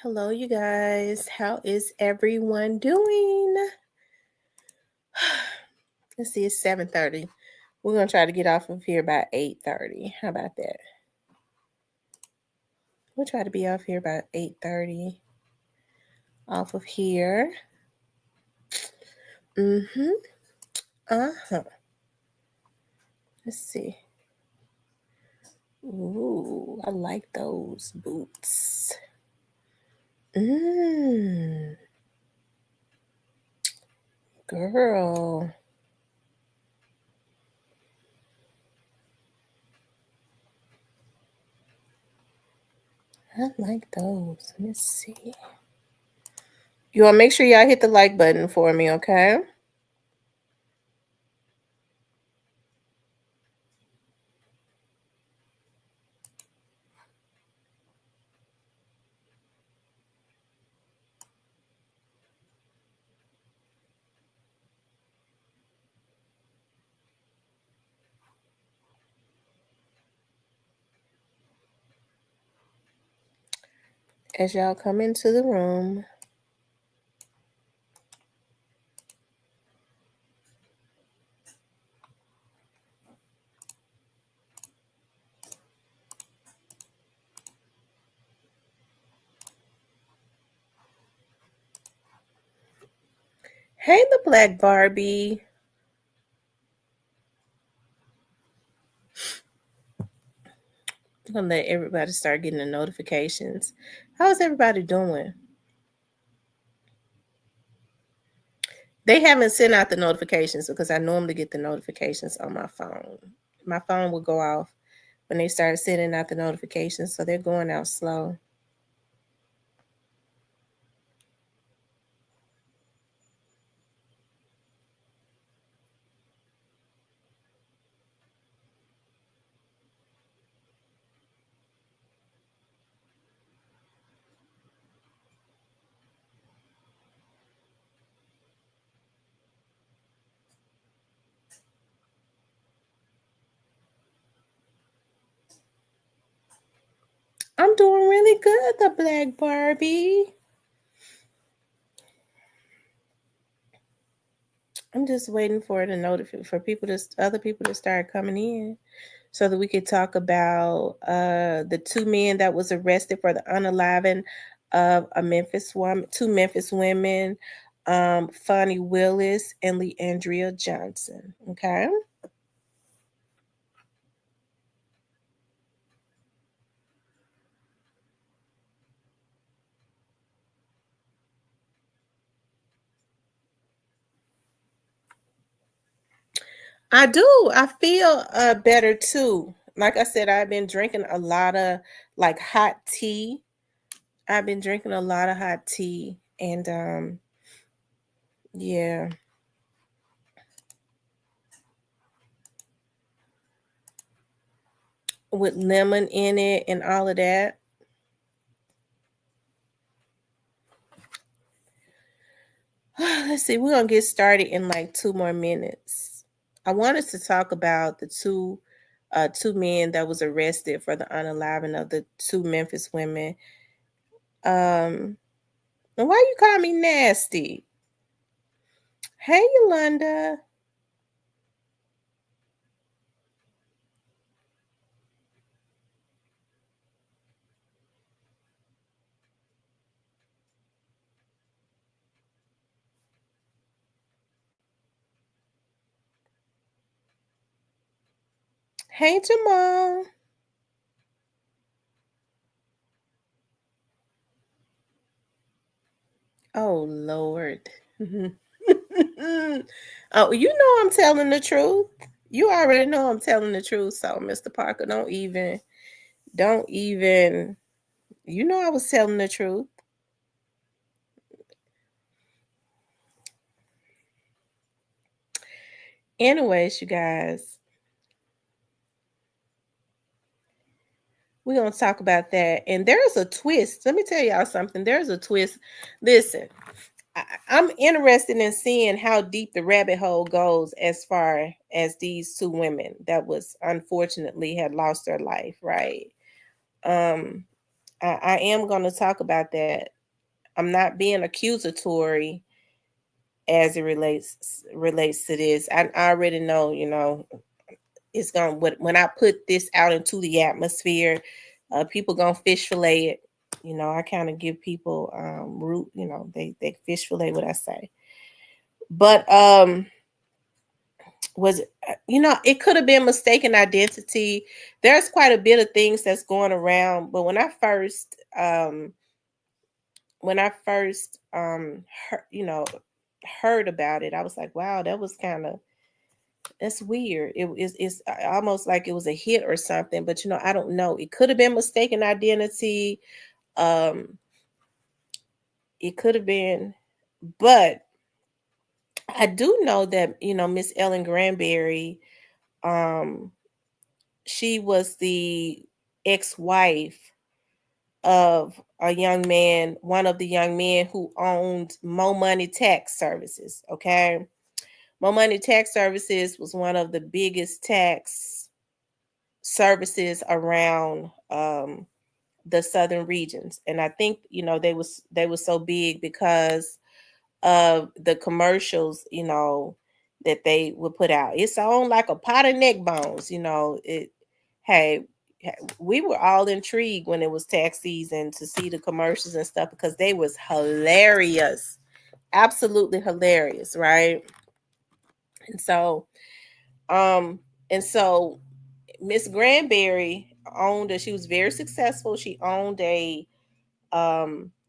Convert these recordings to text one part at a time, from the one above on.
Hello, you guys. How is everyone doing? Let's see, it's 7:30. We're gonna try to get off of here by 8:30. How about that? We'll try to be off here by 8:30. Off of here. Uh-huh. Let's see. Ooh, I like those boots. Girl. I like those. Let's see. You want to make sure y'all hit the like button for me, okay? As y'all come into the room. Hey, the Black Barbie. I'm gonna let everybody start getting the notifications. How's everybody doing? They haven't sent out the notifications because I normally get the notifications on my phone. My phone will go off when they start sending out the notifications, so they're going out slow. I'm doing really good, the Black Barbie. I'm just waiting for other people to start coming in so that we could talk about the two men that was arrested for the unaliving of two Memphis women, Fanniwillis and Leandriajohnson. Okay. I do. I feel better too. Like I said, I've been drinking a lot of like hot tea. I've been drinking a lot of hot tea and yeah, with lemon in it and all of that. Let's see, we're gonna get started in like 2 more minutes. I wanted to talk about the two men that was arrested for the unaliving of the two Memphis women. And why you call me nasty? Hey, Yolanda. Hey, Jamal. Oh, Lord. Oh, you know I'm telling the truth. You already know I'm telling the truth. So, Mr. Parker, don't even, you know I was telling the truth. Anyways, you guys, we're going to talk about that. And there's a twist. Let me tell y'all something. There's a twist. Listen, I'm interested in seeing how deep the rabbit hole goes as far as these two women that was unfortunately had lost their life, right? I am going to talk about that. I'm not being accusatory as it relates to this. I already know, it's going to, when I put this out into the atmosphere, people gonna fish fillet it. I kind of give people root, they fish fillet what I say. But was it could have been mistaken identity. There's quite a bit of things that's going around, but when I first heard about it, I was like, wow, that's weird. It's almost like it was a hit or something, but I don't know. It could have been mistaken identity. Um, it could have been, but I do know that Miss Ellen Granberry, um, she was the ex-wife of a young man, one of the young men who owned Mo Money Tax Services. Okay, Mo Money Tax Services was one of the biggest tax services around the southern regions, and I think they were so big because of the commercials that they would put out. It's on like a pot of neck bones. It Hey, we were all intrigued when it was tax season to see the commercials and stuff because they was hilarious, absolutely hilarious, right? And so um and so Miss Granberry owned she was very successful. She owned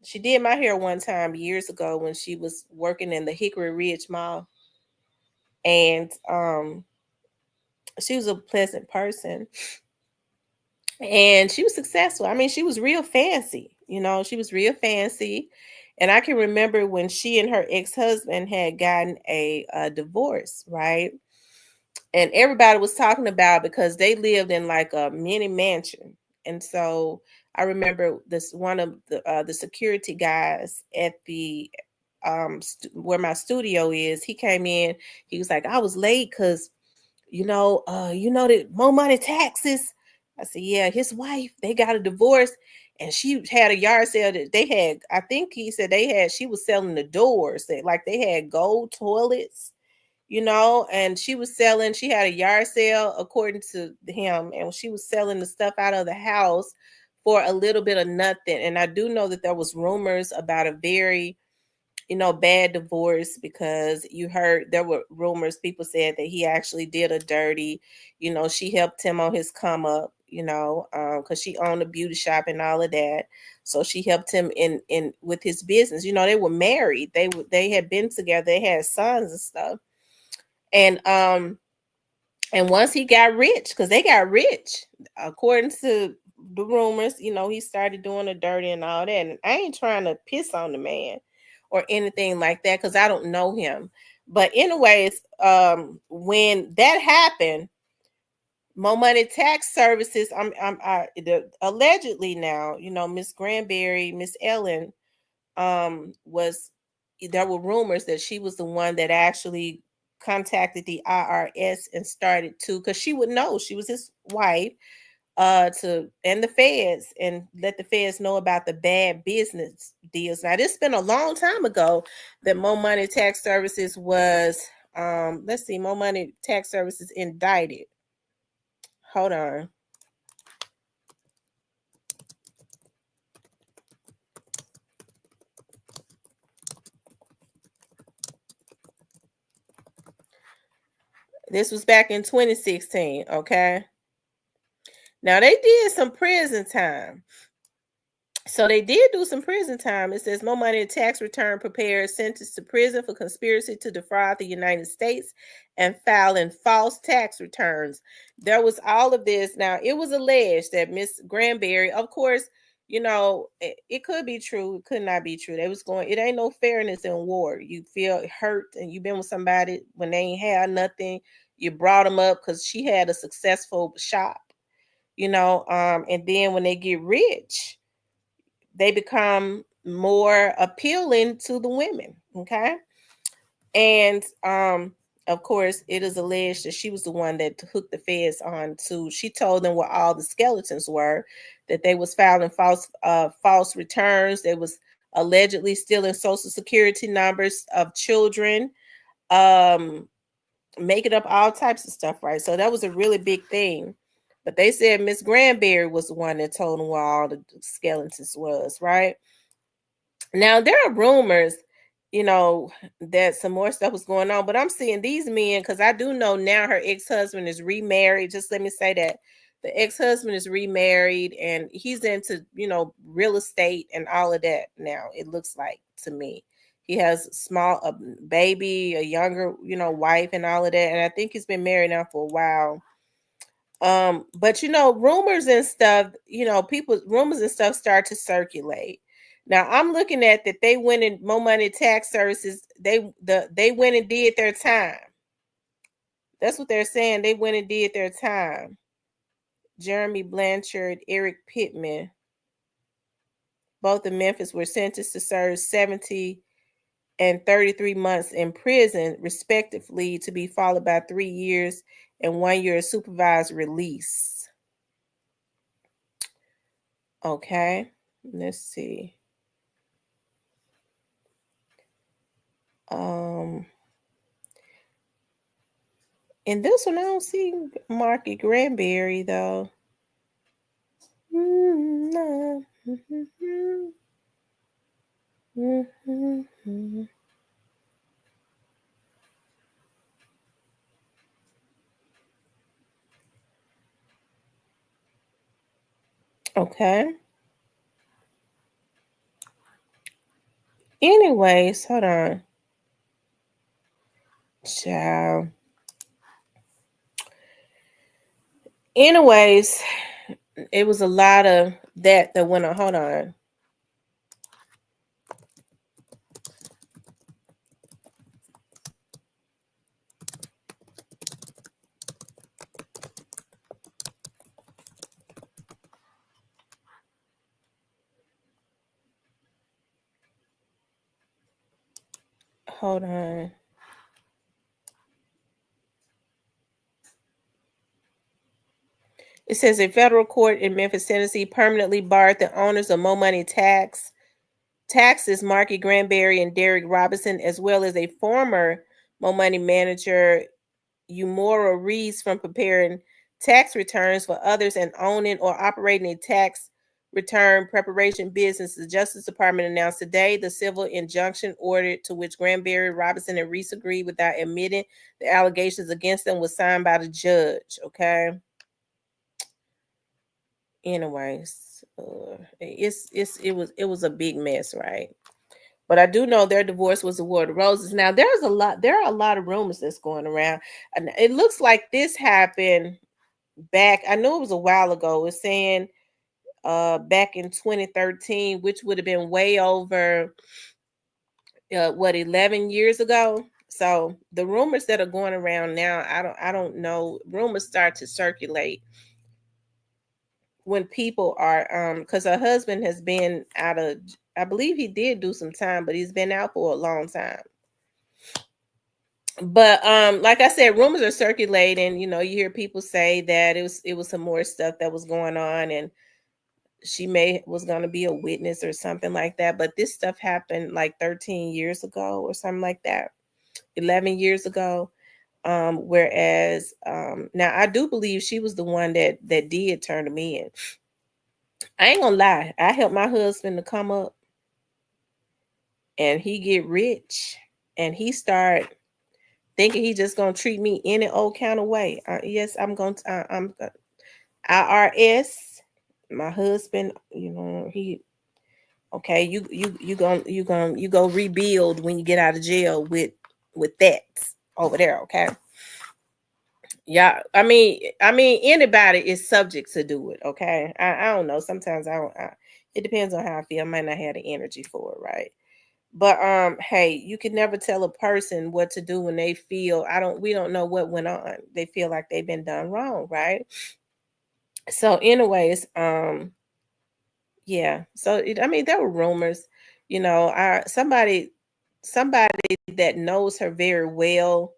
she did my hair one time years ago when she was working in the Hickory Ridge Mall. And she was a pleasant person, and she was successful. I mean, she was real fancy. She was real fancy. And I can remember when she and her ex-husband had gotten a divorce, right? And everybody was talking about because they lived in like a mini mansion. And so I remember this one of the security guys at the where my studio is. He came in. He was like, I was late because that Mo Money Taxes. I said, yeah, his wife, they got a divorce, and she had a yard sale that they had. I think he said she was selling the doors, like they had gold toilets, and she had a yard sale according to him, and she was selling the stuff out of the house for a little bit of nothing. And I do know that there was rumors about a very bad divorce, because you heard there were rumors, people said that he actually did a dirty, she helped him on his come up, because she owned a beauty shop and all of that. So she helped him in with his business. They were married. They had been together. They had sons and stuff. And once he got rich, because they got rich, according to the rumors, he started doing the dirty and all that. And I ain't trying to piss on the man or anything like that, because I don't know him. But anyways, when that happened, Mo Money Tax Services, allegedly now, Miss Granberry, Miss Ellen, was there were rumors that she was the one that actually contacted the IRS and started to, because she would know, she was his wife, and the feds, and let the feds know about the bad business deals. Now this has been a long time ago that Mo Money Tax Services was let's see, Mo Money Tax Services indicted. Hold on. This was back in 2016, okay? Now they did some prison time. So they did do some prison time. It says Mo Money tax return prepared sentenced to prison for conspiracy to defraud the United States and filing false tax returns. There was all of this. Now it was alleged that Miss Granberry, of course, it could be true, it could not be true. They was going, it ain't no fairness in war. You feel hurt and you've been with somebody when they ain't had nothing. You brought them up because she had a successful shop, and then when they get rich, they become more appealing to the women. Okay. And of course, it is alleged that she was the one that hooked the feds on to. She told them where all the skeletons were. that they was filing false returns. They was allegedly stealing social security numbers of children, um, making up all types of stuff, right? So that was a really big thing. But they said Miss Granberry was the one that told them where all the skeletons was, right? Now there are rumors, that some more stuff was going on, but I'm seeing these men because I do know now her ex-husband is remarried. Just let me say that the ex-husband is remarried and he's into, real estate and all of that now, it looks like to me. He has a baby, a younger, wife and all of that. And I think he's been married now for a while. But rumors and stuff, people rumors and stuff start to circulate. Now I'm looking at that they went in More Money Tax Services, they went and did their time. That's what they're saying. They went and did their time. Jeremy Blanchard, Eric Pittman, both in Memphis, were sentenced to serve 70 and 33 months in prison, respectively, to be followed by 3 years and 1 year of supervised release. Okay, let's see. In this one, I don't see Marky Granberry though. Okay. Anyways, hold on. Ciao. Anyways, it was a lot of that went on. Hold on. Hold on. It says a federal court in Memphis, Tennessee permanently barred the owners of More Money Taxes, Marky Granberry and Derek Robinson, as well as a former More Money manager, Umora Reeves, from preparing tax returns for others and owning or operating a tax return preparation business. The Justice Department announced today the civil injunction order, to which Granberry, Robinson, and Reese agreed without admitting the allegations against them, was signed by the judge. Okay. Anyways, it was a big mess, right? But I do know their divorce was awarded roses. Now there are a lot of rumors that's going around, and it looks like this happened back. I know it was a while ago. It's saying back in 2013, which would have been way over 11 years ago. So the rumors that are going around now, I don't know. Rumors start to circulate when people are because her husband has been out of, I believe he did do some time, but he's been out for a long time. But like I said, rumors are circulating. You hear people say that it was some more stuff that was going on, and she was going to be a witness or something like that. But this stuff happened like 13 years ago or something like that, 11 years ago. Whereas now I do believe she was the one that did turn me in. I ain't gonna lie. I helped my husband to come up, and he get rich, and he start thinking he just gonna treat me any old kind of way. Yes, I'm IRS. My husband, he okay. You go rebuild when you get out of jail with that over there. Okay. Yeah, I mean anybody is subject to do it. Okay, I don't know. Sometimes I don't. It depends on how I feel. I might not have the energy for it, right? But hey, you can never tell a person what to do when they feel. We don't know what went on. They feel like they've been done wrong, right? So, anyways, yeah. So there were rumors. Somebody that knows her very well,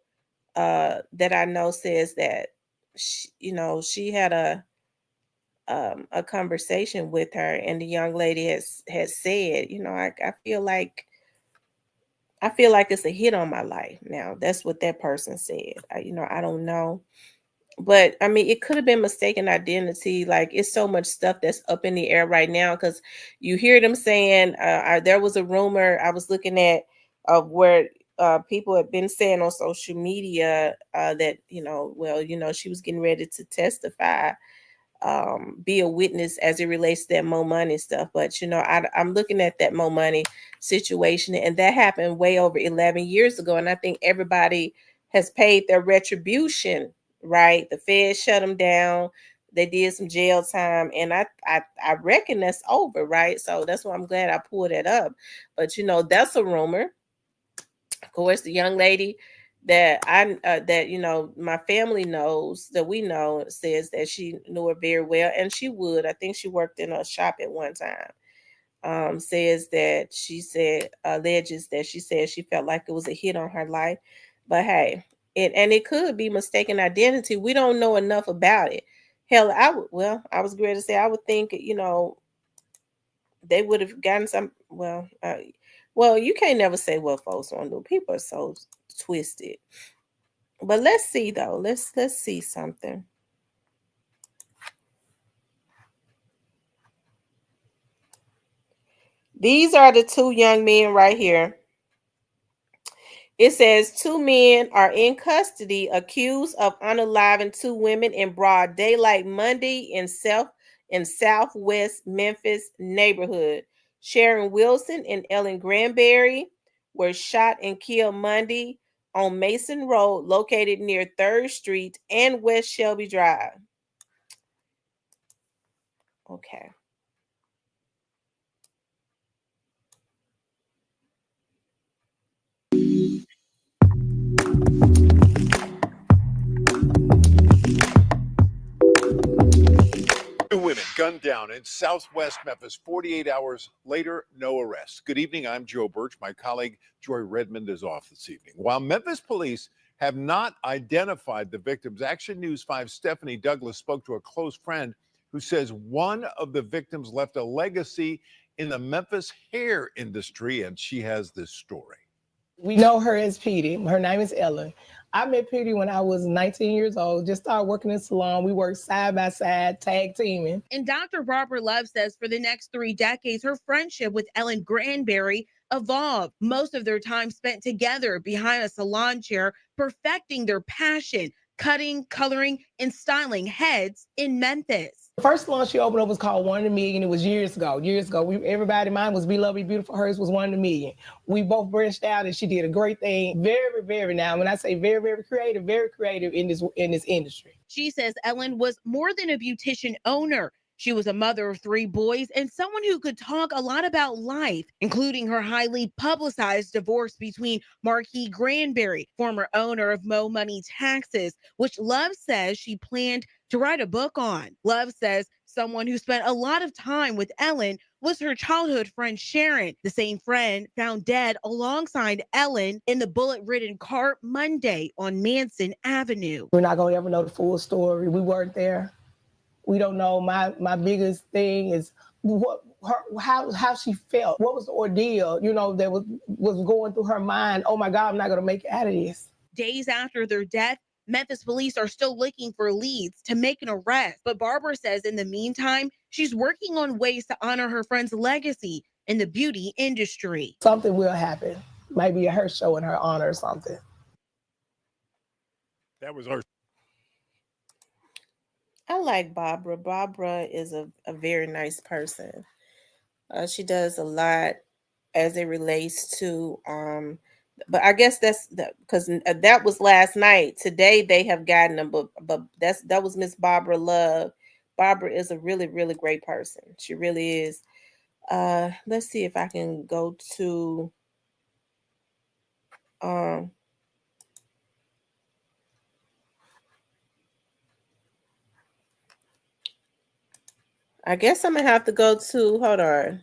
that I know, says that she had a conversation with her, and the young lady has said, I feel like it's a hit on my life now. That's what that person said. I don't know. But I mean, it could have been mistaken identity. Like, it's so much stuff that's up in the air right now because you hear them saying, there was a rumor I was looking at of where people have been saying on social media that, she was getting ready to testify, be a witness as it relates to that Mo Money stuff. But I'm looking at that Mo Money situation, and that happened way over 11 years ago, and I think everybody has paid their retribution. Right, the Fed shut them down. They did some jail time, and I reckon that's over. Right, so that's why I'm glad I pulled it up. But that's a rumor. Of course, the young lady that my family knows, that we know, says that she knew her very well, and she would. I think she worked in a shop at one time. Says that she said, alleges that she said she felt like it was a hit on her life, but hey, it could be mistaken identity. We don't know enough about it. Hell, I was going to say, I would think, they would have gotten some. Well, you can't never say what folks want to do. People are so twisted. But let's see though. Let's see something. These are the two young men right here. It says 2 men are in custody accused of unaliving 2 women in broad daylight Monday in Southwest Memphis neighborhood. Sharon Wilson and Ellen Granberry were shot and killed Monday on Mason Road, located near 3rd Street and West Shelby Drive. Okay. Two women gunned down in southwest Memphis. 48 hours later, no arrests. Good evening. I'm Joe Birch. My colleague Joy Redmond is off this evening. While Memphis police have not identified the victims, Action News 5's Stephanie Douglas spoke to a close friend who says one of the victims left a legacy in the Memphis hair industry, and she has this story. We know her as Petey. Her name is Ellen. I met Petey when I was 19 years old, just started working in the salon. We worked side by side, tag teaming. And Dr. Barbara Love says for the next 3 decades, her friendship with Ellen Granberry evolved. Most of their time spent together behind a salon chair, perfecting their passion, cutting, coloring, and styling heads in Memphis. The first salon she opened up was called 1 in a Million. It was years ago. Everybody, mine was Be Lovely Beautiful. Hers was 1 in a Million. We both branched out, and she did a great thing. Very, very, now when I say very, very creative in this industry. She says Ellen was more than a beautician owner. She was a mother of 3 boys and someone who could talk a lot about life, including her highly publicized divorce between Marquis Granberry, former owner of Mo Money Taxes, which Love says she planned to write a book on. Love says someone who spent a lot of time with Ellen was her childhood friend Sharon. The same friend found dead alongside Ellen in the bullet-ridden car Monday on Manson Avenue. We're not going to ever know the full story. We weren't there. We don't know. My biggest thing is how she felt. What was the ordeal, that was going through her mind? Oh my God, I'm not going to make it out of this. Days after their death, Memphis police are still looking for leads to make an arrest. But Barbara says in the meantime, she's working on ways to honor her friend's legacy in the beauty industry. Something will happen. Maybe her show in her honor or something. That was our. I like Barbara. Barbara is a very nice person. She does a lot as it relates to, but I guess that's because that was last night. Today they have gotten them, but that was Miss Barbara Love. Barbara is a really, really great person. She really is. Let's see if I can go to, I guess I'm gonna have to go to, hold on.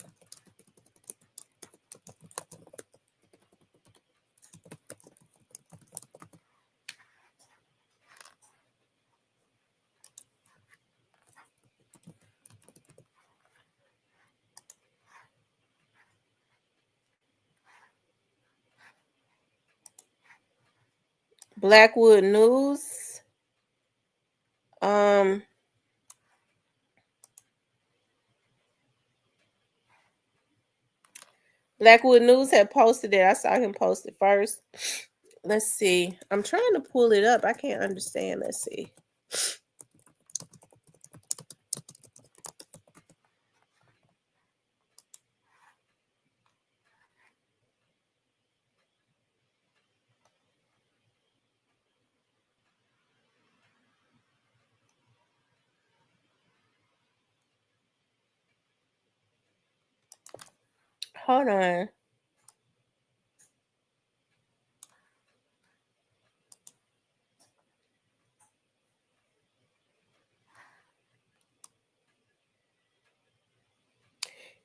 Blackwood News. Blackwood News had posted it. I saw him post it first. Let's see. I'm trying to pull it up. I can't understand. Let's see. Hold on.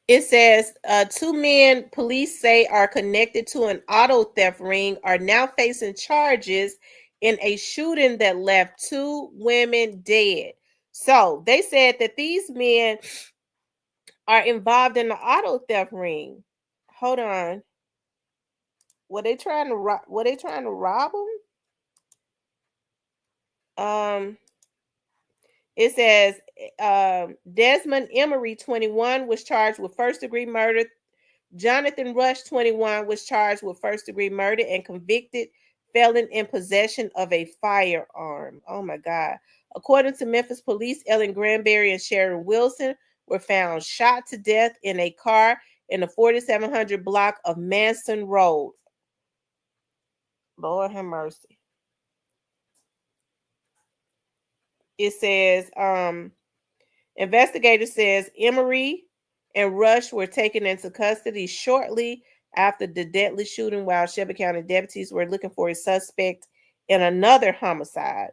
It says 2 men police say are connected to an auto theft ring are now facing charges in a shooting that left 2 women dead. So they said that these men are involved in the auto theft ring. Hold on. Were they trying to rob them? It says Desmond Emery, 21, was charged with first-degree murder. Jonathan Rush, 21, was charged with first-degree murder and convicted felon in possession of a firearm. Oh, my God. According to Memphis police, Ellen Granberry and Sharon Wilson were found shot to death in a car in the 4700 block of Manson Road. Lord have mercy. It says, investigator says Emery and Rush were taken into custody shortly after the deadly shooting while Shelby County deputies were looking for a suspect in another homicide.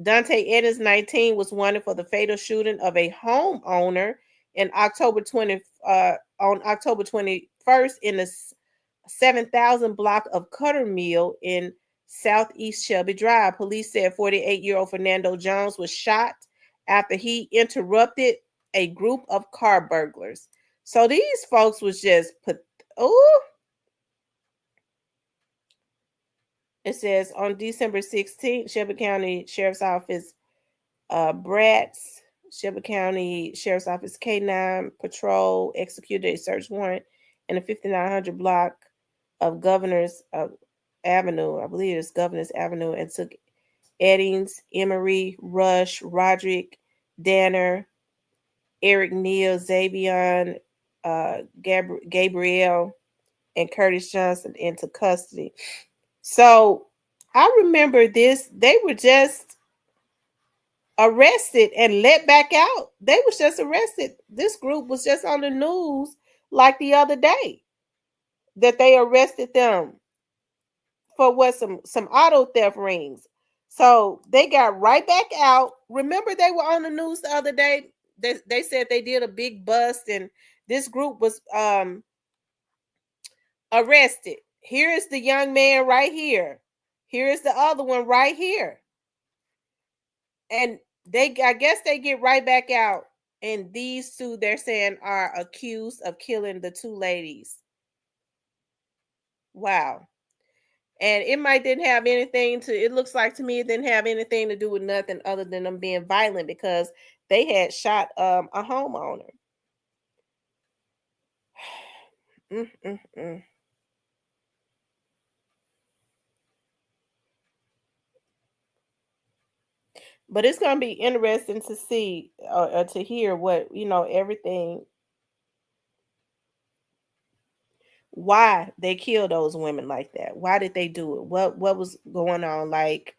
Dante Edens, 19, was wanted for the fatal shooting of a homeowner on October 21st in the 7,000 block of Cutter Mill in Southeast Shelby Drive. Police said 48-year-old Fernando Jones was shot after he interrupted a group of car burglars. So these folks was just It says on December 16th, Shelby County Sheriff's Office Bratz, Shelby County Sheriff's Office K9 Patrol executed a search warrant in the 5900 block of Governor's Avenue. I believe it's Governor's Avenue, and took Eddings, Emery, Rush, Roderick, Danner, Eric Neal, Zabion, Gabriel, and Curtis Johnson into custody. So I remember this. They were just arrested and let back out. They was just arrested. This group was just on the news like the other day that they arrested them for what, some auto theft rings. So they got right back out. Remember, they were on the news the other day. They said they did a big bust and this group was arrested. Here is the young man right here. Here is the other one right here. And I guess they get right back out. And these 2, they're saying, are accused of killing the 2 ladies. Wow. And it didn't have anything to, it looks like to me, it didn't have anything to do with nothing other than them being violent because they had shot a homeowner. But it's going to be interesting to see or to hear what, everything, why they killed those women like that. Why did they do it? What was going on? Like,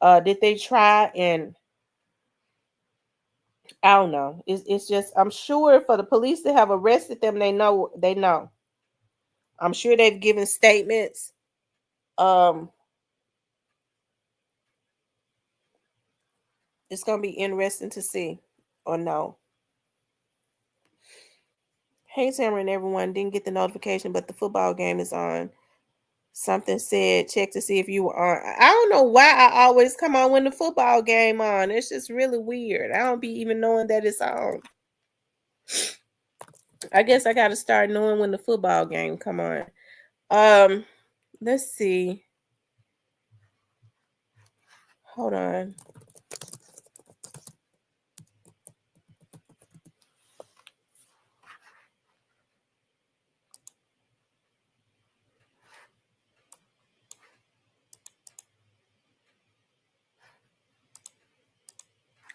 did they try and, I don't know. It's just, I'm sure for the police to have arrested them, they know. I'm sure they've given statements. It's going to be interesting to see or no. Hey, Tamara and everyone. Didn't get the notification, but the football game is on. Something said, check to see if you were on. I don't know why I always come on when the football game on. It's just really weird. I don't be even knowing that it's on. I guess I got to start knowing when the football game come on. Let's see. Hold on.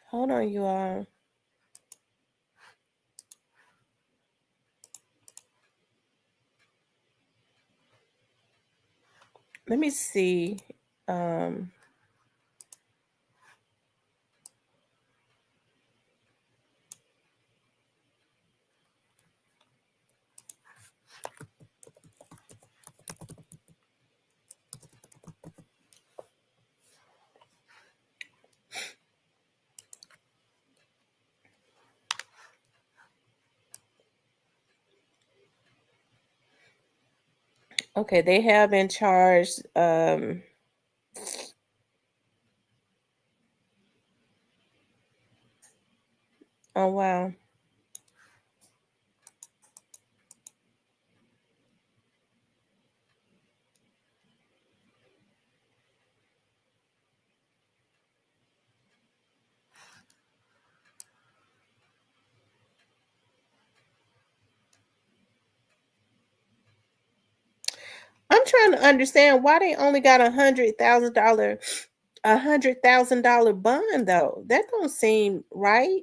Hold on, you all. Let me see. Okay, they have been charged. Oh, wow. I'm trying to understand why they only got $100,000 bond though. That don't seem right.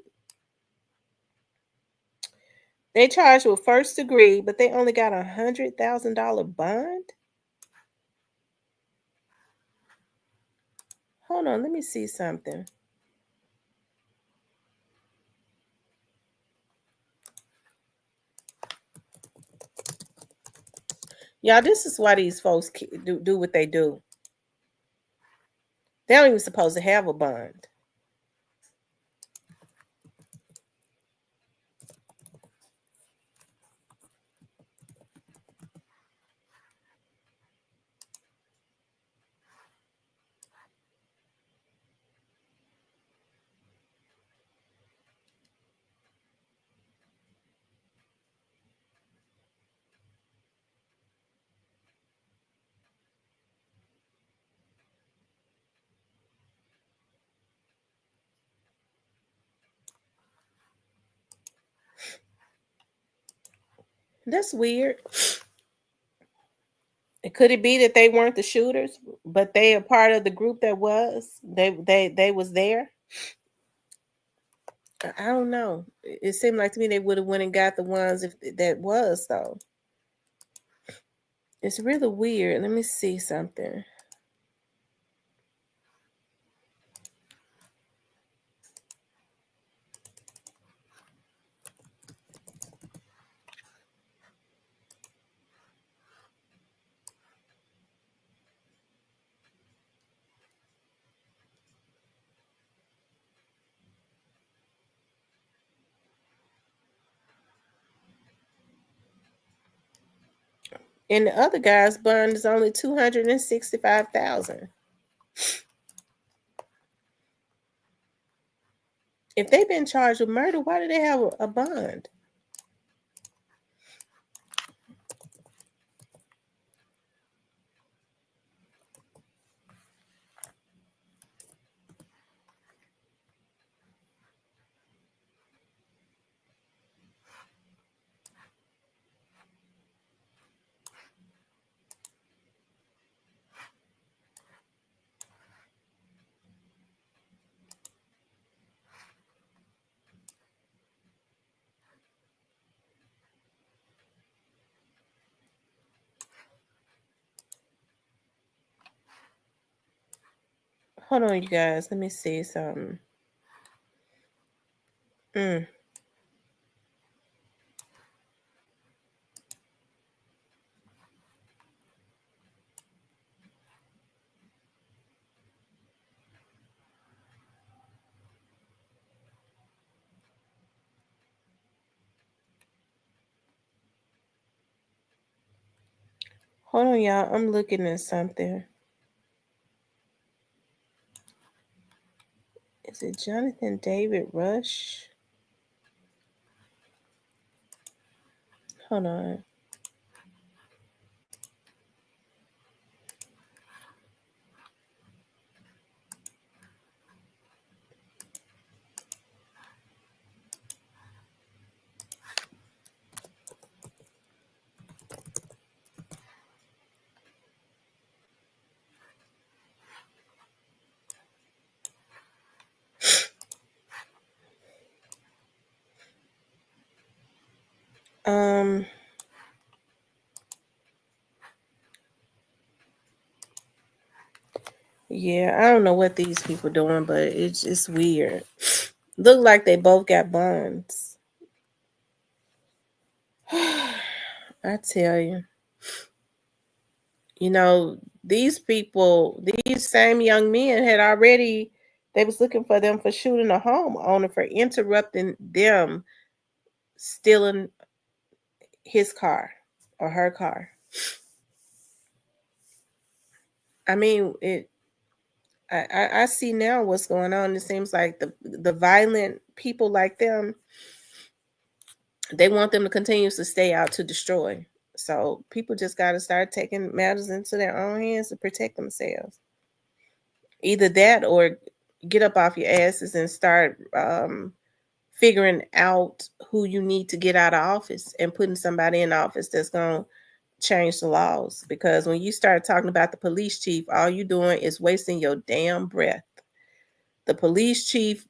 They charged with first degree, but they only got $100,000 bond. Hold on, let me see something. Y'all, this is why these folks do what they do. They don't even supposed to have a bond. That's weird. Could it be that they weren't the shooters, but they are part of the group that was? They was there. I don't know. It seemed like to me they would have went and got the ones if that was though. It's really weird. Let me see something. And the other guy's bond is only $265,000. If they've been charged with murder, why do they have a bond? Hold on, you guys. Let me see something. Hold on, y'all. I'm looking at something. Is it Jonathan David Rush? Hold on. Yeah, I don't know what these people doing, but it's weird. Look like they both got buns. I tell you, these people, these same young men had already, they was looking for them for shooting a homeowner for interrupting them stealing his car or her car. I mean, I see now what's going on. It seems like the violent people like them, they want them to continue to stay out to destroy. So people just got to start taking matters into their own hands to protect themselves. Either that or get up off your asses and start figuring out who you need to get out of office and putting somebody in office that's going to change the laws. Because when you start talking about the police chief, all you doing is wasting your damn breath. The police chief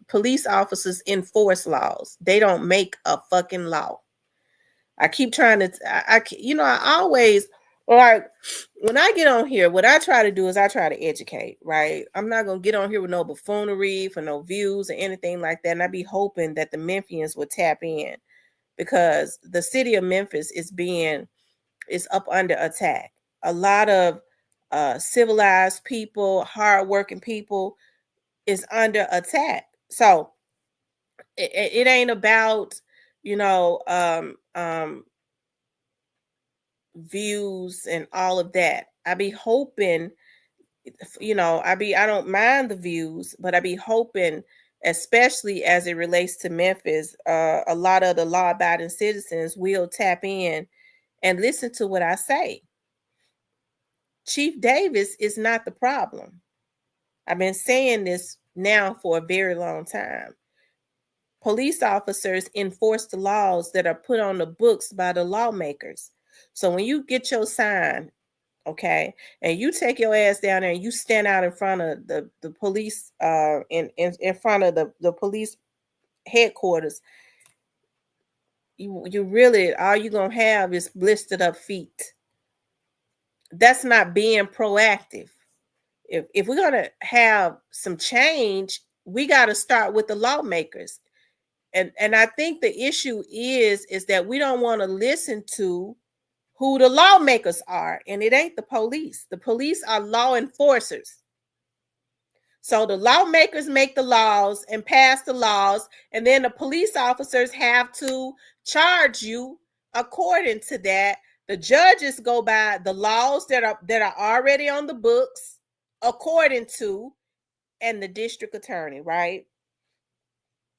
police officers enforce laws. They don't make a fucking law. I keep trying to, I always, like, when I get on here, what I try to do is I try to educate, right? I'm not going to get on here with no buffoonery for no views or anything like that. And I be hoping that the Memphians would tap in, because the city of Memphis is up under attack. A lot of civilized people, hardworking people is under attack. So it ain't about, views and all of that. I be hoping, I don't mind the views, but I be hoping, especially as it relates to Memphis, a lot of the law-abiding citizens will tap in and listen to what I say. Chief Davis is not the problem. I've been saying this now for a very long time. Police officers enforce the laws that are put on the books by the lawmakers. So when you get your sign, okay, and you take your ass down there and you stand out in front of the police, in front of the police headquarters, you really, all you're gonna have is blistered up feet. That's not being proactive. If we're gonna have some change, we got to start with the lawmakers. And I think the issue is that we don't want to listen to who the lawmakers are, and it ain't the police. The police are law enforcers. So the lawmakers make the laws and pass the laws, and then the police officers have to charge you according to that. The judges go by the laws that are already on the books according to, and the district attorney, right?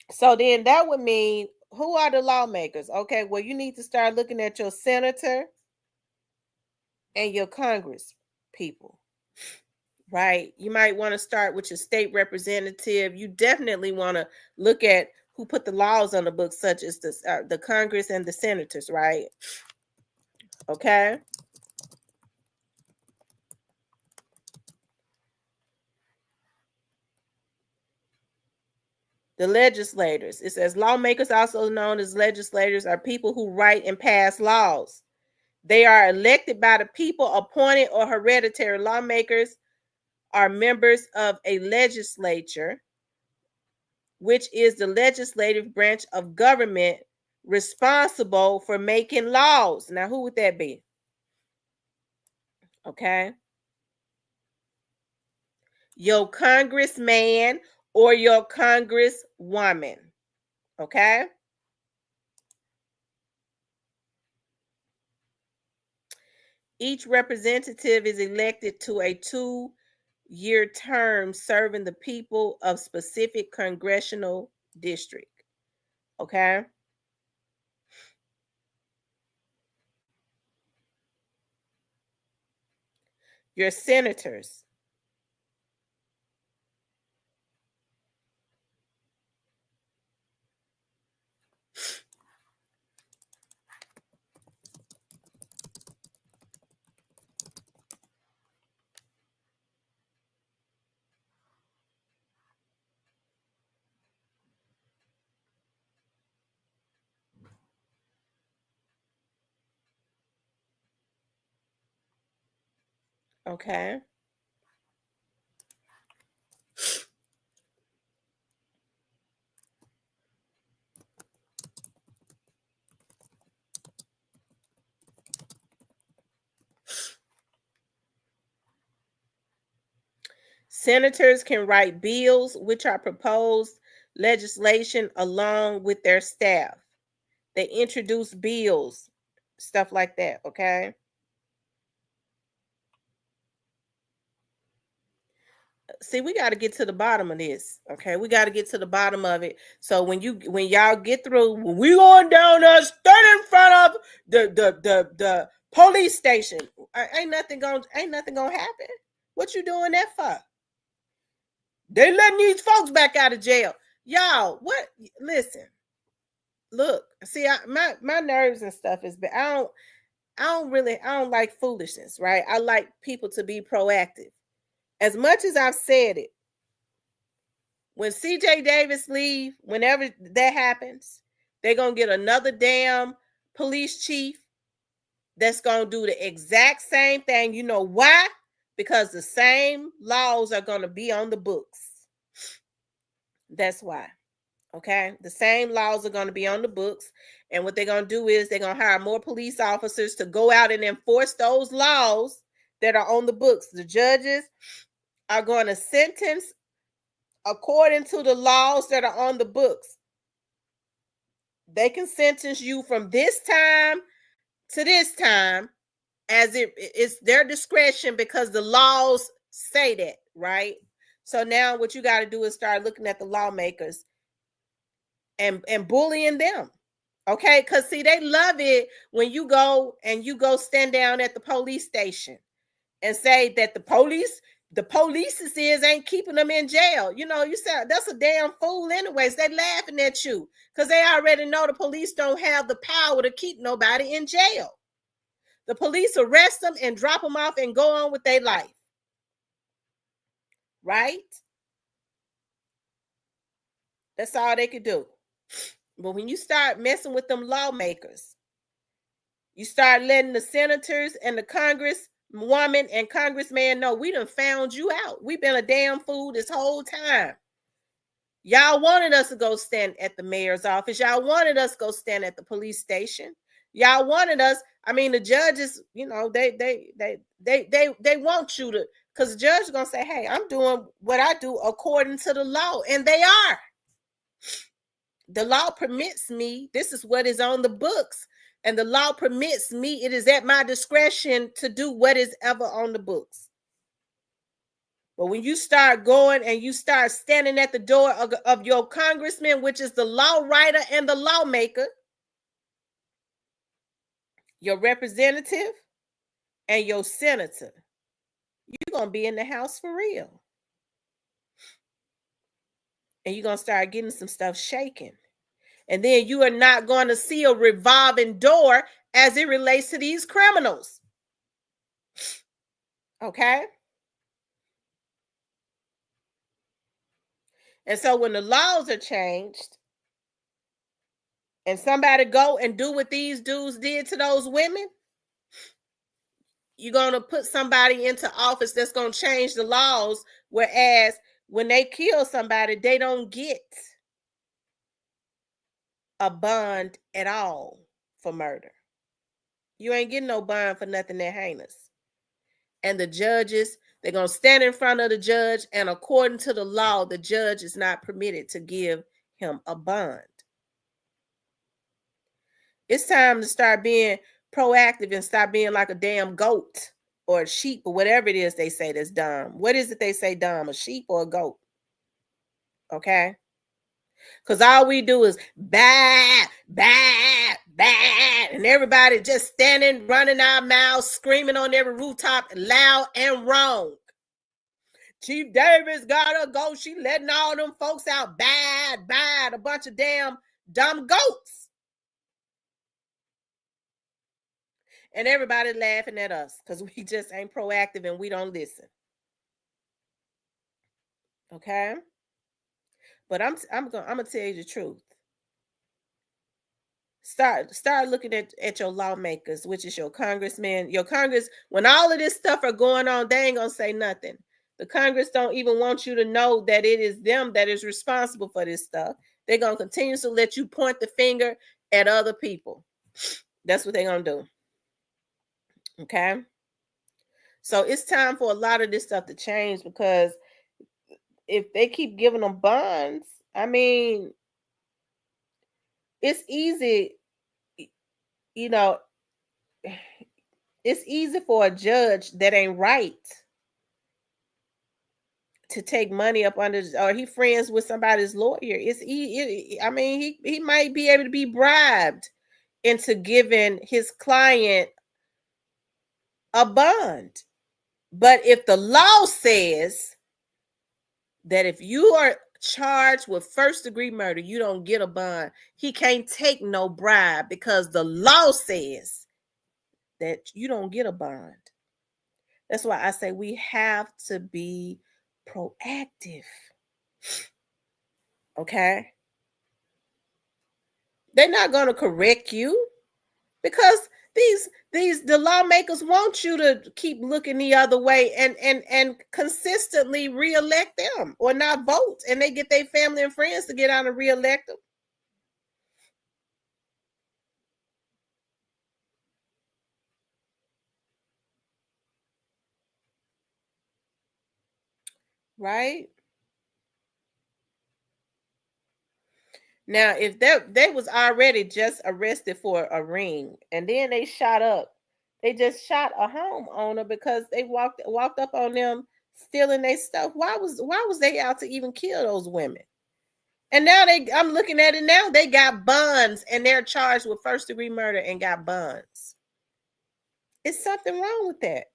So then that would mean, who are the lawmakers? Okay, well, you need to start looking at your senator and your Congress people, right? You might want to start with your state representative. You definitely want to look at who put the laws on the books, such as the Congress and the senators, right? Okay. The legislators. It says lawmakers, also known as legislators, are people who write and pass laws. They are elected by the people. Appointed or hereditary lawmakers are members of a legislature, which is the legislative branch of government responsible for making laws. Now, who would that be? Okay. Your congressman or your congresswoman. Okay. Each representative is elected to a 2-year term serving the people of specific congressional district. Okay. Your senators. Okay. Senators can write bills which are proposed legislation along with their staff. They introduce bills, stuff like that, okay? See, we got to get to the bottom of this, okay? We got to get to the bottom of it. So when y'all get through, when we going down there, stand in front of the police station, ain't nothing gonna happen. What you doing that for? They letting these folks back out of jail. Y'all, what? Listen, look, see, my nerves and stuff is bad. I don't like foolishness, right? I like people to be proactive. As much as I've said it, when CJ Davis leave, whenever that happens, they're gonna get another damn police chief that's gonna do the exact same thing. You know why? Because the same laws are gonna be on the books. That's why. Okay, the same laws are going to be on the books, and what they're going to do is they're going to hire more police officers to go out and enforce those laws that are on the books. The judges are going to sentence according to the laws that are on the books. They can sentence you from this time to this time, as it's their discretion, because the laws say that, right? So now what you got to do is start looking at the lawmakers and bullying them. Okay, because see, they love it when you go stand down at the police station and say that the police ain't keeping them in jail. You know, you say that's a damn fool anyways. They laughing at you because they already know the police don't have the power to keep nobody in jail. The police arrest them and drop them off and go on with their life. Right? That's all they could do. But when you start messing with them lawmakers, you start letting the senators and the congresswoman and congressman know we done found you out. We've been a damn fool this whole time. Y'all wanted us to go stand at the mayor's office. Y'all wanted us to go stand at the police station. Y'all wanted us. I mean, the judges, you know, they want you to, because the judge is gonna say, hey, I'm doing what I do according to the law, and they are. The law permits me. This is what is on the books. And the law permits me. It is at my discretion to do what is ever on the books. But when you start going and you start standing at the door of your congressman, which is the law writer and the lawmaker, your representative and your senator, you're going to be in the house for real. And you're going to start getting some stuff shaken. And then you are not going to see a revolving door as it relates to these criminals. Okay? And so when the laws are changed and somebody go and do what these dudes did to those women, you're going to put somebody into office that's going to change the laws, whereas when they kill somebody, they don't get a bond at all for murder. You ain't getting no bond for nothing that heinous. And the judges, they're going to stand in front of the judge, and according to the law, the judge is not permitted to give him a bond. It's time to start being proactive and stop being like a damn goat or a sheep or whatever it is they say that's dumb. What is it they say dumb, a sheep or a goat? Okay? Because all we do is bah, bah, bah, and everybody just standing, running our mouths, screaming on every rooftop, loud and wrong. Chief Davis gotta go. She letting all them folks out bad, a bunch of damn dumb goats. And everybody laughing at us because we just ain't proactive and we don't listen. Okay? But I'm gonna tell you the truth. Start looking at your lawmakers, which is your congressmen, your Congress. When all of this stuff are going on, they ain't gonna say nothing. The Congress don't even want you to know that it is them that is responsible for this stuff. They're gonna continue to let you point the finger at other people. That's what they're gonna do. Okay. So it's time for a lot of this stuff to change, because if they keep giving them bonds, I mean, it's easy, you know, it's easy for a judge that ain't right to take money up under, or he friends with somebody's lawyer. I mean, he might be able to be bribed into giving his client a bond. But if the law says that if you are charged with first-degree murder, you don't get a bond, he can't take no bribe, because the law says that you don't get a bond. That's why I say we have to be proactive. Okay? They're not going to correct you, because the lawmakers want you to keep looking the other way and consistently reelect them, or not vote, and they get their family and friends to get out and reelect them. Right? Now, if they was already just arrested for a ring, and then they just shot a homeowner because they walked up on them stealing their stuff. Why was they out to even kill those women? And now I'm looking at it now, they got bonds and they're charged with first-degree murder and got bonds. Is something wrong with that?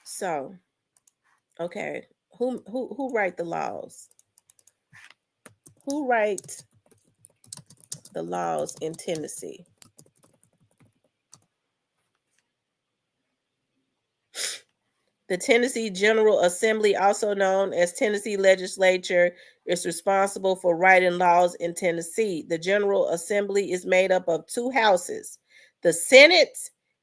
So, okay, who write the laws? Who write the laws in Tennessee? The Tennessee General Assembly, also known as Tennessee Legislature, is responsible for writing laws in Tennessee. The General Assembly is made up of two houses, the Senate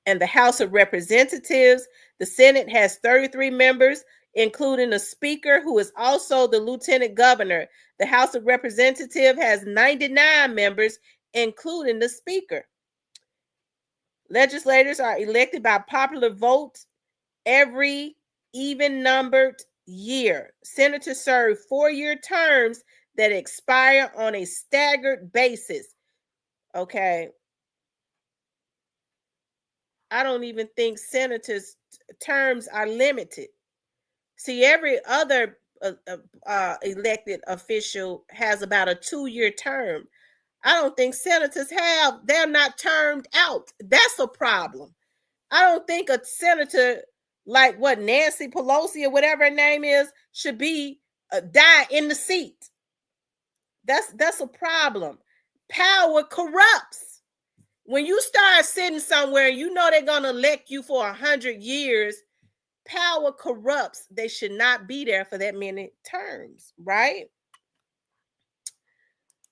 and the House of Representatives. The Senate has 33 members, including a speaker who is also the lieutenant governor. The House of Representatives has 99 members, including the speaker. Legislators are elected by popular vote every even-numbered year. Senators serve 4-year terms that expire on a staggered basis. Okay. I don't even think senators' terms are limited. See, every other elected official has about a 2-year term. I don't think senators have. They're not termed out. That's a problem. I don't think a senator like what Nancy Pelosi or whatever her name is should be die in the seat. That's a problem. Power corrupts. When you start sitting somewhere, you know they're gonna elect you for 100 years. Power corrupts. They should not be there for that many terms, right?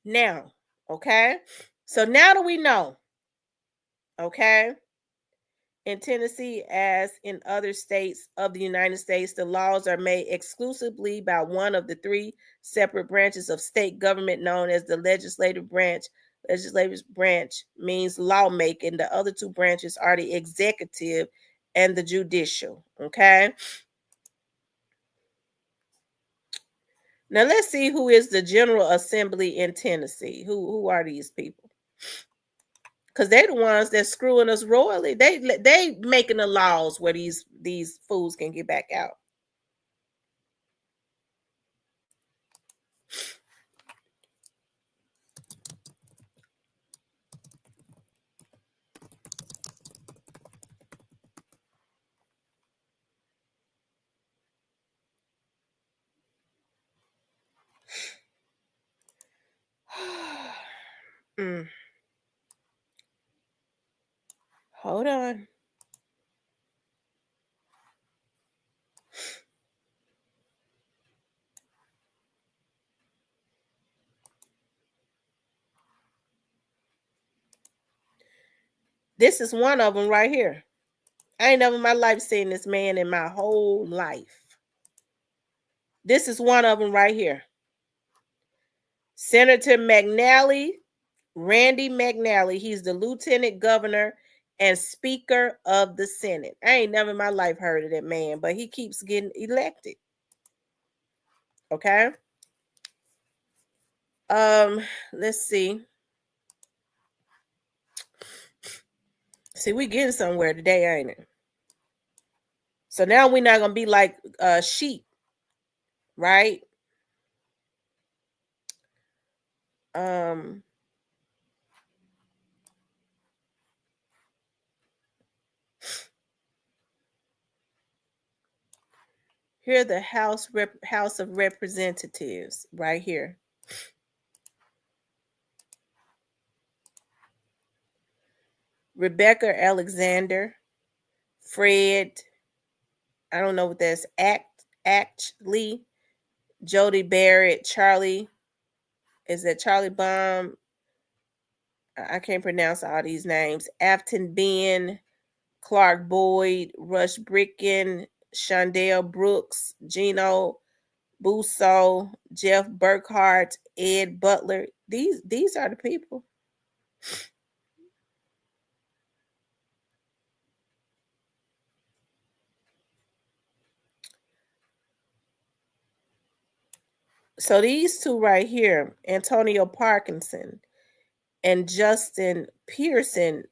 Now, okay. So now that we know, okay, in Tennessee, as in other states of the United States, the laws are made exclusively by one of the three separate branches of state government known as the legislative branch. Legislative branch means lawmaking. The other two branches are the executive and the judicial. Okay. Now let's see who is the General Assembly in Tennessee. Who are these people? Because they're the ones that's screwing us royally. They making the laws where these fools can get back out. Hold on. This is one of them right here. I ain't never in my life seen this man in my whole life. This is one of them right here. Senator McNally, Randy McNally. He's the lieutenant governor and speaker of the Senate. I ain't never in my life heard of that man, but he keeps getting elected. Okay. Let's see. See, we getting somewhere today, ain't it? So now we're not gonna be like sheep, right? Here the House of Representatives right here. Rebecca Alexander, Fred, I don't know what that's, Actually, Jody Barrett, Charlie, is that Charlie Baum? I can't pronounce all these names. Afton Ben, Clark Boyd, Rush Bricken, Shondell Brooks, Gino Busso, Jeff Burkhart, Ed Butler. These are the people. So these two right here, Antonio Parkinson and Justin Pearson,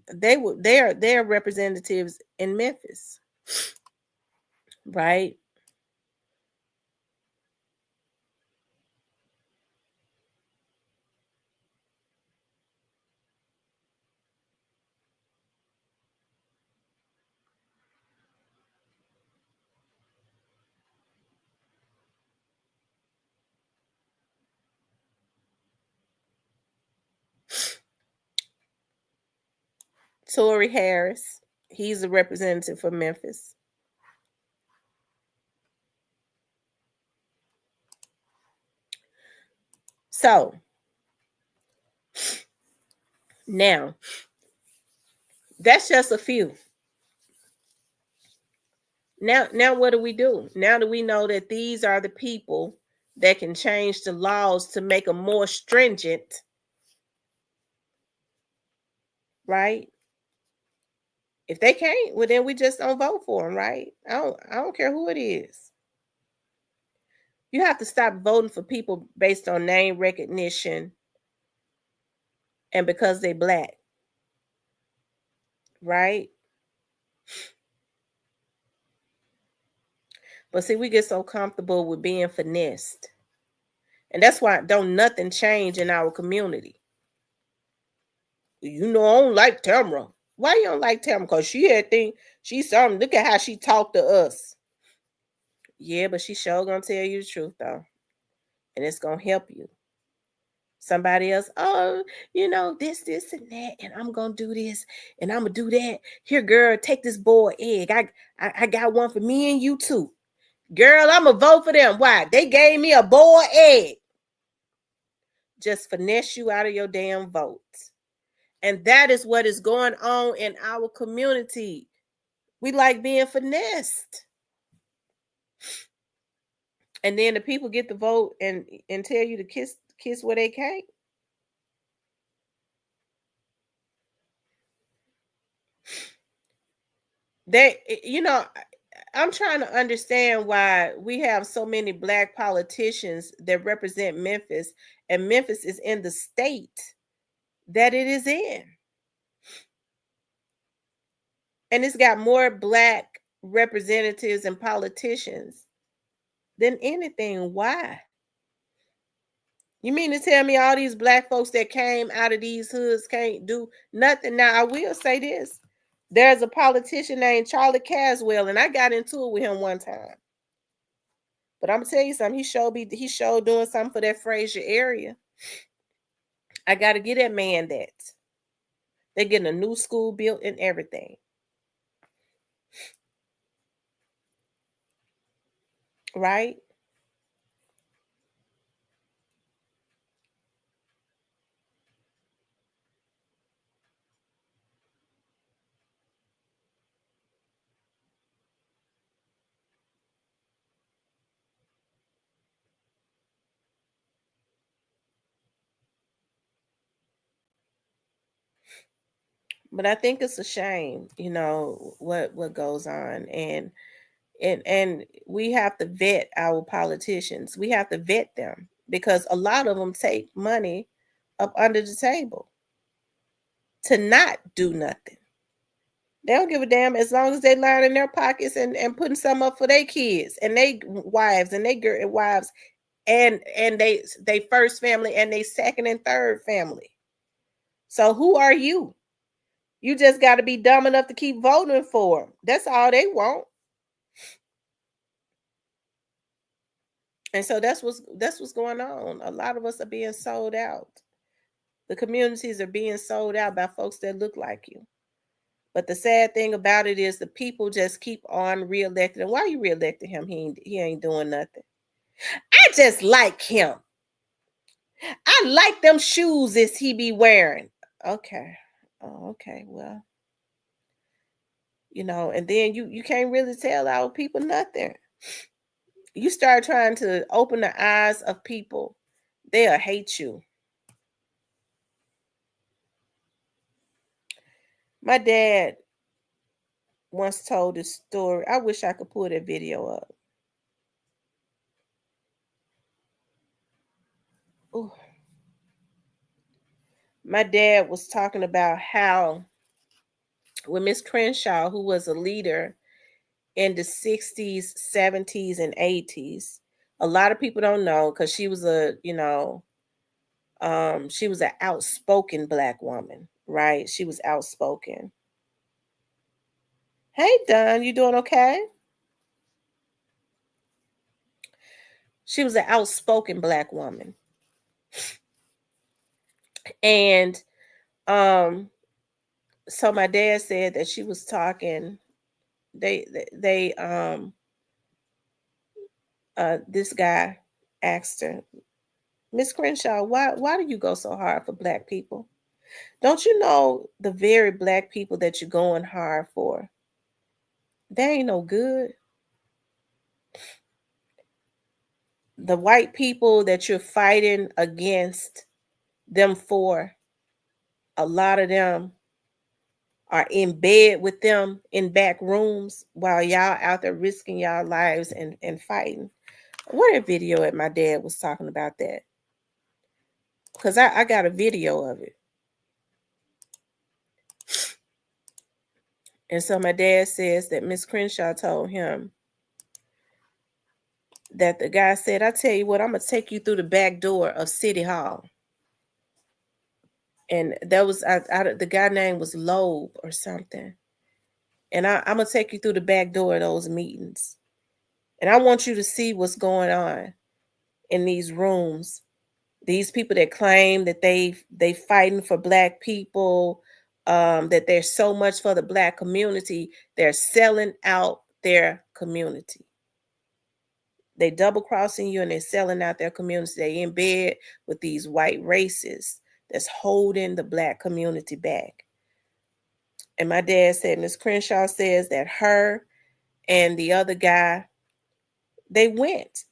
they're representatives in Memphis, right? Tory Harris, he's a representative for Memphis. So now that's just a few. Now what do? Now that we know that these are the people that can change the laws to make them more stringent, right? If they can't, well then we just don't vote for them, right? I don't care who it is. You have to stop voting for people based on name recognition and because they black, right? But see, we get so comfortable with being finessed. And that's why don't nothing change in our community. You know, I don't like Tamara. Why you don't like Tamara? Because she had thing, she's something. Look at how she talked to us. Yeah, but she sure gonna tell you the truth though. And it's gonna help you. Somebody else, oh, you know, this, and that, and I'm gonna do this, and I'm gonna do that. Here, girl, take this boiled egg. I got one for me and you too. Girl, I'm gonna vote for them. Why? They gave me a boiled egg. Just finesse you out of your damn vote. And that is what is going on in our community. We like being finessed. And then the people get the vote and tell you to kiss where they can't. You know, I'm trying to understand why we have so many black politicians that represent Memphis, and Memphis is in the state that it is in. And it's got more black representatives and politicians than anything. Why? You mean to tell me all these black folks that came out of these hoods can't do nothing? Now, I will say this. There's a politician named Charlie Caswell, and I got into it with him one time. But I'm going to tell you something. He showed doing something for that Fraser area. I got to get that man that. They're getting a new school built and everything. Right? But I think it's a shame, what goes on, and we have to vet our politicians. We have to vet them because a lot of them take money up under the table to not do nothing. They don't give a damn as long as they line in their pockets and putting some up for their kids and they wives and they wives and they first family and they second and third family. So who are you? You just got to be dumb enough to keep voting for them. That's all they want. And so that's what's going on. A lot of us are being sold out. The communities are being sold out by folks that look like you. But the sad thing about it is the people just keep on reelecting. And why are you reelecting him? He ain't doing nothing. I just like him. I like them shoes as he be wearing. Okay. Oh, okay. Well, and then you can't really tell our people nothing. You start trying to open the eyes of people, they'll hate you. My dad once told this story. I wish I could pull that video up. Ooh. My dad was talking about how when Miss Crenshaw, who was a leader in the 60s, 70s, and 80s, a lot of people don't know because she was she was an outspoken Black woman, right? She was outspoken. Hey, Don, you doing okay? She was an outspoken Black woman. And so my dad said that she was talking, this guy asked her, Miss Crenshaw, why do you go so hard for Black people? Don't you know the very Black people that you're going hard for? They ain't no good. The white people that you're fighting against them for, a lot of them are in bed with them in back rooms while y'all out there risking y'all lives and fighting. What a video at my dad was talking about that. Because I got a video of it. And so my dad says that Miss Crenshaw told him that the guy said, I tell you what, I'm going to take you through the back door of City Hall. And that was, the guy name was Loeb or something. And I'm going to take you through the back door of those meetings. And I want you to see what's going on in these rooms. These people that claim that they fighting for Black people, that they're so much for the Black community, they're selling out their community. They double crossing you and they're selling out their community. They in bed with these white racists that's holding the Black community back. And my dad said, Miss Crenshaw says that her and the other guy, they went.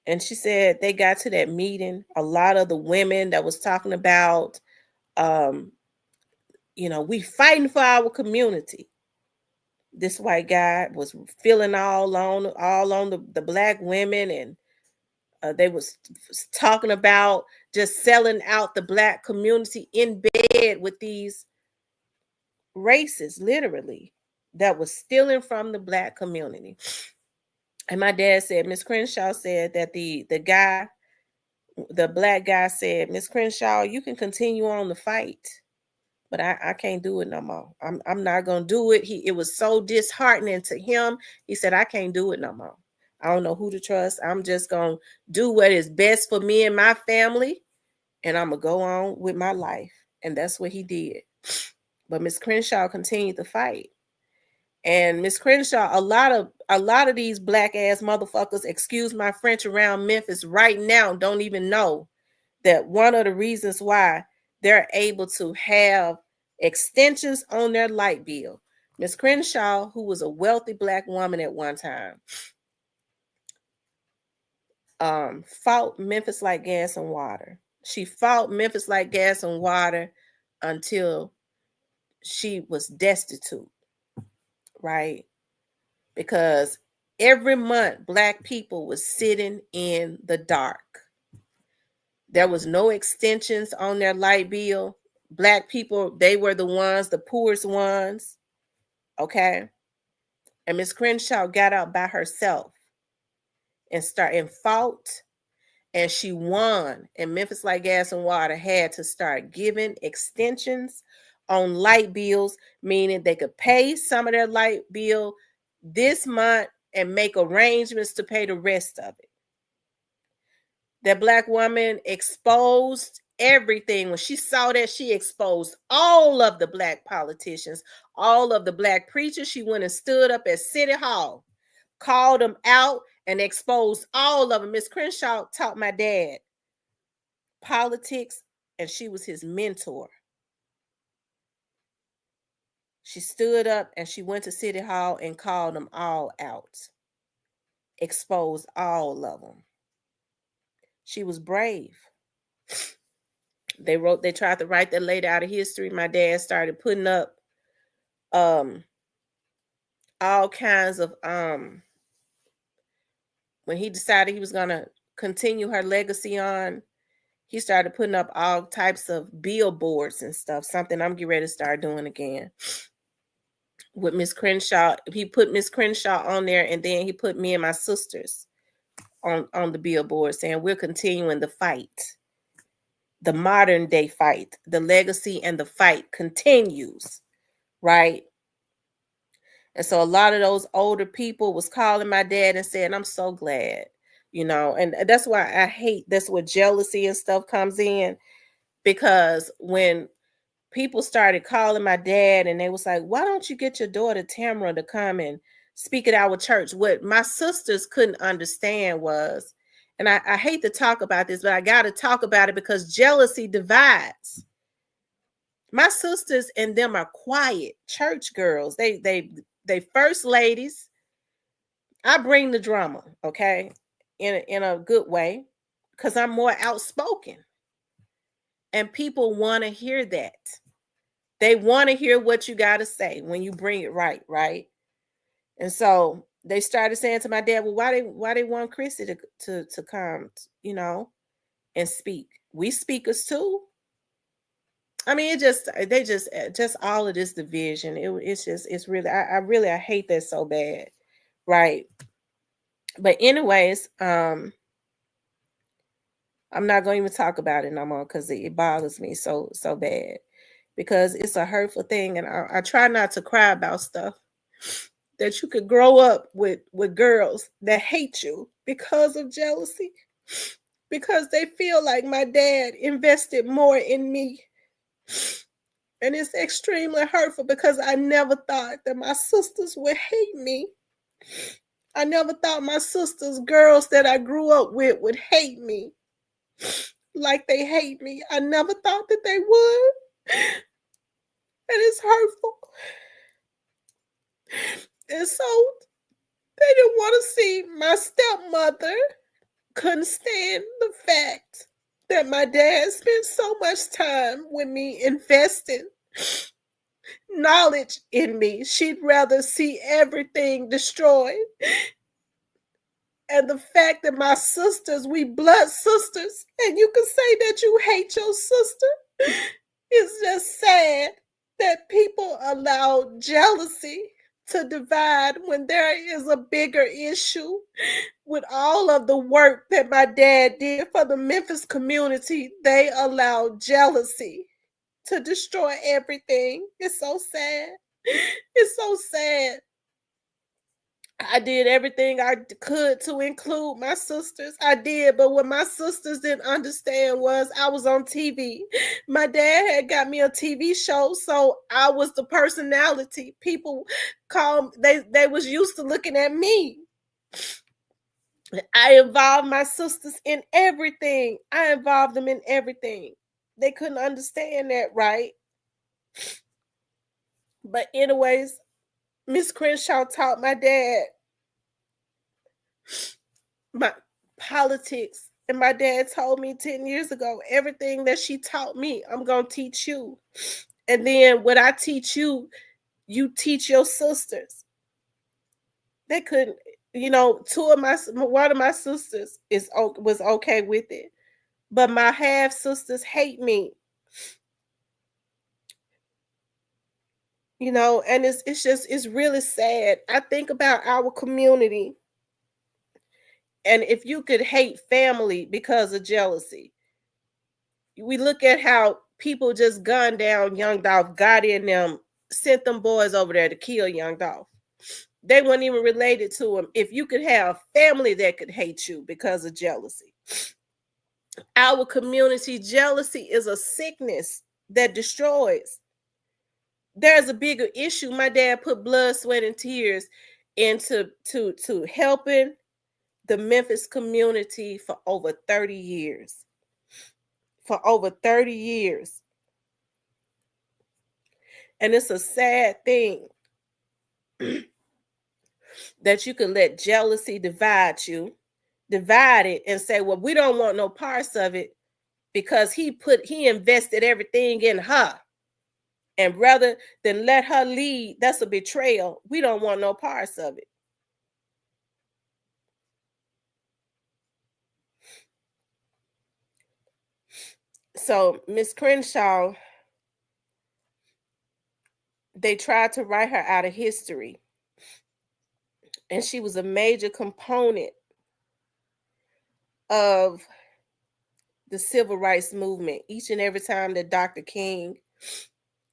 And she said they got to that meeting. A lot of the women that was talking about, we fighting for our community. This white guy was feeling all on the Black women, and they was talking about just selling out the Black community in bed with these racists, literally, that was stealing from the Black community. And my dad said, Miss Crenshaw said that the Black guy said, Miss Crenshaw, you can continue on the fight, but I can't do it no more. I'm not gonna do it. It was so disheartening to him. He said, I can't do it no more. I don't know who to trust. I'm just gonna do what is best for me and my family, and I'm gonna go on with my life. And that's what he did. But Miss Crenshaw continued to fight. And Miss Crenshaw, a lot of these Black ass motherfuckers, excuse my French, around Memphis right now don't even know that one of the reasons why they're able to have extensions on their light bill. Miss Crenshaw, who was a wealthy Black woman at one time, fought Memphis like gas and water. She fought Memphis like gas and water until she was destitute, right? Because every month Black people was sitting in the dark. There was no extensions on their light bill. Black people, they were the ones, the poorest ones, okay? And Miss Crenshaw got out by herself and fought, and she won. And Memphis Light, Gas, and Water had to start giving extensions on light bills, meaning they could pay some of their light bill this month and make arrangements to pay the rest of it. That Black woman exposed everything. When she saw that, she exposed all of the Black politicians, all of the Black preachers. She went and stood up at City Hall, called them out, and exposed all of them. Miss Crenshaw taught my dad politics, and she was his mentor. She stood up and she went to City Hall and called them all out, exposed all of them. She was brave. They tried to write that lady out of history. My dad started putting up all kinds of when he decided he was gonna continue her legacy on, he started putting up all types of billboards and stuff, something I'm getting ready to start doing again. With Miss Crenshaw, he put Miss Crenshaw on there, and then he put me and my sisters on the billboard saying we're continuing the fight. The modern day fight, the legacy and the fight continues, right? And so a lot of those older people was calling my dad and saying, I'm so glad, and that's why I hate, that's where jealousy and stuff comes in, because when people started calling my dad and they was like, why don't you get your daughter Tamara to come and speak at our church? What my sisters couldn't understand was, and I hate to talk about this, but I got to talk about it because jealousy divides. My sisters and them are quiet church girls. They first ladies. I bring the drama, okay, in a good way, because I'm more outspoken, and people want to hear that. They want to hear what you got to say when you bring it right? And so they started saying to my dad, well, why they want Chrissy to come, and speak? We speakers too. I mean, they just all of this division. It's really, I hate that so bad, right? But anyways, I'm not going to even talk about it no more because it bothers me so bad, because it's a hurtful thing, and I try not to cry about stuff that you could grow up with girls that hate you because of jealousy, because they feel like my dad invested more in me. And it's extremely hurtful because I never thought that my sisters would hate me. I never thought my sisters, girls that I grew up with, would hate me like they hate me. I never thought that they would. And it's hurtful. And so they didn't want to see my stepmother couldn't stand the fact that my dad spent so much time with me investing knowledge in me. She'd rather see everything destroyed. And the fact that my sisters, we blood sisters, and you can say that you hate your sister, it's just sad that people allow jealousy to divide when there is a bigger issue. With all of the work that my dad did for the Memphis community, they allow jealousy to destroy everything. It's so sad. It's so sad. I did everything I could to include my sisters. I did, but what my sisters didn't understand was I was on TV. My dad had got me a TV show, so I was the personality. People they was used to looking at me. I involved my sisters in everything. I involved them in everything. They couldn't understand that, right? But anyways, Miss Crenshaw taught my dad my politics. And my dad told me 10 years ago, everything that she taught me, I'm going to teach you. And then what I teach you, you teach your sisters. They couldn't, one of my sisters was okay with it, but my half sisters hate me. And it's really sad. I think about our community, and if you could hate family because of jealousy, we look at how people just gunned down Young Dolph, got in them, sent them boys over there to kill Young Dolph. They weren't even related to him. If you could have family that could hate you because of jealousy, our community, jealousy is a sickness that destroys. There's a bigger issue. My dad put blood, sweat, and tears into to helping the Memphis community for over 30 years. For over 30 years. And it's a sad thing that you can let jealousy divide it and say, well, we don't want no parts of it because he invested everything in her. And rather than let her lead, that's a betrayal. We don't want no parts of it. So Miss Crenshaw, they tried to write her out of history. And she was a major component of the civil rights movement. Each and every time that Dr. King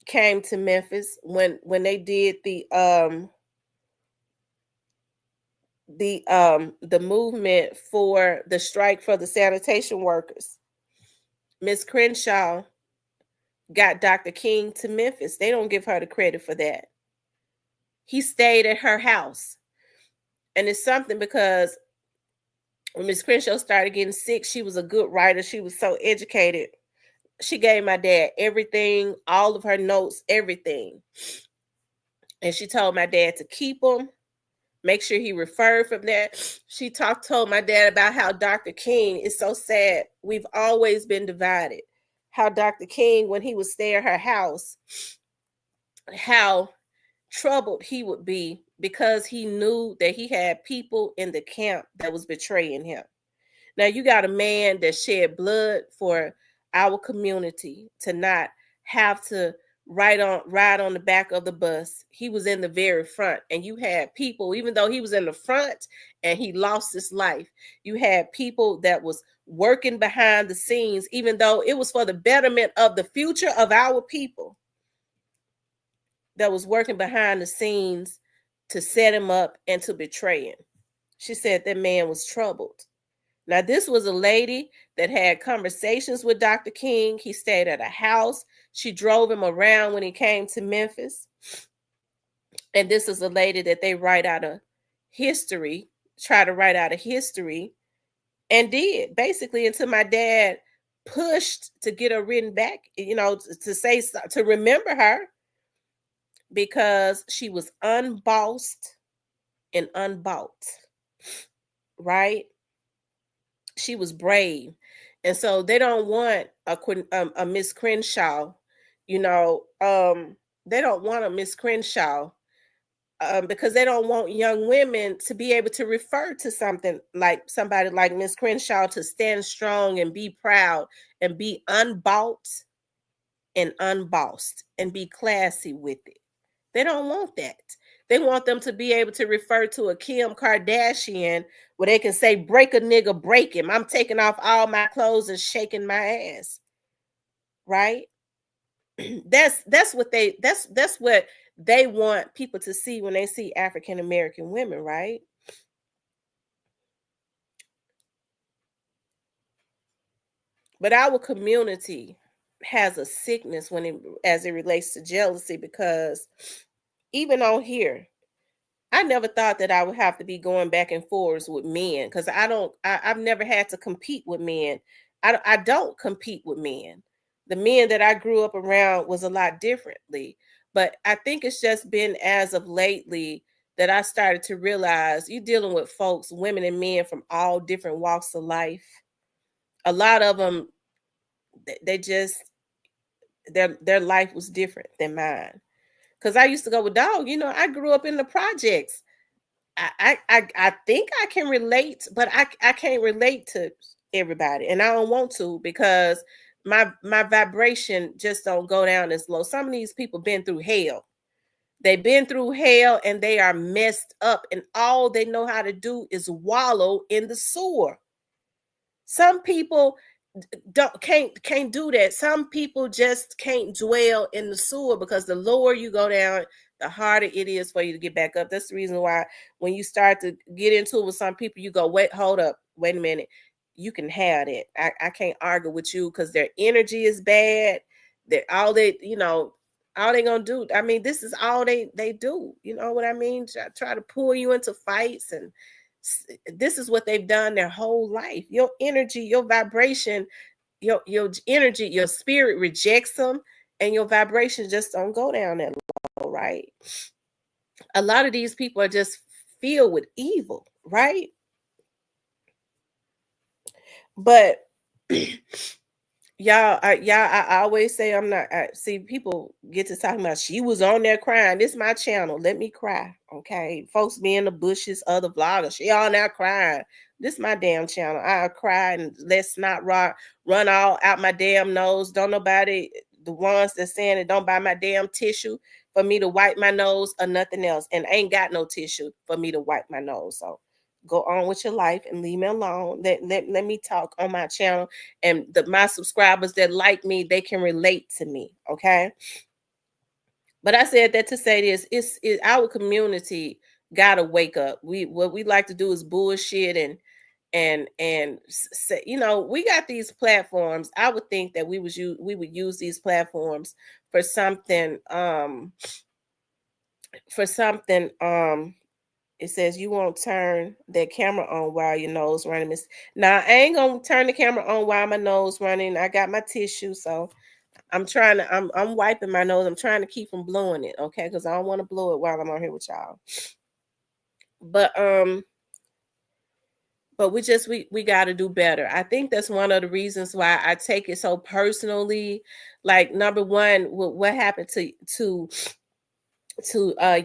came to Memphis, when they did the movement for the strike for the sanitation workers, Miss Crenshaw got Dr. King to Memphis. They don't give her the credit for that. He stayed at her house. And it's something because when Miss Crenshaw started getting sick, she was a good writer. She was so educated. She gave my dad everything, all of her notes, everything. And she told my dad to keep them, make sure he referred from that. She told my dad about how Dr. King is so sad. We've always been divided. How Dr. King, when he would stay at her house, how troubled he would be because he knew that he had people in the camp that was betraying him. Now you got a man that shed blood for our community to not have to ride on the back of the bus. He was in the very front, and you had people, even though he was in the front and he lost his life, you had people that was working behind the scenes, even though it was for the betterment of the future of our people, that was working behind the scenes to set him up and to betray him. She said that man was troubled. Now, this was a lady that had conversations with Dr. King. He stayed at a house. She drove him around when he came to Memphis. And this is a lady that they write out of history, try to write out of history, and did, basically, until my dad pushed to get her written back, to remember her, because she was unbossed and unbought, right? She was brave. And so they don't want a Miss Crenshaw, they don't want a Miss Crenshaw because they don't want young women to be able to refer to somebody like Miss Crenshaw, to stand strong and be proud and be unbought and unbossed and be classy with it. They don't want that. They want them to be able to refer to a Kim Kardashian where they can say, break a nigga, break him. I'm taking off all my clothes and shaking my ass. Right? That's what they want people to see when they see African American women, right? But our community has a sickness as it relates to jealousy, because even on here, I never thought that I would have to be going back and forwards with men, because I've never had to compete with men. I don't compete with men. The men that I grew up around was a lot differently. But I think it's just been as of lately that I started to realize you're dealing with folks, women and men from all different walks of life. A lot of them, they just, their life was different than mine. Because I used to go with dog, I grew up in the projects. I think I can relate, but I can't relate to everybody, and I don't want to, because my vibration just don't go down as low. Some of these people been through hell. They've been through hell and they are messed up, and all they know how to do is wallow in the sewer. Some people can't do that. Some people just can't dwell in the sewer, because the lower you go down, the harder it is for you to get back up. That's the reason why when you start to get into it with some people, you go, wait, hold up, wait a minute. You can have it. I can't argue with you, because their energy is bad. They're all they gonna do. I mean, this is all they do. You know what I mean? Try to pull you into fights, and this is what they've done their whole life. Your energy, your vibration, your energy, your spirit rejects them, and your vibration just don't go down that low, right? A lot of these people are just filled with evil, right? But I always say I'm not. See, people get to talking about she was on there crying. This is my channel. Let me cry, okay? Folks be in the bushes, other vloggers, she on there crying. This is my damn channel. I cry and let snot run all out my damn nose. Don't nobody, the ones that saying it, don't buy my damn tissue for me to wipe my nose or nothing else, and ain't got no tissue for me to wipe my nose. So go on with your life and leave me alone. Let me talk on my channel, and my subscribers that like me, they can relate to me, okay? But I said that to say this: it's our community gotta wake up. What we like to do is bullshit and say, we got these platforms. I would think that we would use these platforms for something. It says you won't turn that camera on while your nose running. Now, I ain't gonna turn the camera on while my nose running. I got my tissue, so I'm wiping my nose. I'm trying to keep from blowing it, okay? Because I don't want to blow it while I'm on here with y'all. But we got to do better. I think that's one of the reasons why I take it so personally. Like, number one, what happened to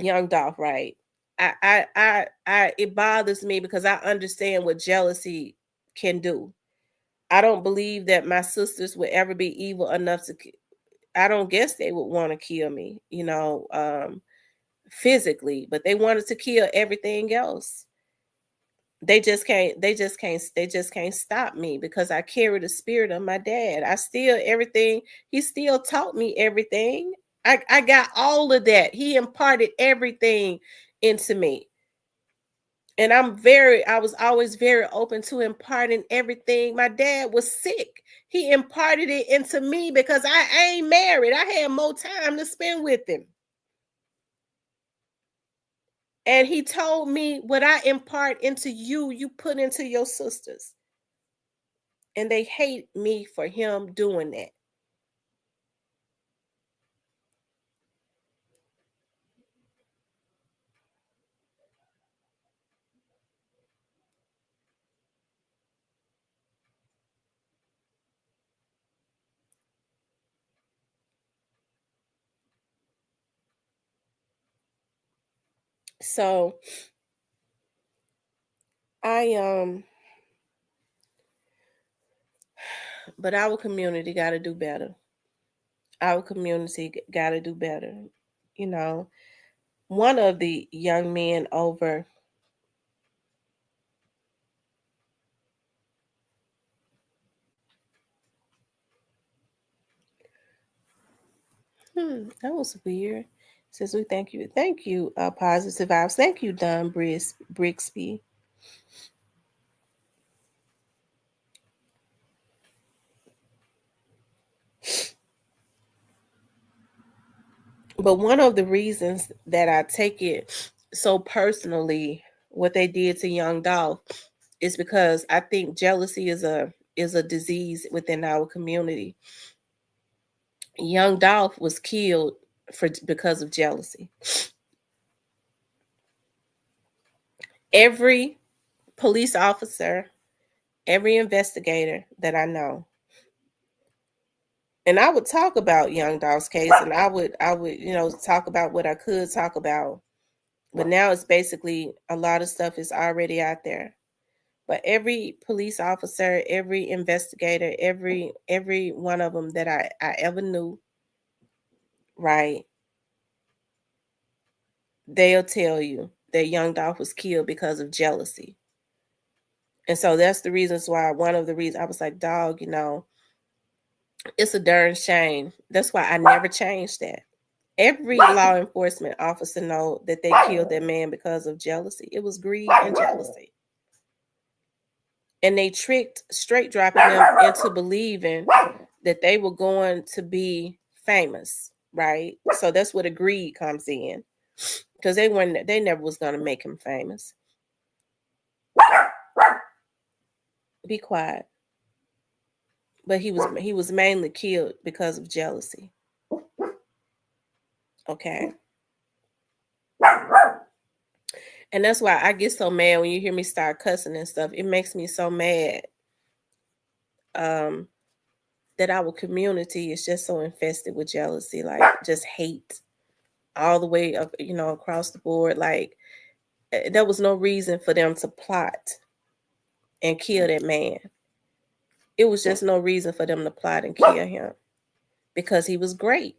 young Dolph, right? It bothers me, because I understand what jealousy can do. I don't believe that my sisters would ever be evil enough to. I don't guess they would want to kill me, physically, but they wanted to kill everything else. They just can't stop me, because I carry the spirit of my dad. I still everything. He still taught me everything. I got all of that. He imparted everything into me. And I was always very open to imparting everything. My dad was sick. He imparted it into me, because I ain't married. I had more time to spend with him. And he told me, what I impart into you, you put into your sisters. And they hate me for him doing that. So but our community got to do better. Our community got to do better. One of the young men over that was weird. Says we thank you, positive vibes. Thank you, Don Brixby. But one of the reasons that I take it so personally, what they did to young Dolph, is because I think jealousy is a disease within our community. Young Dolph was killed because of jealousy. Every police officer, every investigator that I know, And I would talk about Young Dolph's case, and I would, talk about what I could talk about. But now it's basically a lot of stuff is already out there. But every police officer, every investigator, every one of them that I ever knew, right, they'll tell you that Young Dolph was killed because of jealousy. And so that's the reasons why, one of the reasons I was like, dog, it's a darn shame. That's why I never changed that. Every law enforcement officer know that they killed that man because of jealousy. It was greed and jealousy. And they tricked straight dropping them into believing that they were going to be famous, right? So that's where the greed comes in. Because they never was going to make him famous. Be quiet. But he was mainly killed because of jealousy. Okay. And that's why I get so mad when you hear me start cussing and stuff. It makes me so mad that our community is just so infested with jealousy, like just hate all the way up, across the board. Like there was no reason for them to plot and kill that man. It was just no reason for them to plot and kill him because he was great.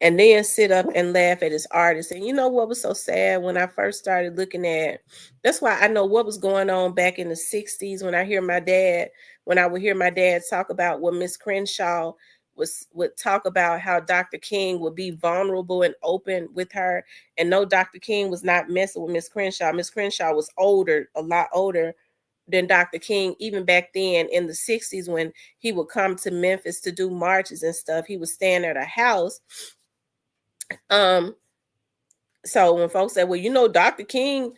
And then sit up and laugh at his artists. And you know what was so sad when I first started looking at, that's why I know what was going on back in the 60s when I would hear my dad talk about what Miss Crenshaw would talk about how Dr. King would be vulnerable and open with her. And no, Dr. King was not messing with Miss Crenshaw. Miss Crenshaw was older, a lot older than Dr. King, even back then in the 60s when he would come to Memphis to do marches and stuff. He was staying at a house. So when folks say, well, Dr. King,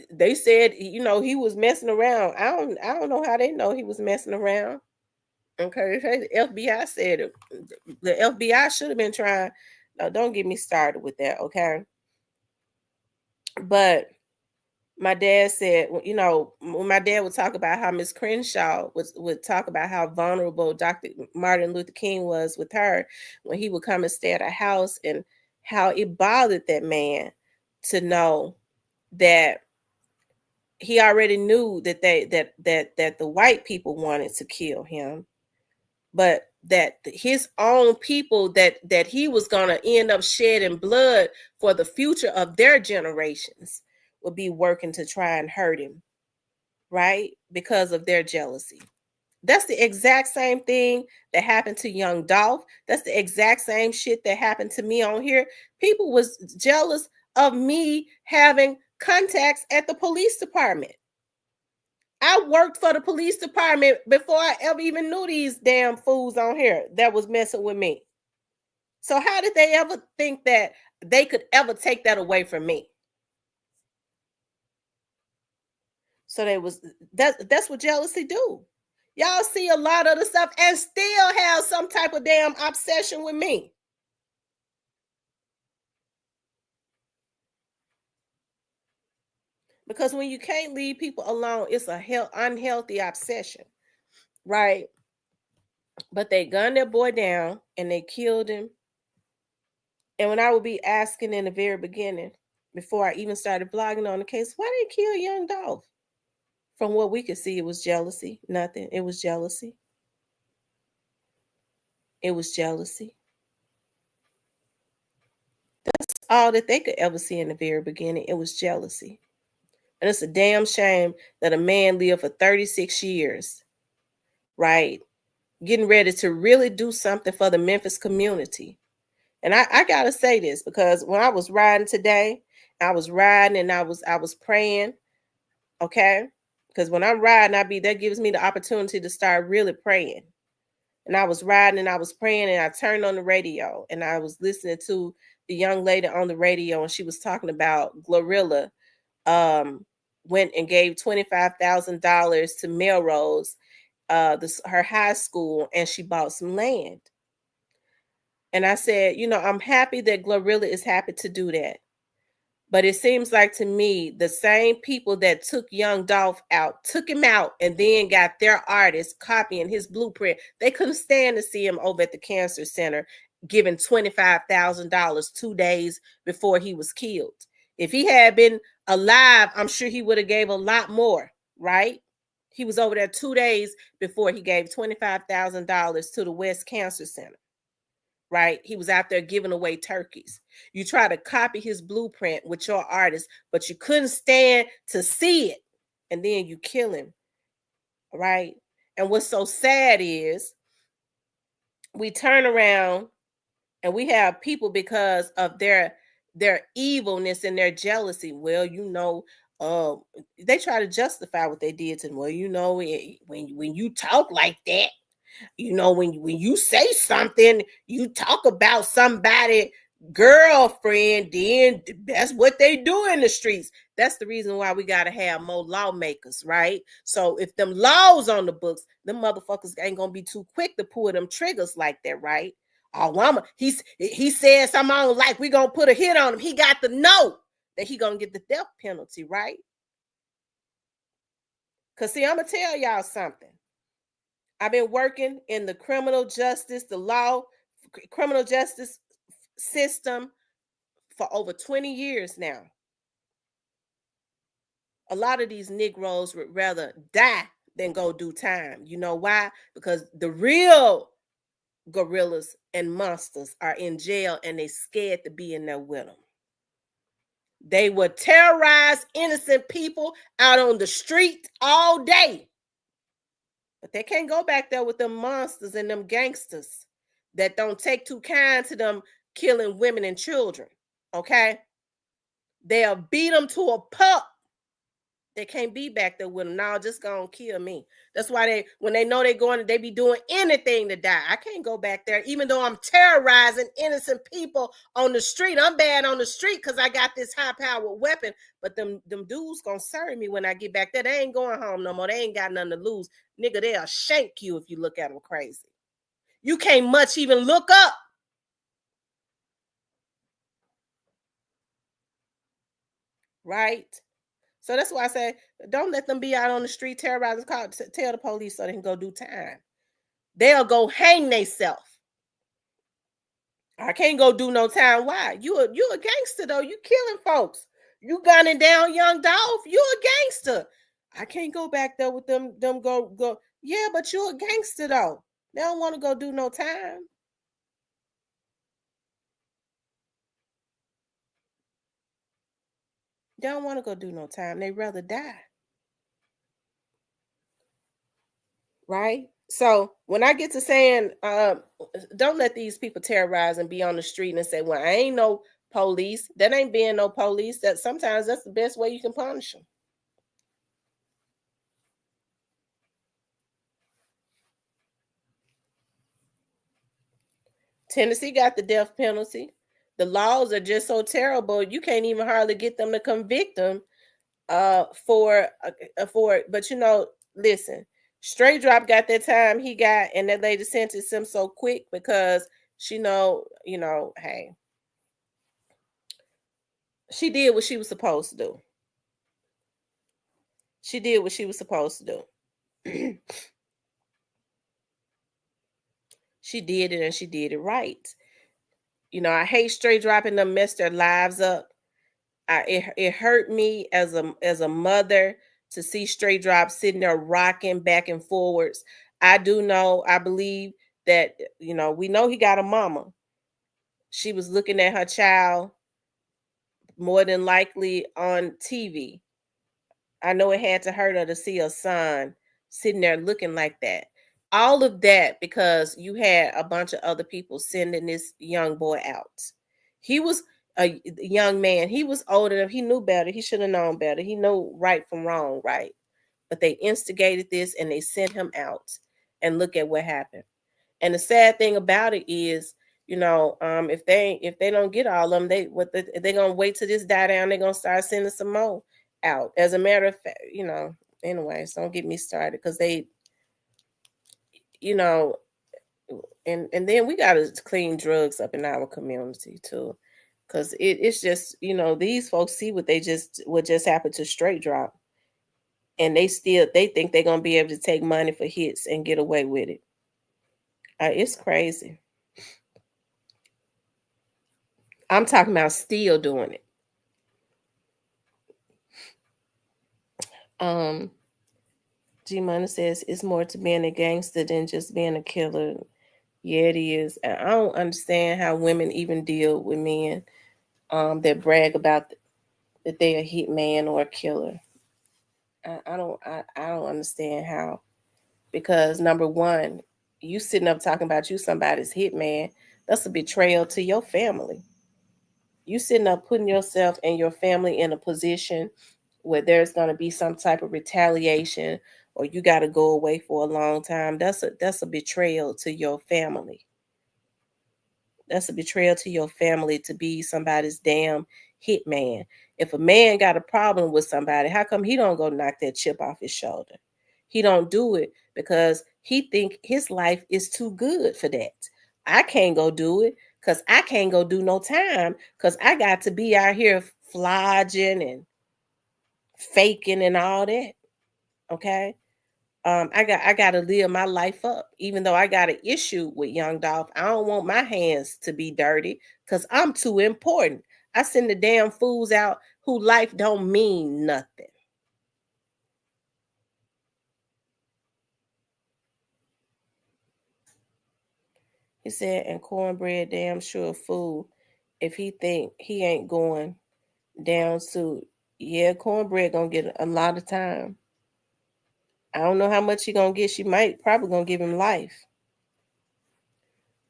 they said, he was messing around. I don't know how they know he was messing around. Okay, the FBI said it. The FBI should have been trying. No, don't get me started with that, okay? But my dad said, when my dad would talk about how Miss Crenshaw would talk about how vulnerable Dr. Martin Luther King was with her when he would come and stay at a house, and how it bothered that man to know that he already knew that that the white people wanted to kill him, but that his own people that he was going to end up shedding blood for the future of their generations would be working to try and hurt him, right? Because of their jealousy. That's the exact same thing that happened to Young Dolph. That's the exact same shit that happened to me on here. People was jealous of me having contacts at the police department. I worked for the police department before I ever even knew these damn fools on here that was messing with me. So how did they ever think that they could ever take that away from me? So that's what jealousy do. Y'all see a lot of the stuff and still have some type of damn obsession with me. Because when you can't leave people alone, it's a unhealthy obsession, right? But they gunned that boy down and they killed him. And when I would be asking in the very beginning, before I even started blogging on the case, why did they kill Young Dolph? From what we could see, it was jealousy. Nothing. It was jealousy. It was jealousy. That's all that they could ever see in the very beginning. It was jealousy. And it's a damn shame that a man lived for 36 years, right? Getting ready to really do something for the Memphis community. And I gotta say this, because when I was riding today, I was riding and I was praying, okay? Because when I'm riding, that gives me the opportunity to start really praying. And I was riding and I was praying, and I turned on the radio and I was listening to the young lady on the radio, and she was talking about Glorilla went and gave $25,000 to Melrose, her high school, and she bought some land. And I said, I'm happy that Glorilla is happy to do that. But it seems like to me, the same people that took young Dolph out, took him out, and then got their artists copying his blueprint. They couldn't stand to see him over at the cancer center giving $25,000 2 days before he was killed. If he had been alive, I'm sure he would have gave a lot more, right? He was over there 2 days before he gave $25,000 to the West Cancer Center. Right? He was out there giving away turkeys. You try to copy his blueprint with your artist, but you couldn't stand to see it. And then you kill him. Right? And what's so sad is we turn around and we have people, because of their evilness and their jealousy. Well, they try to justify what they did to them. Well, when you talk like that, when you say something, you talk about somebody girlfriend, then that's what they do in the streets. That's the reason why we got to have more lawmakers, right? So if them laws on the books, them motherfuckers ain't gonna be too quick to pull them triggers like that, right? Oh, he said something I don't like, we gonna put a hit on him. He got to know that he gonna get the death penalty, right? Because see, I'm gonna tell y'all something. I've been working in the criminal justice system for over 20 years now. A lot of these Negroes would rather die than go do time. You know why? Because the real gorillas and monsters are in jail and they scared to be in there with them. They would terrorize innocent people out on the street all day. But they can't go back there with them monsters and them gangsters that don't take too kind to them killing women and children, okay? They'll beat them to a pulp. They can't be back there with them. No, just gonna kill me. That's why when they know they're going, they be doing anything to die. I can't go back there, even though I'm terrorizing innocent people on the street. I'm bad on the street because I got this high-powered weapon. But them dudes gonna serve me when I get back there. They ain't going home no more. They ain't got nothing to lose. Nigga, they'll shank you if you look at them crazy. You can't much even look up. Right? So that's why I say, don't let them be out on the street terrorizing. Tell the police so they can go do time. They'll go hang themselves. I can't go do no time. Why? You a gangster though. You killing folks. You gunning down young Dolph. You a gangster. I can't go back there with them go. Yeah, but you a gangster though. They don't want to go do no time. They don't want to go do no time. They rather die. Right? So when I get to saying, don't let these people terrorize and be on the street and say, well, I ain't no police. That ain't being no police. That sometimes that's the best way you can punish them. Tennessee got the death penalty. The laws are just so terrible. You can't even hardly get them to convict them for it. But listen, Straight Drop got that time he got, and that lady sentenced him so quick because she hey, she did what she was supposed to do. She did what she was supposed to do. She did it, and she did it right. I hate Straight Dropping them mess their lives up. It hurt me as a mother to see Straight Drop sitting there rocking back and forwards. I believe that, we know he got a mama. She was looking at her child more than likely on TV. I know it had to hurt her to see her son sitting there looking like that. All of that because you had a bunch of other people sending this young boy out. He was a young man. He was old enough. He knew better. He should have known better. He knew right from wrong, right? But they instigated this and they sent him out. And look at what happened. And the sad thing about it is, if they don't get all of them, they're gonna wait till this die down. They're gonna start sending some more out. As a matter of fact, anyways, don't get me started because they, and then we gotta clean drugs up in our community too. Because it's just, these folks see what just happened to Straight Drop. And they think they're gonna be able to take money for hits and get away with it. It's crazy. I'm talking about still doing it. G Money says it's more to being a gangster than just being a killer. Yeah, it is. And I don't understand how women even deal with men that brag about that they're a hitman or a killer. I don't understand how. Because number one, you sitting up talking about you somebody's hitman, that's a betrayal to your family. You sitting up putting yourself and your family in a position where there's going to be some type of retaliation, or you got to go away for a long time. That's a betrayal to your family. That's a betrayal to your family to be somebody's damn hitman. If a man got a problem with somebody, how come he don't go knock that chip off his shoulder? He don't do it because he think his life is too good for that. I can't go do it because I can't go do no time because I got to be out here flogging and faking and all that. Okay. I gotta live my life up. Even though I got an issue with Young Dolph, I don't want my hands to be dirty because I'm too important. I send the damn fools out who life don't mean nothing. He said, and Cornbread damn sure fool if he think he ain't going down suit. Yeah, Cornbread gonna get a lot of time. I don't know how much he gonna get. She might probably gonna give him life.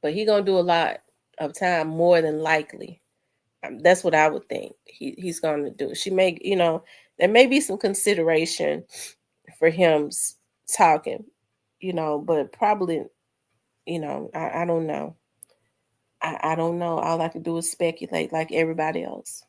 But he gonna do a lot of time more than likely. That's what I would think he's going to do. She may, there may be some consideration for him talking, but probably, I don't know. I don't know. All I can do is speculate like everybody else.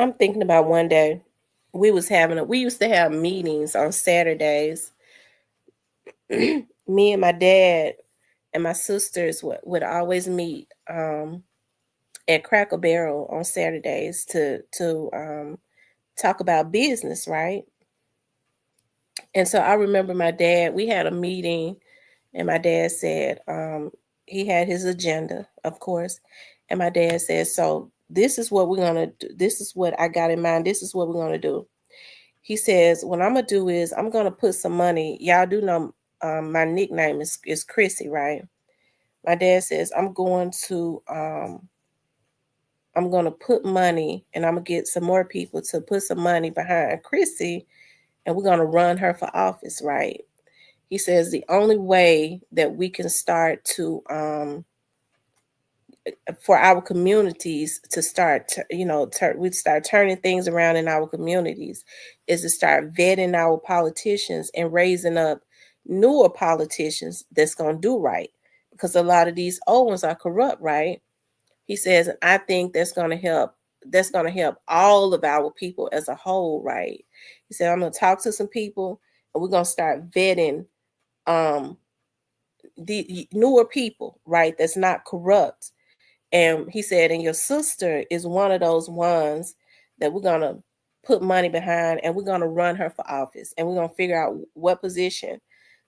I'm thinking about one day we used to have meetings on Saturdays. Me and my dad and my sisters would always meet at Cracker Barrel on Saturdays to talk about business, right? And so I remember my dad, we had a meeting, and my dad said, he had his agenda, of course. And my dad said, so this is what we're going to do. This is what I got in mind. This is what we're going to do. He says, what I'm going to do is I'm going to put some money. Y'all do know my nickname is Chrissy, right? My dad says, I'm going to put money, and I'm going to get some more people to put some money behind Chrissy, and we're going to run her for office, right? He says the only way that we can start to for our communities to start we start turning things around in our communities is to start vetting our politicians and raising up newer politicians that's going to do right, because a lot of these old ones are corrupt, right? He says, I think that's going to help all of our people as a whole, right? He said, I'm going to talk to some people, and we're going to start vetting the newer people, right, that's not corrupt. And he said, and your sister is one of those ones that we're going to put money behind, and we're going to run her for office, and we're going to figure out what position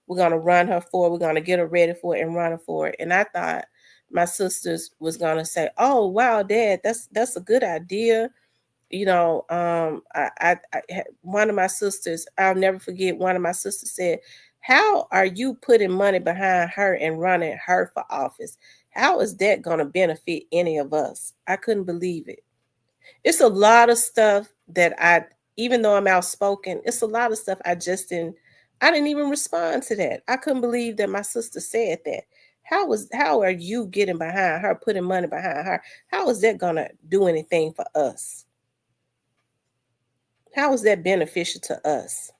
we're going to run her for. We're going to get her ready for it and run her for it. And I thought my sisters was going to say, oh, wow, Dad, that's a good idea. One of my sisters, I'll never forget, one of my sisters said, how are you putting money behind her and running her for office? How is that going to benefit any of us? I couldn't believe it. It's a lot of stuff that even though I'm outspoken, it's a lot of stuff I didn't even respond to that. I couldn't believe that my sister said that. How are you getting behind her, putting money behind her? How is that gonna do anything for us? How is that beneficial to us?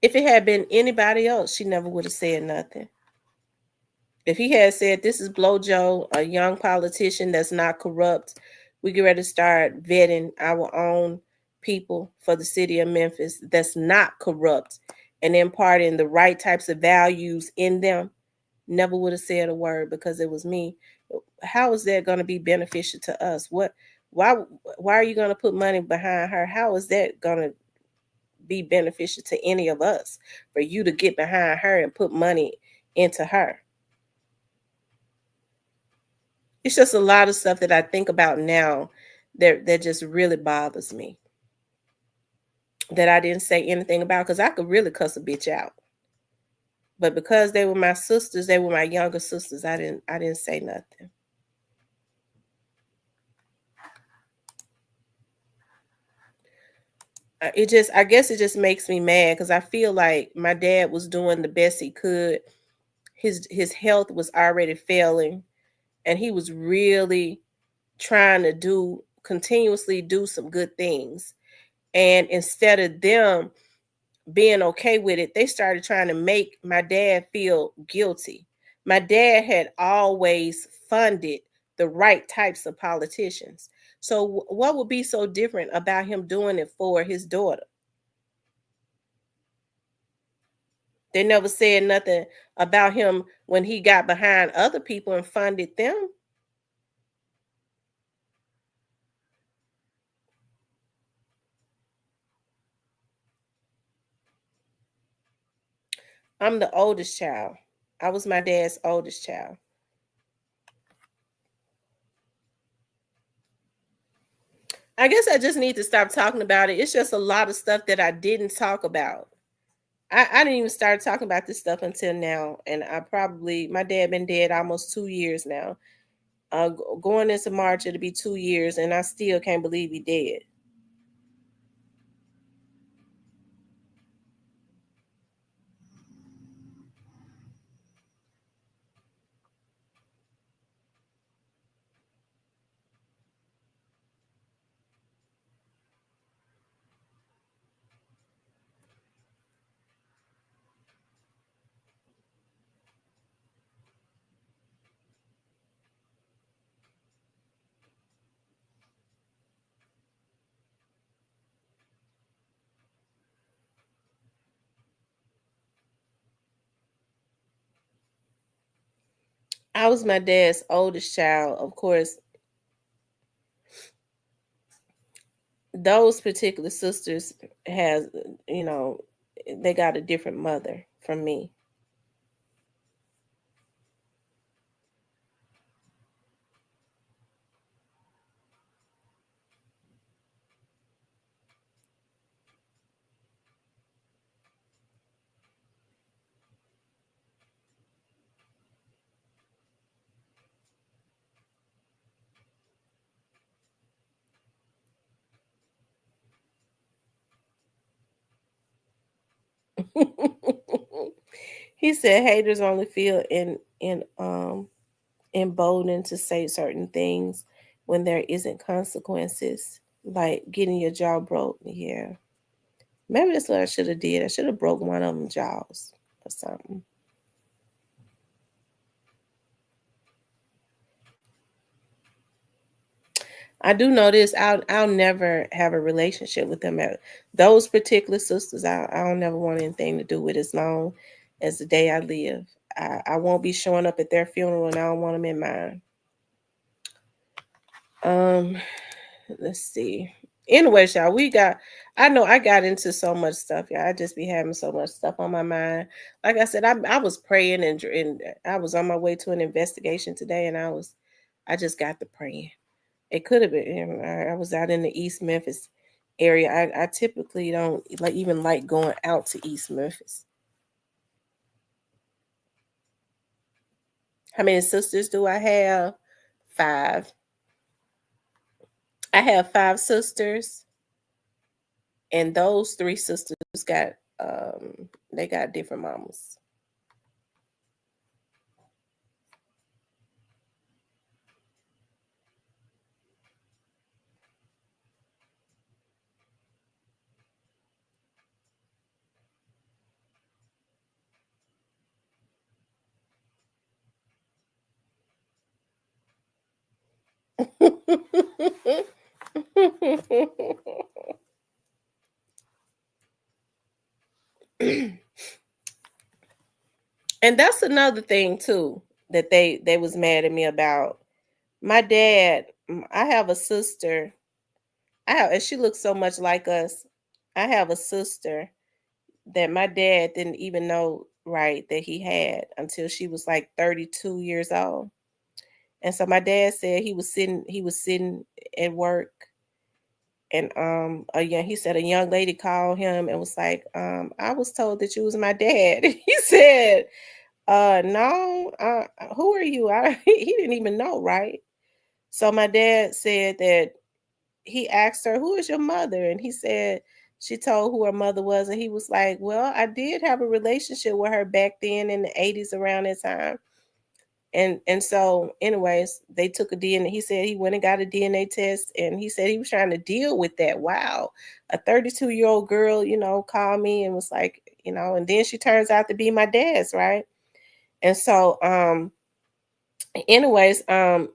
If it had been anybody else, she never would have said nothing. If he had said, "This is Blojo, a young politician that's not corrupt. We get ready to start vetting our own people for the city of Memphis that's not corrupt and imparting the right types of values in them," never would have said a word because it was me. How is that going to be beneficial to us? Why why are you going to put money behind her? How is that going to be beneficial to any of us for you to get behind her and put money into her? It's just a lot of stuff that I think about now that just really bothers me, that I didn't say anything about, because I could really cuss a bitch out. But because they were my sisters, they were my younger sisters, I didn't say nothing. I guess it just makes me mad because I feel like my dad was doing the best he could. His health was already failing, and he was really trying to continuously do some good things. And instead of them being okay with it, they started trying to make my dad feel guilty. My dad had always funded the right types of politicians. So what would be so different about him doing it for his daughter? They never said nothing about him when he got behind other people and funded them. I'm the oldest child. I was my dad's oldest child. I guess I just need to stop talking about it. It's just a lot of stuff that I didn't talk about. I didn't even start talking about this stuff until now. And my dad been dead almost 2 years now. Going into March, it'll be 2 years, and I still can't believe he dead. I was my dad's oldest child. Of course, those particular sisters has, you know, they got a different mother from me. He said haters only feel emboldened to say certain things when there isn't consequences, like getting your jaw broke. Yeah, maybe that's what I should have did. I should have broke one of them jaws or something. I do know this. I'll never have a relationship with them. Those particular sisters, I don't never want anything to do with as long as the day I live. I won't be showing up at their funeral, and I don't want them in mine. Um, let's see. Anyway, y'all, I know I got into so much stuff, y'all. I just be having so much stuff on my mind. Like I said, I was praying and I was on my way to an investigation today, and I just got to praying. It could have been. I was out in the East Memphis area. I typically don't even like going out to East Memphis. How many sisters do I have? 5. I have 5 sisters, and those 3 sisters got they got different mamas. And that's another thing too that they was mad at me about. My dad, I have a sister. And she looks so much like us. I have a sister that my dad didn't even know right that he had until she was like 32 years old. And so my dad said he was sitting at work, and he said a young lady called him and was like, I was told that you was my dad. He said, no, who are you? He didn't even know, right? So my dad said that he asked her, who is your mother? And he said she told who her mother was, and he was like, well, I did have a relationship with her back then in the 80s around that time. And so anyways, they took a DNA. He said he went and got a DNA test, and he said he was trying to deal with that. Wow. A 32-year-old girl, called me and was like, and then she turns out to be my dad's, right? And so anyways, I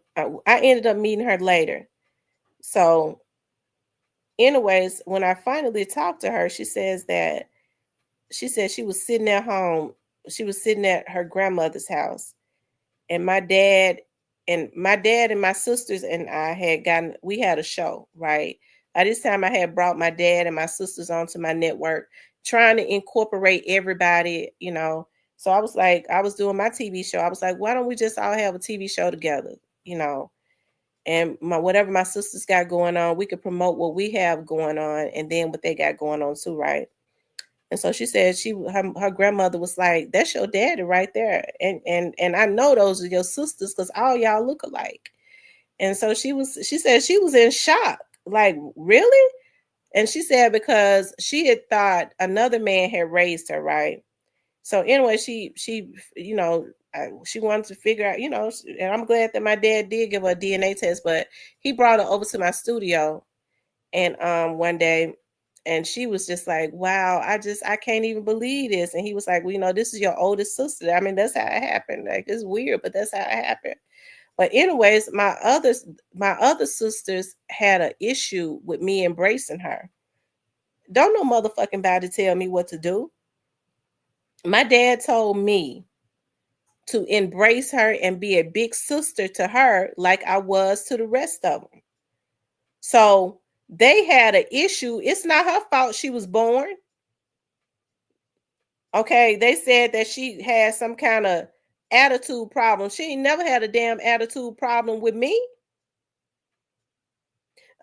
ended up meeting her later. So anyways, when I finally talked to her, she said she was sitting at home. She was sitting at her grandmother's house, and my dad and my sisters and I we had a show, right? By this time I had brought my dad and my sisters onto my network, trying to incorporate everybody. So I was like, I was doing my TV show. I was like, why don't we just all have a TV show together, you know? And whatever my sisters got going on, we could promote what we have going on and then what they got going on too, right? And so she said her grandmother was like, that's your daddy right there. And I know those are your sisters because all y'all look alike. And so she said she was in shock. Like, really? And she said because she had thought another man had raised her, right? So anyway, she wanted to figure out, and I'm glad that my dad did give her a DNA test, but he brought her over to my studio and one day, and she was just like, wow, I can't even believe this. And he was like, well, this is your oldest sister. I mean, that's how it happened. Like, it's weird, but that's how it happened. But anyways, my other sisters had an issue with me embracing her. Don't no motherfucking body tell me what to do. My dad told me to embrace her and be a big sister to her like I was to the rest of them. So they had an issue. It's not her fault she was born. Okay, they said that she had some kind of attitude problem. She ain't never had a damn attitude problem with me.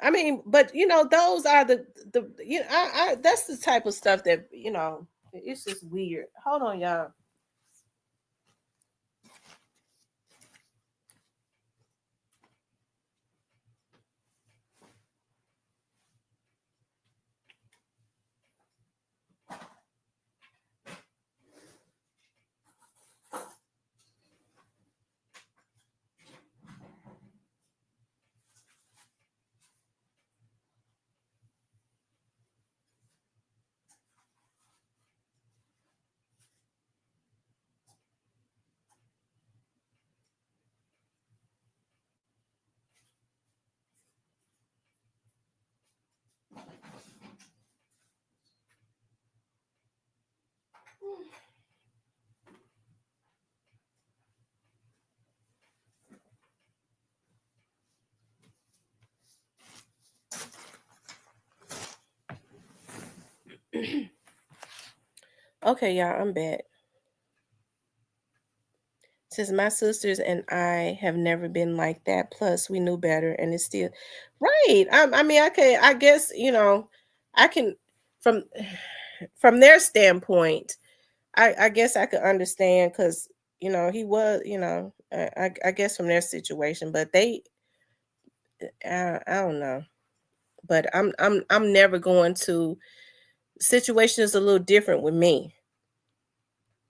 I mean, but those are I that's the type of stuff that it's just weird. Hold on, y'all. Okay, y'all, I'm back. Since my sisters and I have never been like that. Plus, we knew better, and it's still right. I mean, I guess I can from from their standpoint, I guess I could understand because he was, I guess from their situation, but I don't know. But I'm never going to. Situation is a little different with me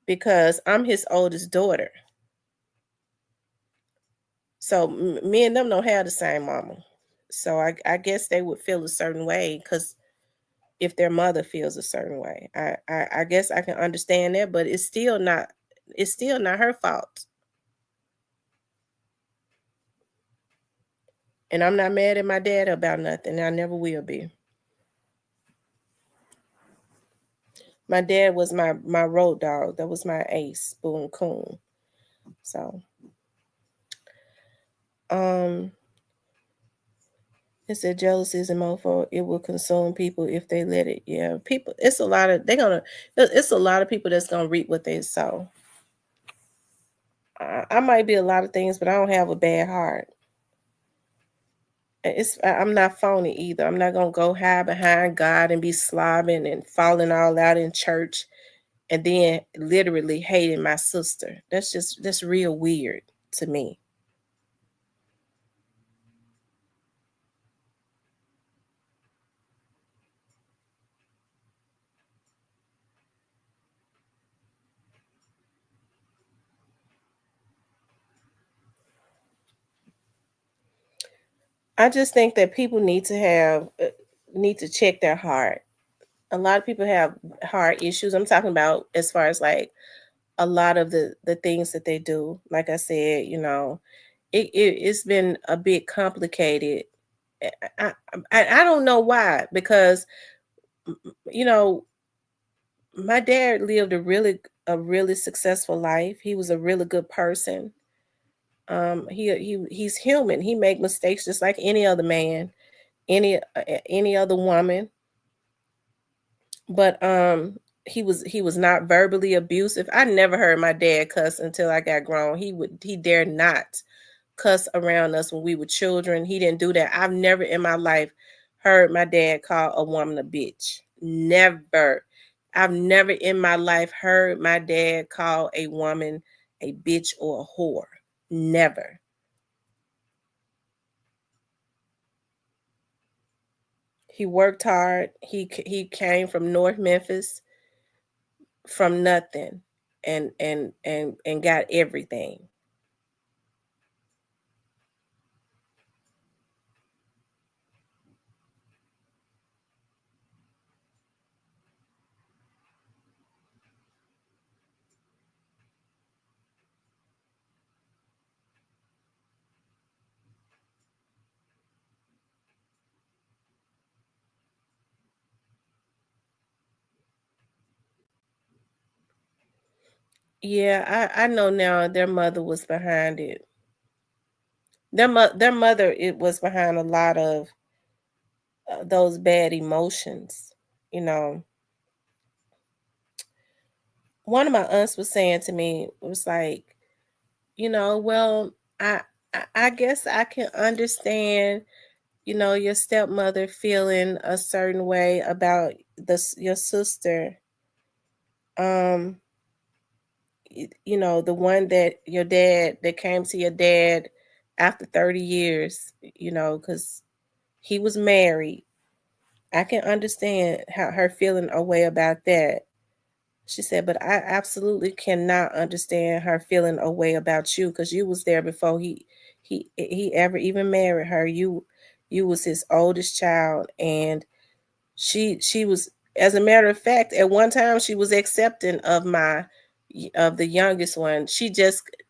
because I'm his oldest daughter. So me and them don't have the same mama. So I guess they would feel a certain way because if their mother feels a certain way, I guess I can understand that, but it's still not her fault. And I'm not mad at my dad about nothing. I never will be. My dad was my road dog. That was my ace, boom coon. So um it said jealousy is a mofo. It will consume people if they let it. Yeah, people. It's a lot of they're gonna. It's a lot of people that's gonna reap what they sow. I might be a lot of things, but I don't have a bad heart. I'm not phony either. I'm not gonna go hide behind God and be slobbing and falling all out in church, and then literally hating my sister. That's real weird to me. I just think that people need to check their heart. A lot of people have heart issues. I'm talking about as far as like a lot of the things that they do. Like I said, it's been a bit complicated. I don't know why because you know my dad lived a really successful life. He was a really good person. He's human. He make mistakes just like any other man, any other woman. But he was not verbally abusive. I never heard my dad cuss until I got grown. He dared not cuss around us when we were children. He didn't do that. I've never in my life heard my dad call a woman a bitch. Never. I've never in my life heard my dad call a woman a bitch or a whore. Never. He worked hard. He came from North Memphis from nothing and got everything. Yeah, I know now their mother was behind it. Their mother it was behind a lot of those bad emotions. You know, one of my aunts was saying to me, it was like, well, I guess I can understand, your stepmother feeling a certain way about your sister. Um, the one that your dad that came to your dad after 30 years, because he was married. I can understand how her feeling a way about that. She said, but I absolutely cannot understand her feeling a way about you because you was there before he ever even married her. You was his oldest child, and she was, as a matter of fact, at one time she was accepting of the youngest one. She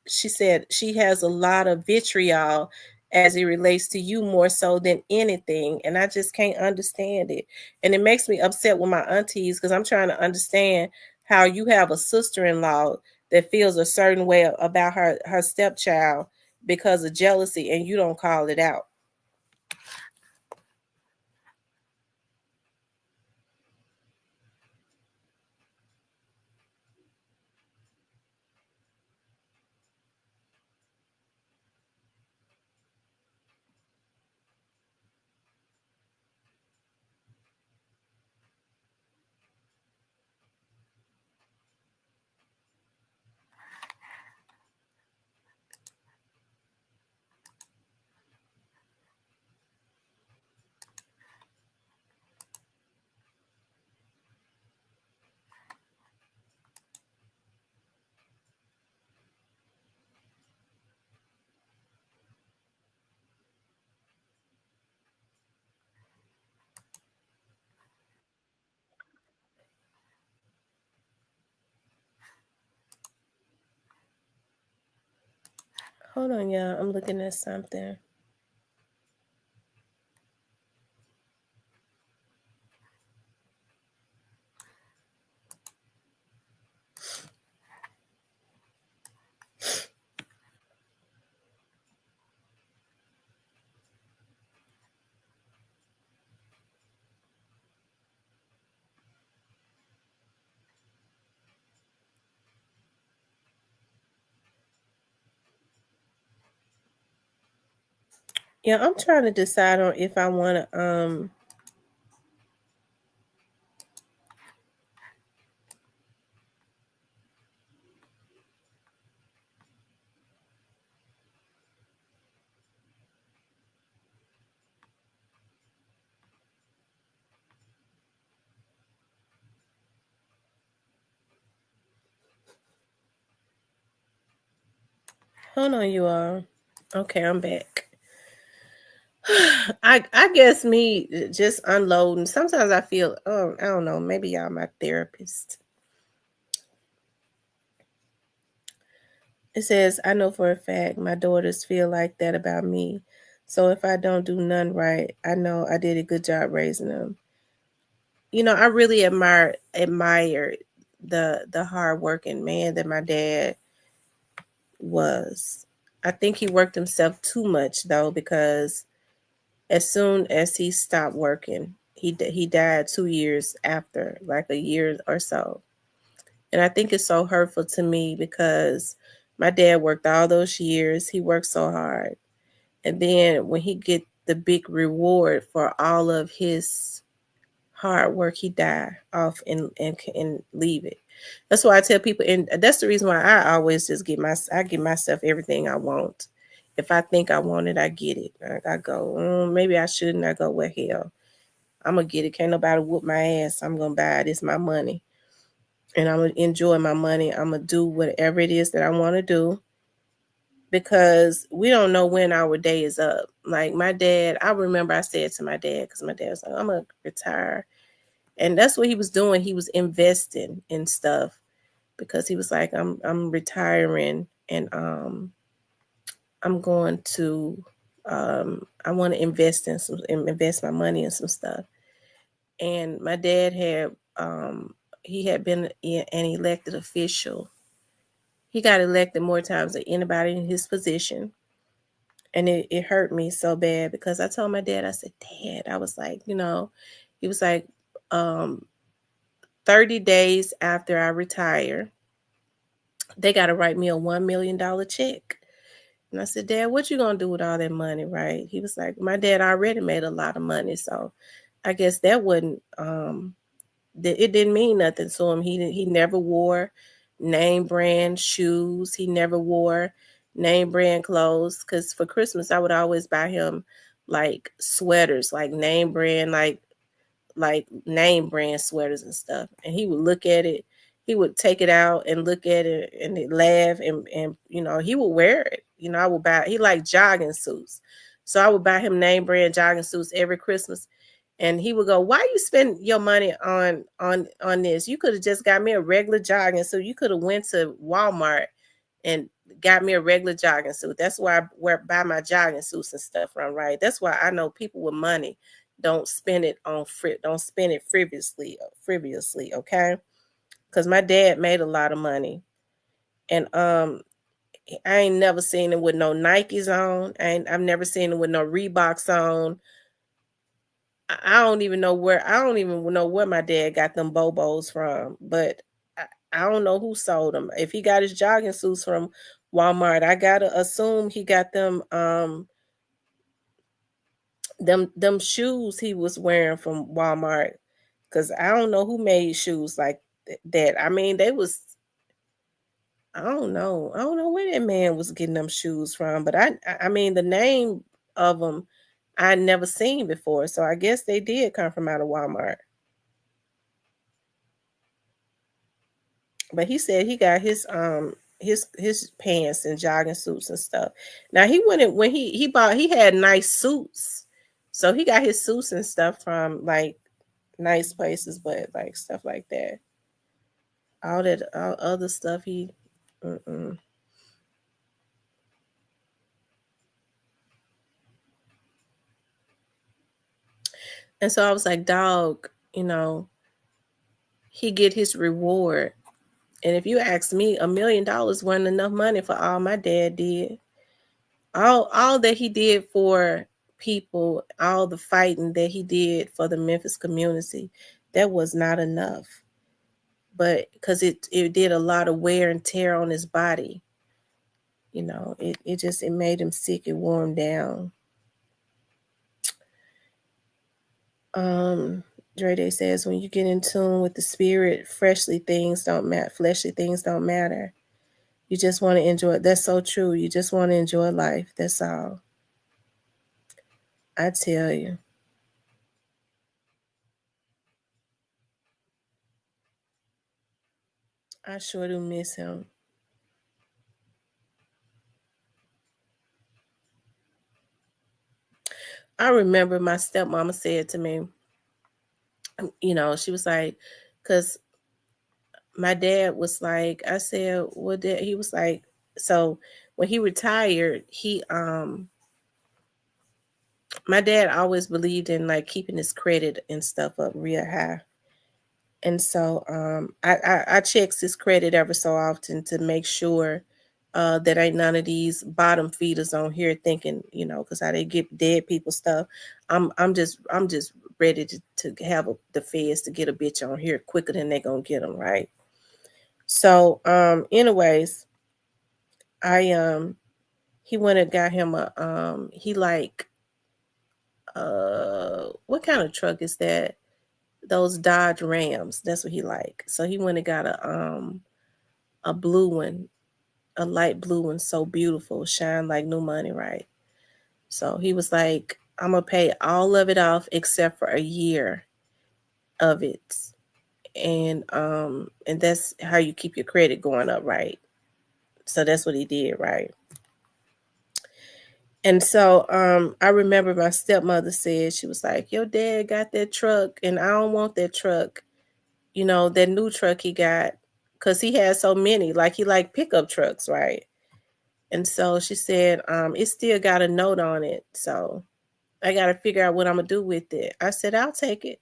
said she has a lot of vitriol as it relates to you more so than anything, and I just can't understand it. And it makes me upset with my aunties because I'm trying to understand how you have a sister-in-law that feels a certain way about her stepchild because of jealousy and you don't call it out. Hold on, y'all. I'm looking at something. Yeah, I'm trying to decide on if I want to hold on, you all. Okay, I'm back. I guess me just unloading. Sometimes I feel I don't know, maybe y'all my therapist. It says, I know for a fact my daughters feel like that about me. So if I don't do none right, I know I did a good job raising them. You know, I really admired the hardworking man that my dad was. I think he worked himself too much though, because as soon as he stopped working, he died 2 years after, like a year or so. And I think it's so hurtful to me because my dad worked all those years. He worked so hard. And then when he get the big reward for all of his hard work, he die off and leave it. That's why I tell people, and that's the reason why I always just I give myself everything I want. If I think I want it, I get it. I go, maybe I shouldn't. I go, well, hell, I'm gonna get it. Can't nobody whoop my ass. I'm gonna buy it. It's my money, and I'm gonna enjoy my money. I'm gonna do whatever it is that I want to do, because we don't know when our day is up. Like my dad, I remember I said to my dad, because my dad was like, I'm gonna retire. And that's what he was doing. He was investing in stuff, because he was like, I'm retiring, and I'm going to I want to invest my money in some stuff. And my dad had he had been an elected official. He got elected more times than anybody in his position. And it hurt me so bad, because I told my dad, I said, Dad, I was like, he was like, 30 days after I retire, they got to write me a $1 million check. And I said, Dad, what you going to do with all that money, right? He was like, my dad already made a lot of money. So I guess that wouldn't, it didn't mean nothing to him. He never wore name brand shoes. He never wore name brand clothes. Because for Christmas, I would always buy him like sweaters, like name brand, like name brand sweaters and stuff. And he would look at it. He would take it out and look at it and he'd laugh, and he would wear it. I would buy, he liked jogging suits. So I would buy him name brand jogging suits every Christmas. And he would go, why you spend your money on this? You could have just got me a regular jogging suit. You could have went to Walmart and got me a regular jogging suit. That's why I buy my jogging suits and stuff from, right? That's why I know people with money don't spend it frivolously, okay? Because my dad made a lot of money. And I ain't never seen him with no Nikes on. I've never seen him with no Reeboks on. I don't even know where my dad got them Bobos from, but I don't know who sold them. If he got his jogging suits from Walmart, I gotta assume he got them shoes he was wearing from Walmart, because I don't know who made shoes like that. I mean, I don't know where that man was getting them shoes from, but I mean, the name of them I'd never seen before, so I guess they did come from out of Walmart. But he said he got his pants and jogging suits and stuff. Now he went when he had nice suits, so he got his suits and stuff from like nice places, but like stuff like that, all other stuff he. Mm-mm. And so I was like, dog, he get his reward. And if you ask me, $1 million wasn't enough money for all my dad did. All that he did for people, all the fighting that he did for the Memphis community, that was not enough. But because it did a lot of wear and tear on his body. It made him sick. It wore him down. Dre says, when you get in tune with the spirit, fleshly things don't matter. You just want to enjoy it. That's so true. You just want to enjoy life. That's all. I tell you. I sure do miss him. I remember my stepmama said to me, she was like, because my dad was like, I said, well, Dad, he was like, so when he retired, my dad always believed in like keeping his credit and stuff up real high. And so I checks his credit ever so often to make sure that ain't none of these bottom feeders on here thinking, because how they get dead people stuff. I'm just ready to have the feds to get a bitch on here quicker than they gonna get them, right? So anyways, he went and got him what kind of truck is that? Those Dodge Rams. That's what he like. So he went and got a blue one, a light blue one, so beautiful, shine like new money, right? So he was like, I'm gonna pay all of it off except for a year of it. And that's how you keep your credit going up, right? So that's what he did, right? And so I remember my stepmother said, she was like, your dad got that truck and I don't want that truck. That new truck he got, because he had so many, like he like pickup trucks, right? And so she said, it still got a note on it. So I got to figure out what I'm going to do with it. I said, I'll take it.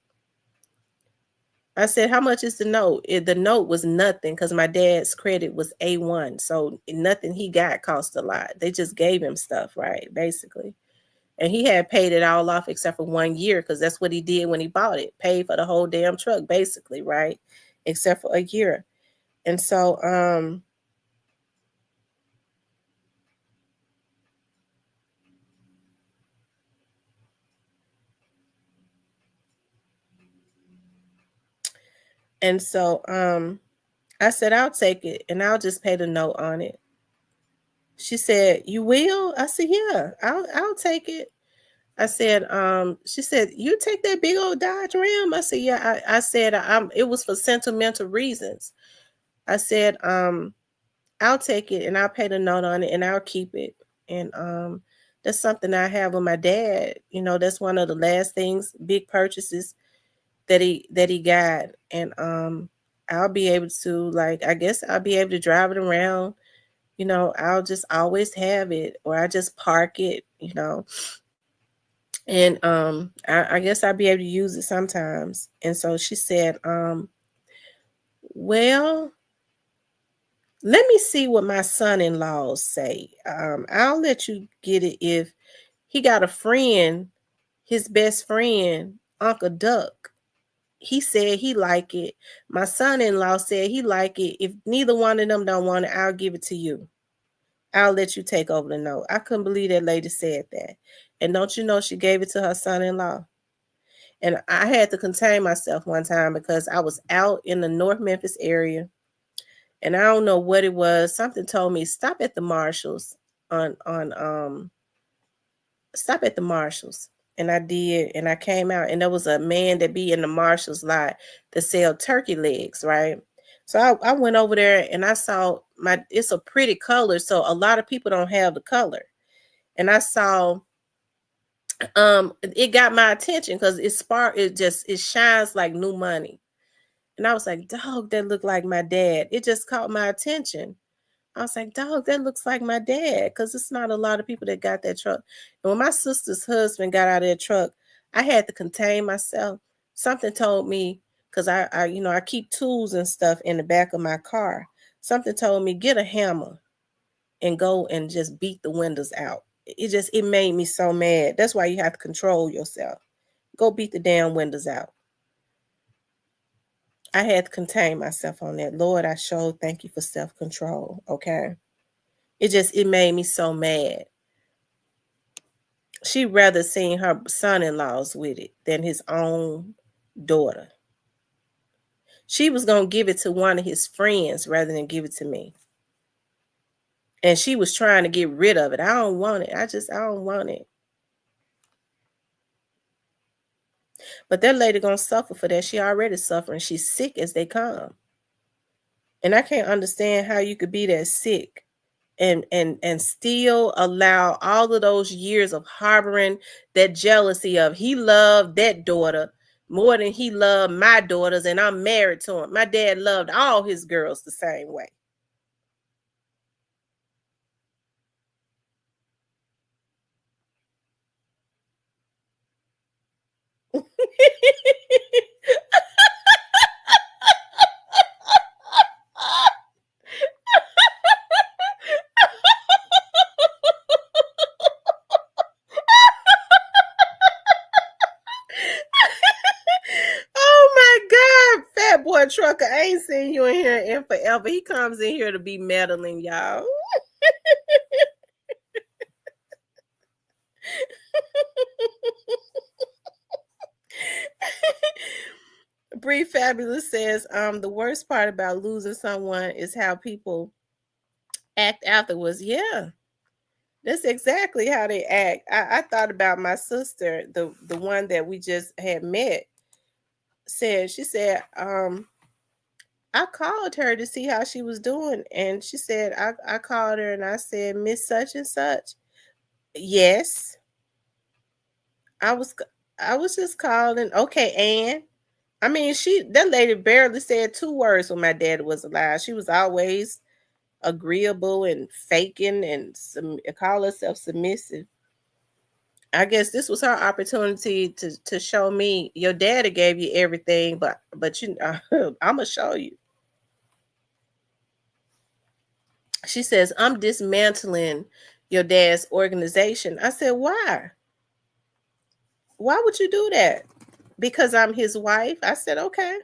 I said, how much is the note? The note was nothing because my dad's credit was A1. So nothing he got cost a lot. They just gave him stuff, right? Basically. And he had paid it all off except for 1 year because that's what he did when he bought it. Paid for the whole damn truck, basically, right? Except for a year. And so I said, I'll take it and I'll just pay the note on it. She said, you will? I said, yeah, I'll take it. I said, she said, you take that big old Dodge Ram? I said, yeah. I said, it was for sentimental reasons. I said, I'll take it and I'll pay the note on it and I'll keep it. And that's something I have with my dad. That's one of the last things, big purchases that he got. And I'll be able to, like, I guess I'll be able to drive it around. I'll just always have it, or I just park it, and I guess I'll be able to use it sometimes. And so she said, well, let me see what my son-in-laws say. I'll let you get it if he got a friend, his best friend, Uncle Duck. He said he like it. My son-in-law said he like it. If neither one of them don't want it, I'll give it to you. I'll let you take over the note. I couldn't believe that lady said that. And don't you know she gave it to her son-in-law? And I had to contain myself one time because I was out in the North Memphis area. And I don't know what it was. Something told me stop at the Marshalls stop at the Marshalls. And I did, and I came out, and there was a man that be in the Marshalls lot that sell turkey legs, right? So I went over there and I saw it's a pretty color, so a lot of people don't have the color. And I saw it got my attention because it shines like new money. And I was like, dog, that looked like my dad. It just caught my attention. I was like, dog, that looks like my dad, because it's not a lot of people that got that truck. And when my sister's husband got out of that truck, I had to contain myself. Something told me, because I keep tools and stuff in the back of my car. Something told me, get a hammer and go and just beat the windows out. It made me so mad. That's why you have to control yourself. Go beat the damn windows out. I had to contain myself on that. Lord, I sure thank you for self-control. Okay. It made me so mad. She rather seen her son-in-laws with it than his own daughter. She was gonna give it to one of his friends rather than give it to me. And she was trying to get rid of it. I don't want it. I don't want it. But that lady gonna suffer for that. She already suffering. She's sick as they come. And I can't understand how you could be that sick and still allow all of those years of harboring that jealousy of he loved that daughter more than he loved my daughters, and I'm married to him. My dad loved all his girls the same way. Oh my God, fat boy trucker, I ain't seen you in here in forever. He comes in here to be meddling, y'all. Bree Fabulous says, the worst part about losing someone is how people act afterwards. Yeah, that's exactly how they act. I thought about my sister, the one that we just had met. She said, I called her to see how she was doing, and she said, I called her and I said, Miss Such and Such. Yes, I was I was just calling. Okay, Ann. I mean, that lady barely said 2 words when my dad was alive. She was always agreeable and faking and call herself submissive. I guess this was her opportunity to show me your daddy gave you everything, but I'm gonna show you. She says, I'm dismantling your dad's organization. I said, why? Why would you do that? Because I'm his wife. I said, okay.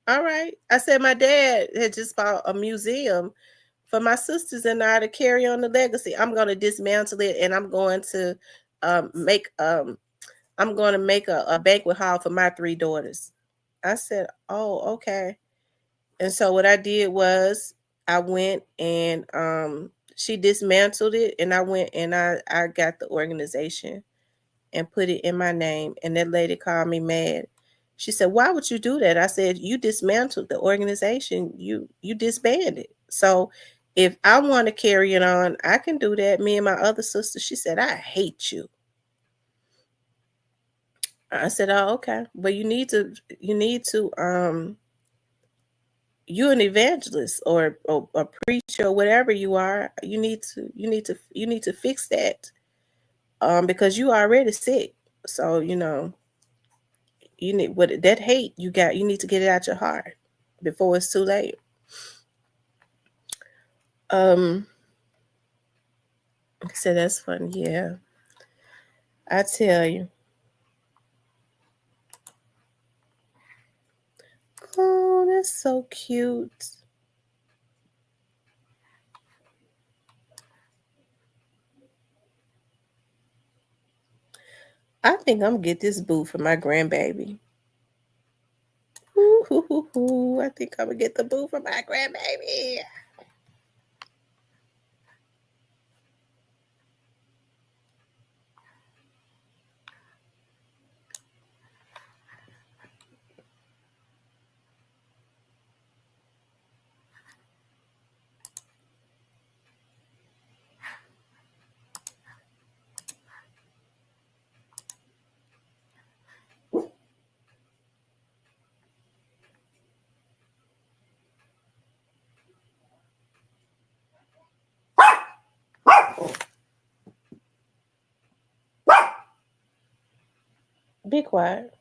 All right. I said, my dad had just bought a museum for my sisters and I to carry on the legacy. I'm going to dismantle it, and I'm going to make a banquet hall for my 3 daughters. I said, oh, okay. And so what I did was I went and she dismantled it, and I went and I got the organization and put it in my name. And that lady called me mad. She said, why would you do that? I said, you dismantled the organization. You disbanded. So if I want to carry it on, I can do that. Me and my other sister. She said, I hate you. I said, oh, okay. But you need to you're an evangelist or a preacher or whatever you are. You need to fix that. Because you already sick. So, you need what that hate you need to get it out your heart before it's too late. So that's funny. Yeah, I tell you. Oh, that's so cute. I think I'm gonna get this boot for my grandbaby. Ooh, I think I'm gonna get the boot for my grandbaby. Be quiet.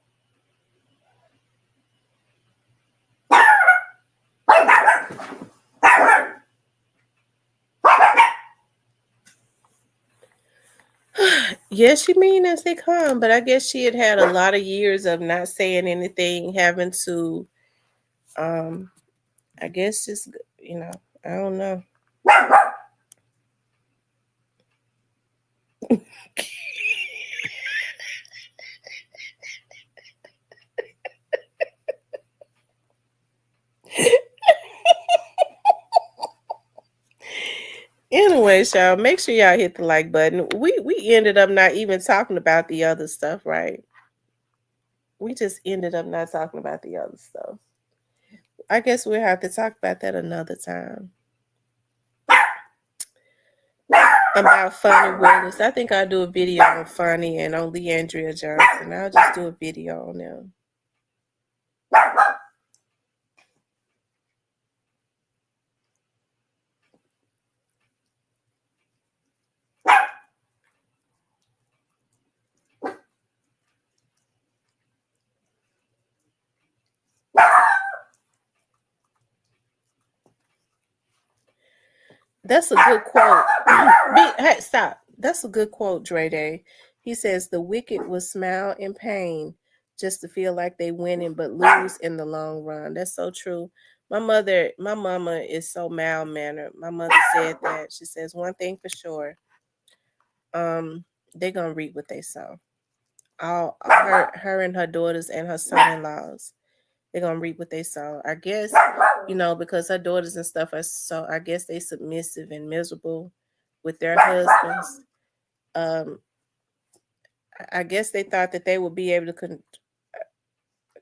Yes, she mean as they come, but I guess she had had a lot of years of not saying anything, having to, I guess just, I don't know. Anyway, y'all, make sure y'all hit the like button. We ended up not even talking about the other stuff, right? We just ended up not talking about the other stuff. I guess we'll have to talk about that another time. About Fanniwillis. I think I'll do a video on Fanny and on Leandriajohnson. I'll just do a video on them. That's a good quote. Hey, stop. That's a good quote, Dre Day. He says, the wicked will smile in pain just to feel like they winning, but lose in the long run. That's so true. My mama is so mild-mannered. My mother said that. She says, one thing for sure, they're going to reap what they sow. Her and her daughters and her son-in-laws, they're going to reap what they sow. I guess, because her daughters and stuff are so, I guess they submissive and miserable with their husbands. I guess they thought that they would be able to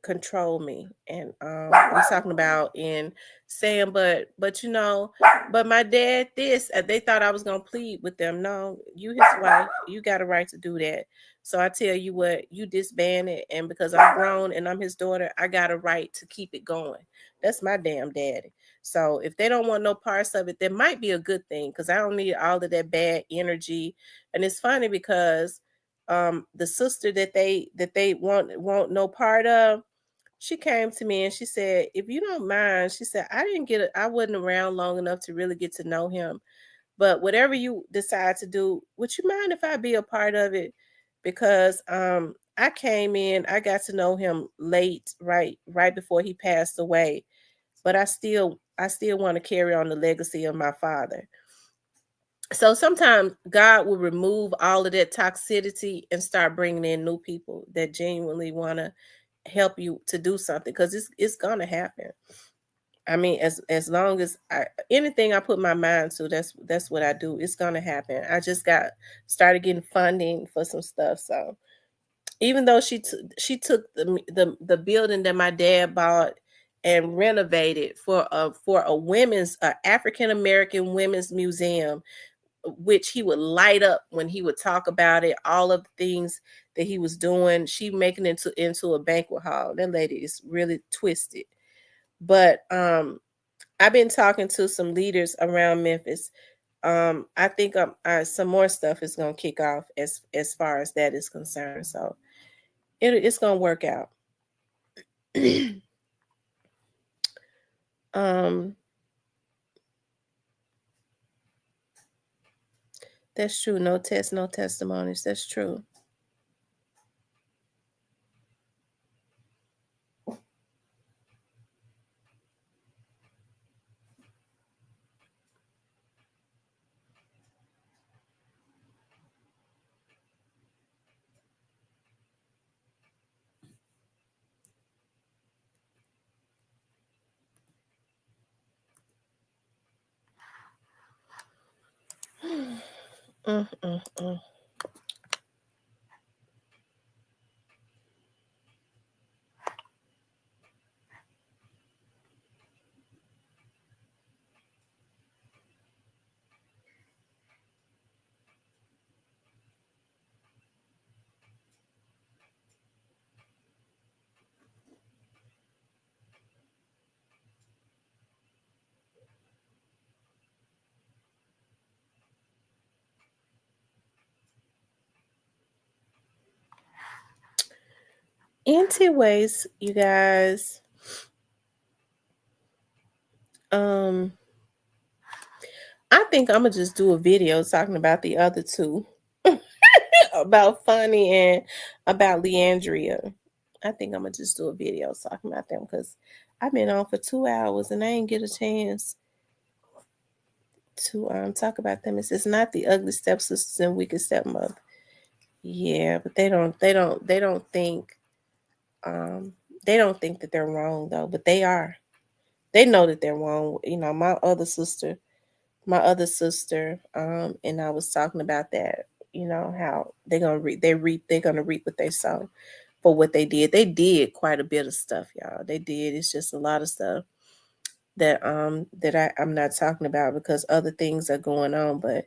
control me, and we're talking about in saying, but my dad, this, they thought I was gonna plead with them. No, you his wife, you got a right to do that. So I tell you what, you disband it, and because I'm grown and I'm his daughter, I got a right to keep it going. That's my damn daddy. So if they don't want no parts of it, that might be a good thing, because I don't need all of that bad energy. And it's funny because the sister that they want no part of, she came to me and she said, if you don't mind, she said, I wasn't around long enough to really get to know him. But whatever you decide to do, would you mind if I be a part of it? Because I came in, I got to know him late, right before he passed away. But I still want to carry on the legacy of my father. So sometimes God will remove all of that toxicity and start bringing in new people that genuinely want to help you to do something, because it's gonna happen. I mean, as long as anything I put my mind to, that's what I do. It's gonna happen. I just started getting funding for some stuff. So even though she took the building that my dad bought and renovated for a women's African American women's museum, which he would light up when he would talk about it, all of the things that he was doing, she making it into a banquet hall. That lady is really twisted. But I've been talking to some leaders around Memphis. I think some more stuff is going to kick off as far as that is concerned. So it's going to work out. That's true. No test, no testimonies. That's true. Anyways, you guys, I think I'm gonna just do a video talking about the other two, about Funny and about Leandria. I think I'm gonna just do a video talking about them because I've been on for 2 hours and I ain't get a chance to talk about them. It's not the ugly stepsisters and wicked stepmother. Yeah, but they don't think that they're wrong though, but they are. They know that they're wrong. You know, my other sister, and I was talking about that. You know how they're gonna reap what they sow for what they did. They did quite a bit of stuff, y'all. They did. It's just a lot of stuff that I'm not talking about because other things are going on, but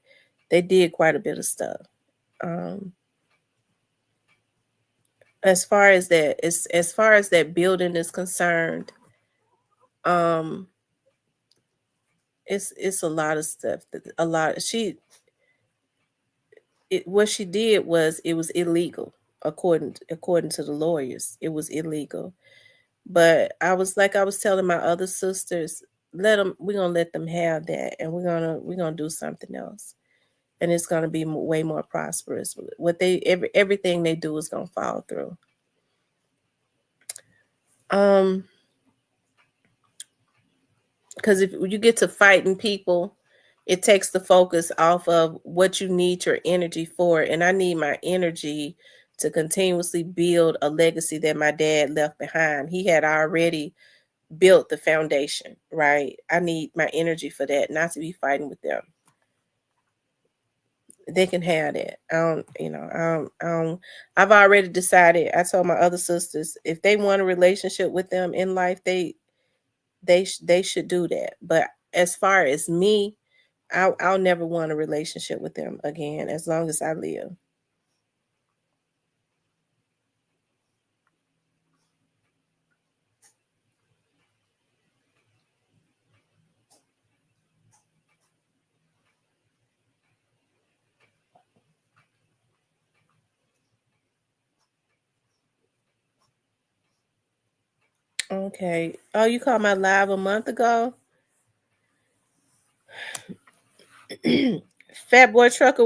they did quite a bit of stuff. Um, as far as that building is concerned, um, it's a lot of stuff. What she did was it was illegal according to the lawyers. It was illegal. But I was telling my other sisters, we're gonna let them have that, and we're gonna do something else, and it's gonna be way more prosperous. Everything they do is gonna fall through. Because if you get to fighting people, it takes the focus off of what you need your energy for, and I need my energy to continuously build a legacy that my dad left behind. He had already built the foundation, right? I need my energy for that, not to be fighting with them. They can have that. I've already decided. I told my other sisters if they want a relationship with them in life, they should do that. But as far as me, I'll never want a relationship with them again as long as I live. Okay. Oh, you called my live a month ago? Fat boy trucker,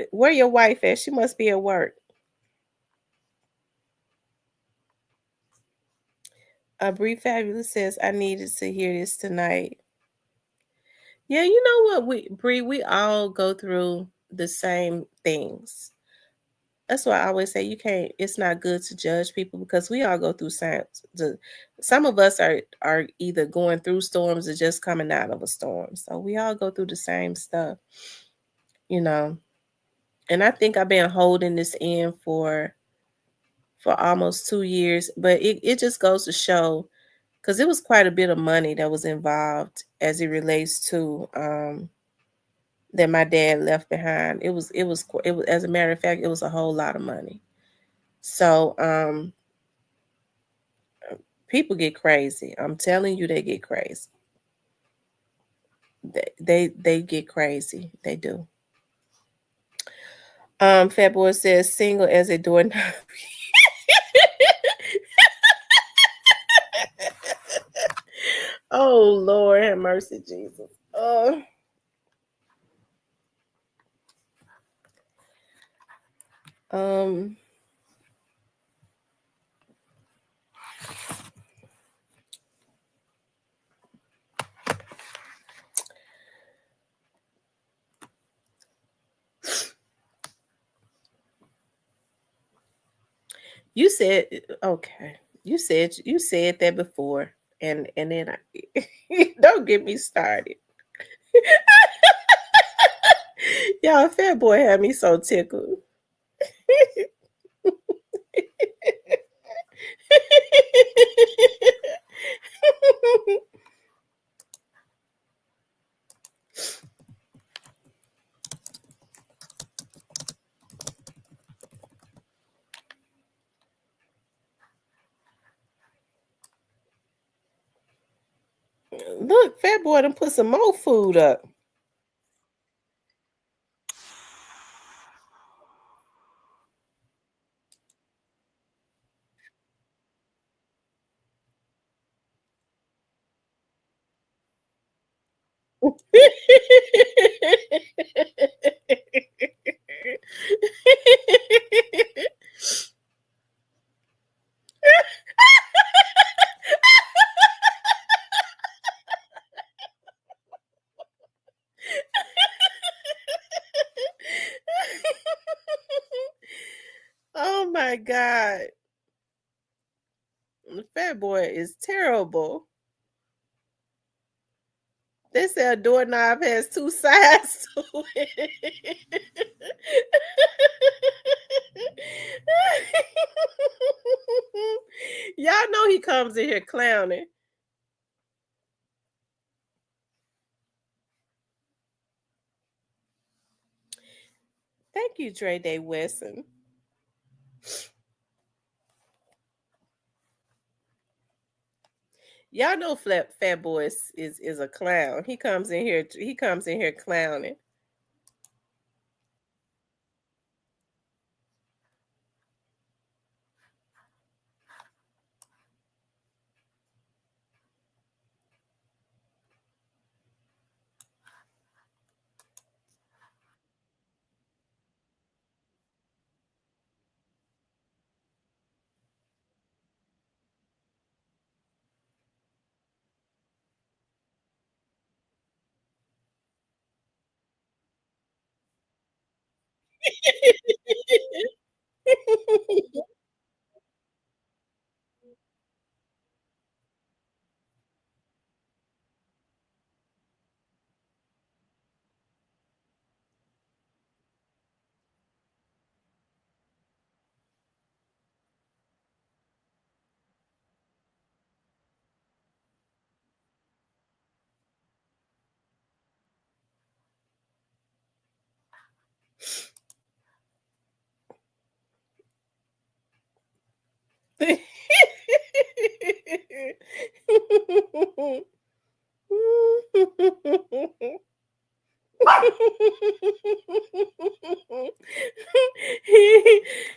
where your wife at? She must be at work. Bree Fabulous says I needed to hear this tonight. Yeah, you know what, we all go through the same things. That's why I always say it's not good to judge people because we all go through some of us are either going through storms or just coming out of a storm. So we all go through the same stuff, you know. And I think I've been holding this in for almost 2 years, but it just goes to show because it was quite a bit of money that was involved as it relates to that my dad left behind. It was as a matter of fact, it was a whole lot of money. So people get crazy. I'm telling you, they get crazy. They get crazy. They do. Fat Boy says single as a doorknob. Oh Lord, have mercy, Jesus. Um. You said okay. You said that before, and then don't get me started. Y'all, Fat Boy had me so tickled. Look, Fat Boy done put some more food up. Oh my God. The fat boy is terrible. They say a doorknob has two sides to it. Y'all know he comes in here clowning. Thank you, Dre Day Wesson. Y'all know Fat Boy is a clown. He comes in here. He comes in here clowning.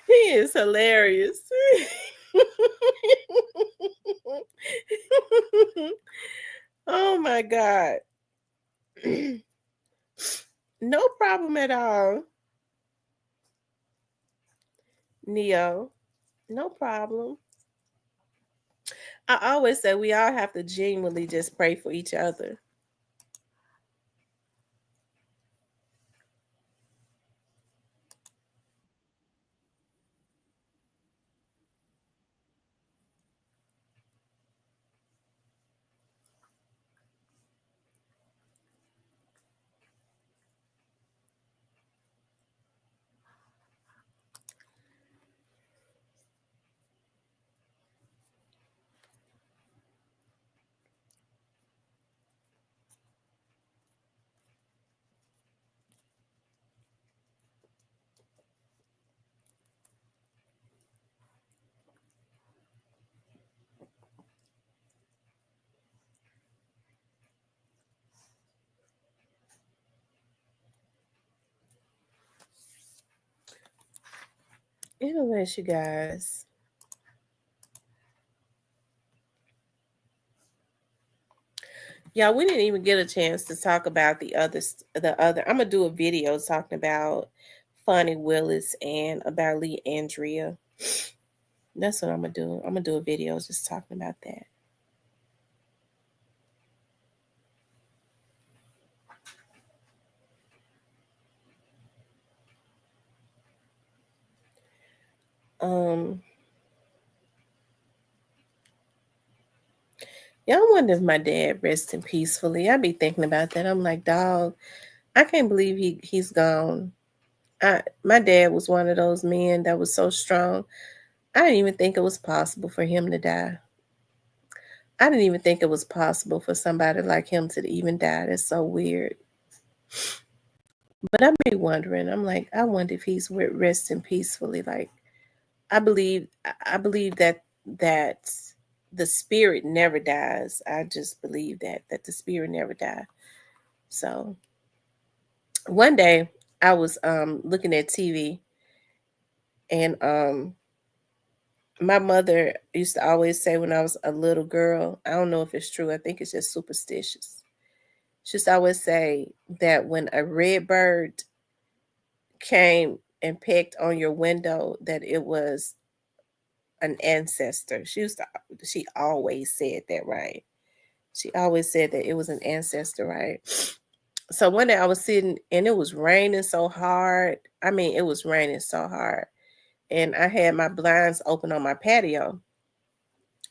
He is hilarious. Oh my God. No problem at all, Neo. No problem. I always say we all have to genuinely just pray for each other. Anyways, you guys. Yeah, we didn't even get a chance to talk about the other. I'm gonna do a video talking about Fanniwillis and about Leandria. That's what I'm gonna do. I'm gonna do a video just talking about that. Yeah, I wonder if my dad resting peacefully. I be thinking about that. I'm like, dog, I can't believe he's gone. My dad was one of those men that was so strong. I didn't even think it was possible for him to die. I didn't even think it was possible for somebody like him to even die. That's so weird. But I be wondering. I'm like, I wonder if he's resting peacefully. Like, I believe that the spirit never dies. I just believe that the spirit never dies. So one day I was looking at TV, and my mother used to always say when I was a little girl, I don't know if it's true, I think it's just superstitious. She used to always say that when a red bird came and pecked on your window, that it was an ancestor. She always said that, right? She always said that it was an ancestor, right? So one day I was sitting and it was raining so hard. I mean, it was raining so hard. And I had my blinds open on my patio.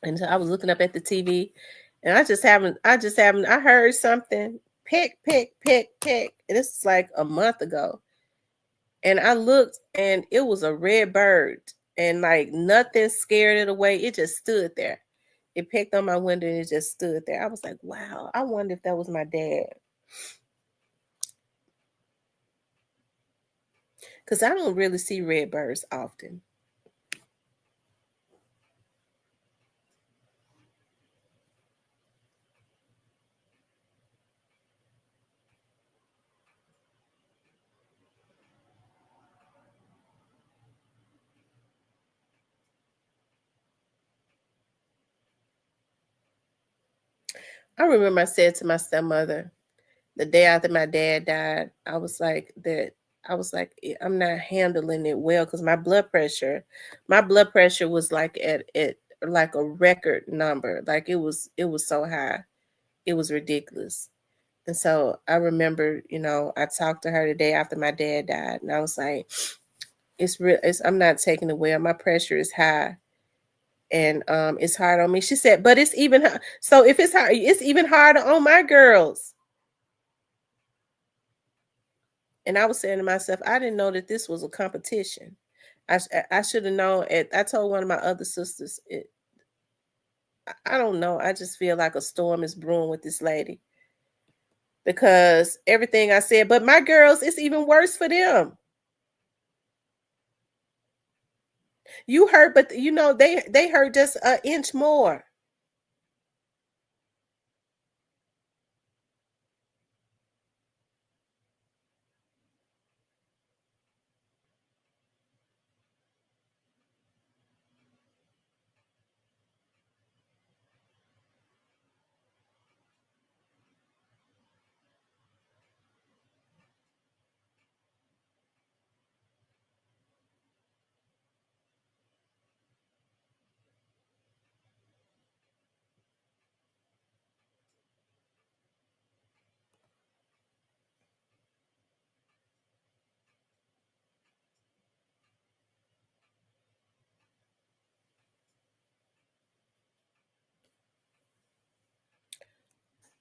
And so I was looking up at the TV and I heard something peck, peck, peck, peck. And this is like a month ago. And I looked and it was a red bird and like nothing scared it away. It just stood there. It pecked on my window and it just stood there. I was like, wow, I wonder if that was my dad. Because I don't really see red birds often. I remember I said to my stepmother the day after my dad died, I was like, I'm not handling it well because my blood pressure was like at like a record number. Like it was so high. It was ridiculous. And so I remember, I talked to her the day after my dad died, and I was like, I'm not taking it well. My pressure is high. And it's hard on me. She said, but it's even so if it's hard, it's even harder on my girls. And I was saying to myself, I didn't know that this was a competition. I should have known. I told one of my other sisters, I don't know. I just feel like a storm is brewing with this lady because everything I said, but my girls, it's even worse for them. You hurt, but they hurt just an inch more.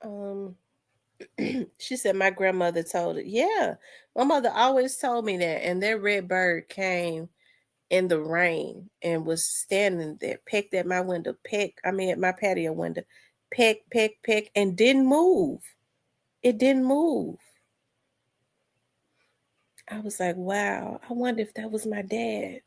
Um, she said my grandmother told it. Yeah, my mother always told me that. And that red bird came in the rain and was standing there, pecked at my window, at my patio window, peck, peck, peck, and didn't move. It didn't move. I was like, wow, I wonder if that was my dad.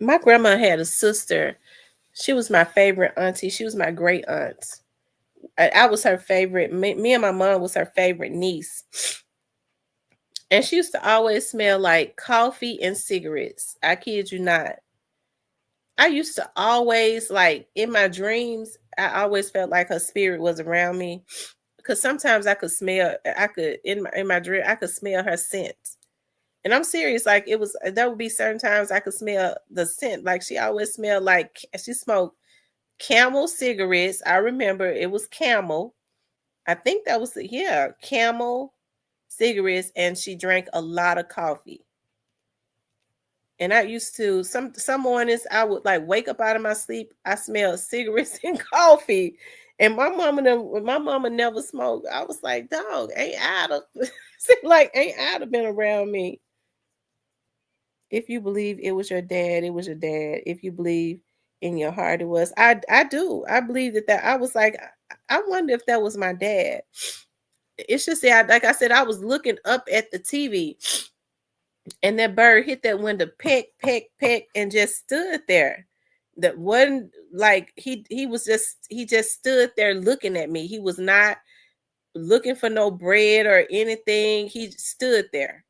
My grandma had a sister. She was my favorite auntie. She was my great aunt. I was her favorite. Me and my mom was her favorite niece. And she used to always smell like coffee and cigarettes. I kid you not. I used to always, like, in my dreams, I always felt like her spirit was around me. Because sometimes in my dream, I could smell her scent. And I'm serious, like there would be certain times I could smell the scent. Like she always smelled like she smoked Camel cigarettes. I remember it was Camel. I think that was Camel cigarettes, and she drank a lot of coffee. And I used to some mornings I would like wake up out of my sleep. I smelled cigarettes and coffee. And my mama never smoked. I was like, dog, ain't Ada been around me. If you believe it was your dad, it was your dad. If you believe in your heart it was. I do. I believe that I was like, I wonder if that was my dad. It's just that, like I said, I was looking up at the TV And that bird hit that window, peck, peck, peck, and just stood there. That wasn't like he just stood there looking at me. He was not looking for no bread or anything. He stood there.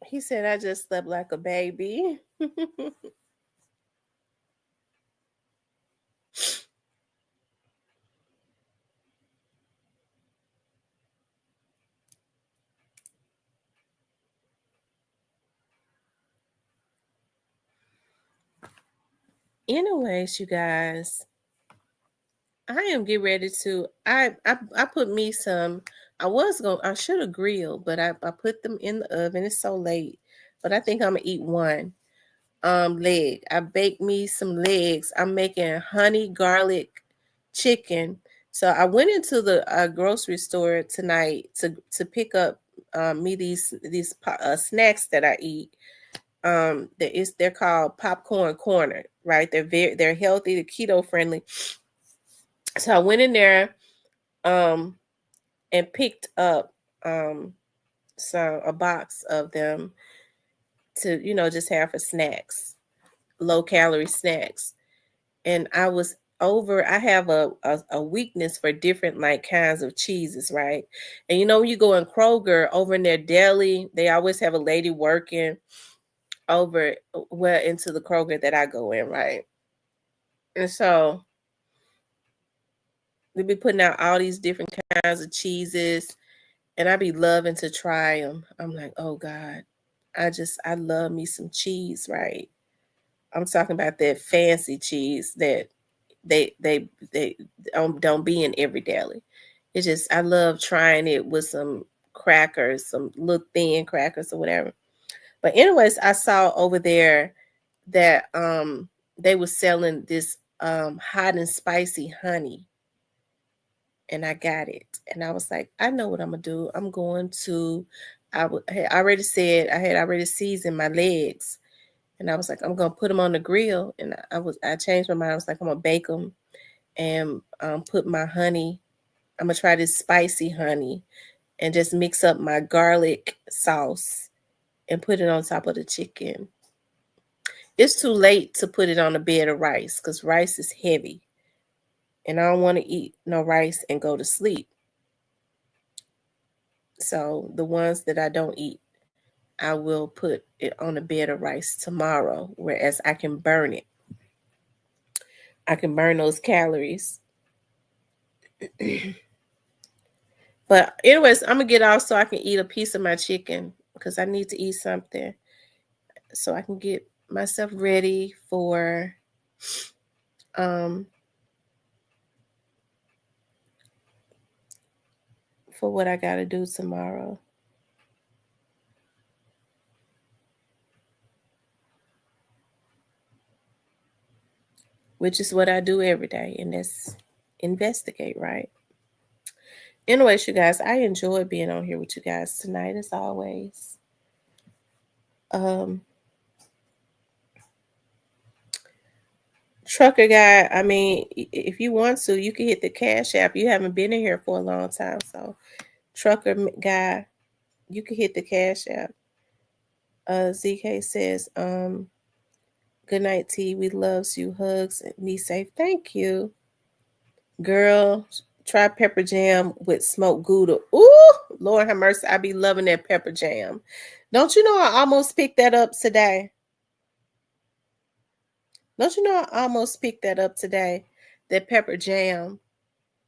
He said, I just slept like a baby. Anyways, you guys, I am getting ready to. I put me some. I should have grilled, but I put them in the oven. It's so late, but I think I'm gonna eat one leg. I baked me some legs. I'm making honey garlic chicken. So I went into the grocery store tonight to pick up me these snacks that I eat. They're called popcorn corner, right? They're healthy, they're keto friendly. So I went in there and picked up a box of them to just have for snacks, low calorie snacks. And I have a weakness for different like kinds of cheeses, right? And when you go in Kroger, over in their deli, they always have a lady working over into the Kroger that I go in, right? And so they be putting out all these different kinds of cheeses, and I be loving to try them. I'm like, oh God, I love me some cheese, right? I'm talking about that fancy cheese that they don't be in every deli. It's just I love trying it with some crackers, some little thin crackers or whatever. But anyways, I saw over there that they were selling this hot and spicy honey, and I got it. And I was like, I know what I'm gonna do. I had already said I had already seasoned my legs, and I was like, I'm gonna put them on the grill. And I changed my mind. I was like, I'm gonna bake them and put my honey. I'm gonna try this spicy honey and just mix up my garlic sauce and put it on top of the chicken. It's too late to put it on a bed of rice because rice is heavy, and I don't want to eat no rice and go to sleep. So the ones that I don't eat, I will put it on a bed of rice tomorrow, whereas I can burn it. I can burn those calories. But anyways, I'm gonna get off so I can eat a piece of my chicken because I need to eat something so I can get myself ready for what I gotta do tomorrow. Which is what I do every day, and that's investigate, right? Anyways, you guys, I enjoyed being on here with you guys tonight as always. Trucker guy, I mean, if you want to, you can hit the Cash App. You haven't been in here for a long time, so trucker guy, you can hit the Cash App. ZK says, good night, T. We loves you. Hugs and be safe. Thank you. Girl, try pepper jam with smoked Gouda. Ooh, Lord have mercy. I be loving that pepper jam. Don't you know I almost picked that up today? Don't you know I almost picked that up today? that pepper jam.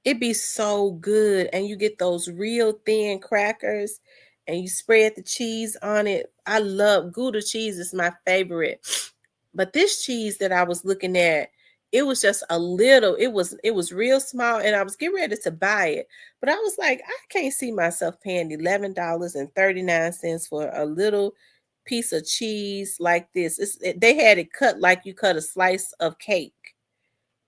It be so good. And you get those real thin crackers and you spread the cheese on it. I love Gouda cheese is my favorite. But this cheese that I was looking at, it was just a little, it was real small, and I was getting ready to buy it. But I was like, I can't see myself paying $11.39 for a little piece of cheese like this. They had it cut like you cut a slice of cake.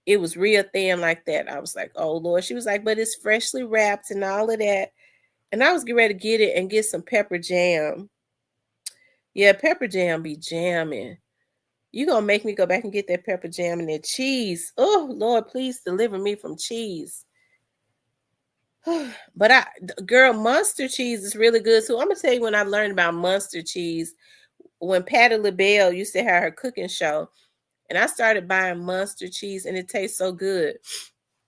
It was real thin like that. I was like, oh Lord. She was like, but it's freshly wrapped and all of that. And I was getting ready to get it and get some pepper jam. Yeah, pepper jam be jamming. You gonna make me go back and get that pepper jam and that cheese. Oh Lord, please deliver me from cheese. But girl, Munster cheese is really good too. I'm gonna tell you when I learned about Munster cheese. When Patti LaBelle used to have her cooking show, and I started buying Munster cheese, and it tastes so good.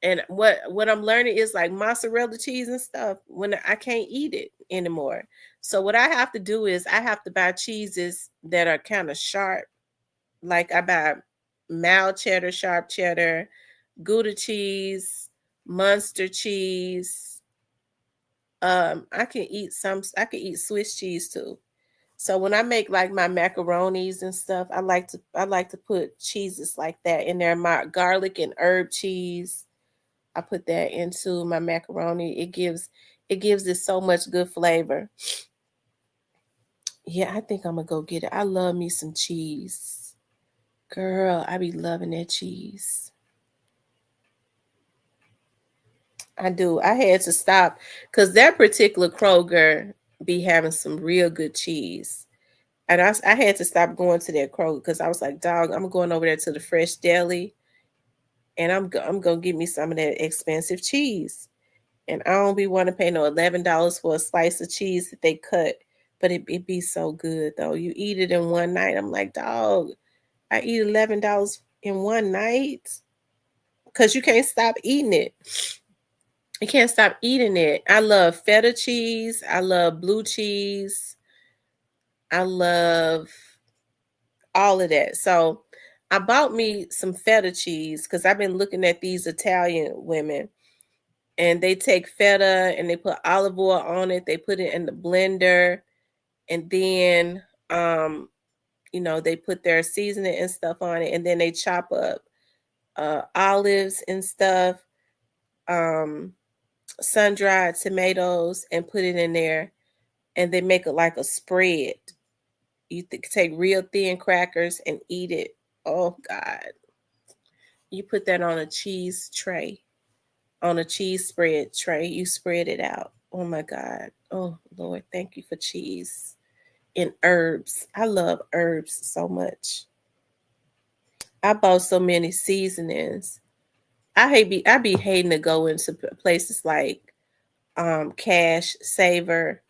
And what I'm learning is like mozzarella cheese and stuff. When I can't eat it anymore, so what I have to do is I have to buy cheeses that are kind of sharp. Like I buy mild cheddar, sharp cheddar, Gouda cheese, Munster cheese. I can eat Swiss cheese too. So when I make like my macaronis and stuff, I like to put cheeses like that in there. My garlic and herb cheese, I put that into my macaroni. It gives it so much good flavor. Yeah, I think I'm gonna go get it. I love me some cheese. Girl, I be loving that cheese. I do. I had to stop because that particular Kroger be having some real good cheese. And I had to stop going to that Kroger because I was like, dog, I'm going over there to the Fresh Deli and I'm going to get me some of that expensive cheese. And I don't be want to pay no $11 for a slice of cheese that they cut. But it be so good, though. You eat it in one night. I'm like, dog, I eat $11 in one night because you can't stop eating it. You can't stop eating it. I love feta cheese. I love blue cheese. I love all of that. So I bought me some feta cheese because I've been looking at these Italian women, and they take feta and they put olive oil on it. They put it in the blender, and then they put their seasoning and stuff on it, and then they chop up olives and stuff, sun-dried tomatoes, and put it in there, and they make it like a spread. You take real thin crackers and eat it. Oh God. You put that on a cheese tray, on a cheese spread tray. You spread it out. Oh my God. Oh Lord, thank you for cheese and herbs. I love herbs so much. I bought so many seasonings. I be hating to go into places like Cash Saver,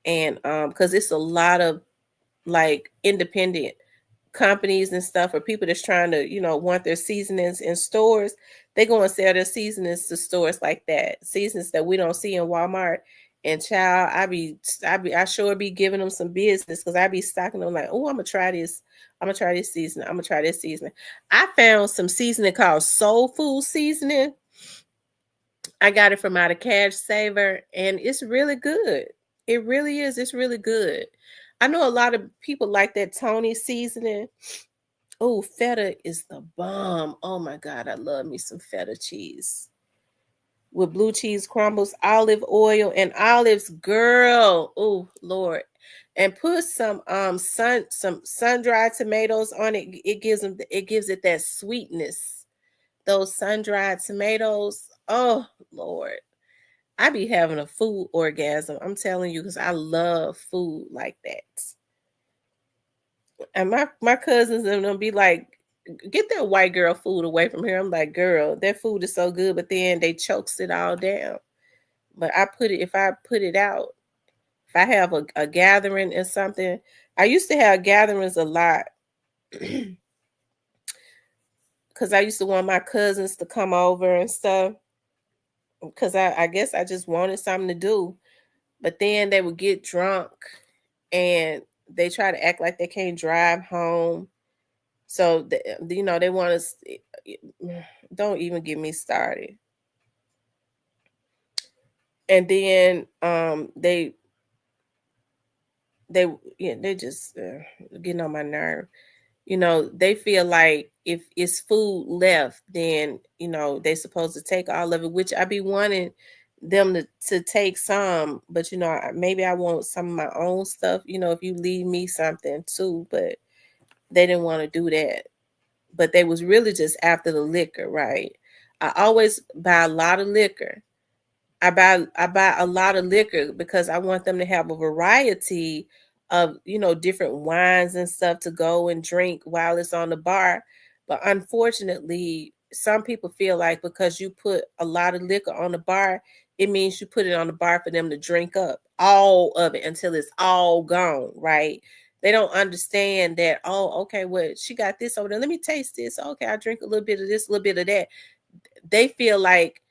and because it's a lot of like independent companies and stuff, or people that's trying to want their seasonings in stores. They go and sell their seasonings to stores like that, seasonings that we don't see in Walmart. And child, I sure be giving them some business because I be stocking them like, oh, I'm gonna try this seasoning, I'm gonna try this seasoning. I found some seasoning called soul food seasoning. I got it from out of Cash Saver, and it's really good. It really is. It's really good. I know a lot of people like that Tony seasoning. Oh, feta is the bomb. Oh my God, I love me some feta cheese with blue cheese crumbles, olive oil, and olives, girl. Oh Lord, and put some sun-dried tomatoes on it. It gives it that sweetness. Those sun-dried tomatoes. Oh Lord. I be having a food orgasm. I'm telling you, because I love food like that. And my cousins and them be like, get that white girl food away from here. I'm like, girl, that food is so good, but then they chokes it all down. But if I put it out, if I have a gathering or something, I used to have gatherings a lot because I used to want my cousins to come over and stuff because I guess I just wanted something to do. But then they would get drunk and they try to act like they can't drive home. So, they want us, Don't even get me started. And then they just getting on my nerve. They feel like if it's food left, then they supposed to take all of it, which I be wanting them to take some, but maybe I want some of my own stuff, if you leave me something too, but they didn't want to do that. But they was really just after the liquor, right? I always buy a lot of liquor. I buy a lot of liquor because I want them to have a variety of, different wines and stuff to go and drink while it's on the bar. But unfortunately, some people feel like because you put a lot of liquor on the bar, it means you put it on the bar for them to drink up all of it until it's all gone, right? They don't understand that, oh, okay, well, she got this over there. Let me taste this. Okay, I drink a little bit of this, a little bit of that. They feel like,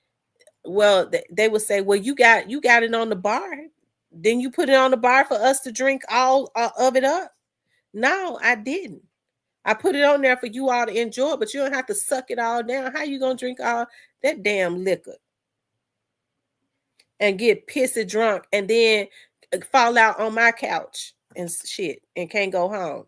well, they would say, well, you got it on the bar, then you put it on the bar for us to drink all of it up. No, I didn't. I put it on there for you all to enjoy, but you don't have to suck it all down. How you gonna drink all that damn liquor and get pissy drunk and then fall out on my couch and shit and can't go home?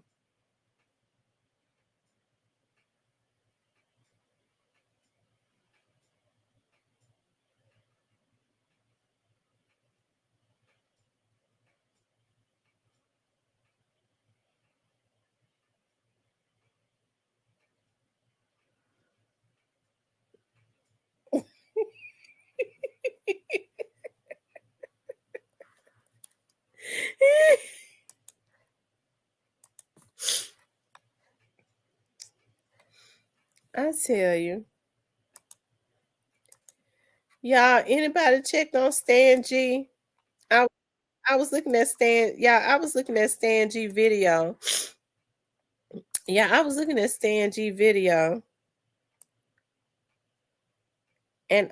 I tell you. Y'all, anybody checked on Stan G? I I was looking at Stan. Yeah, I was looking at Stan G video. Yeah, I was looking at Stan G video, and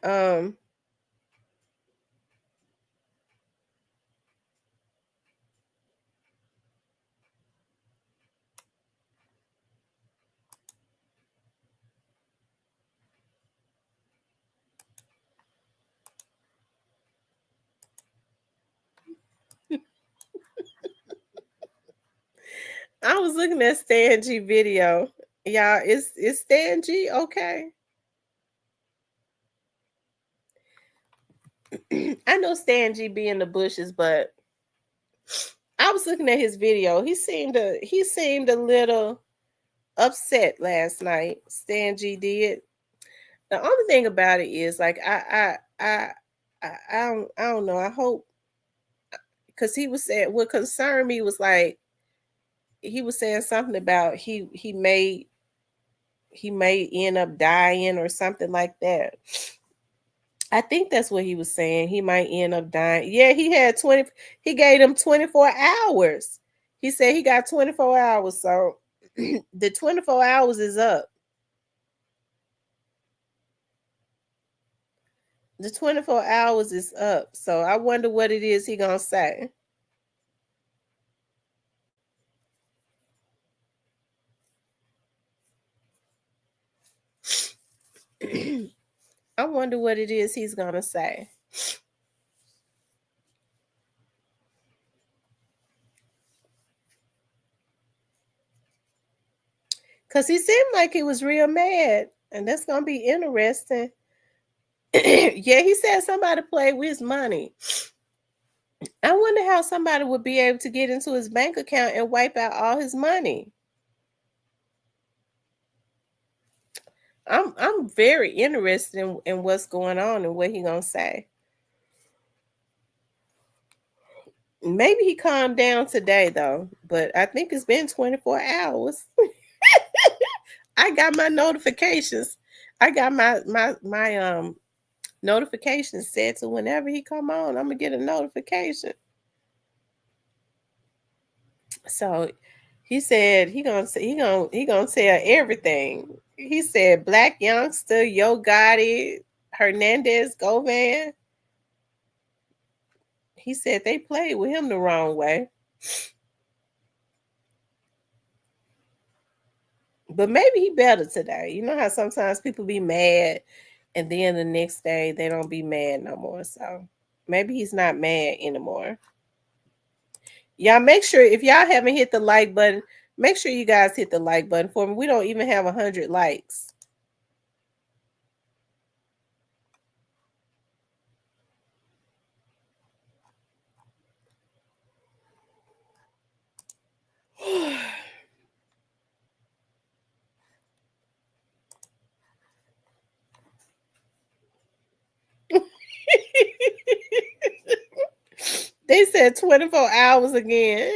I was looking at Stan G video. Y'all, is Stan G okay? I know Stan G be in the bushes, but I was looking at his video. He seemed a little upset last night. Stan G did. The only thing about it is like I don't know. I hope, because he was saying what concerned me was like he was saying something about he may end up dying or something like that. I think that's what he was saying. He might end up dying. Yeah, he gave him 24 hours. He said he got 24 hours. So the 24 hours is up. The 24 hours is up. So I wonder what it is he gonna say. I wonder what it is he's gonna say. Cause he seemed like he was real mad. And that's gonna be interesting. Yeah, he said somebody played with his money. I wonder how somebody would be able to get into his bank account and wipe out all his money. I'm very interested in what's going on and what he gonna say. Maybe he calmed down today though, but I think it's been 24 hours. I got my notifications. I got my notifications set to whenever he come on, I'm gonna get a notification. So he said he gonna tell everything. He said Black Youngster, Yo Gotti, Hernandez Govan. He said they played with him the wrong way. But maybe he better today. You know how sometimes people be mad and then the next day they don't be mad no more. So maybe he's not mad anymore. Y'all make sure if y'all haven't hit the like button, make sure you guys hit the like button for me. We don't even have 100 likes. They said 24 hours again.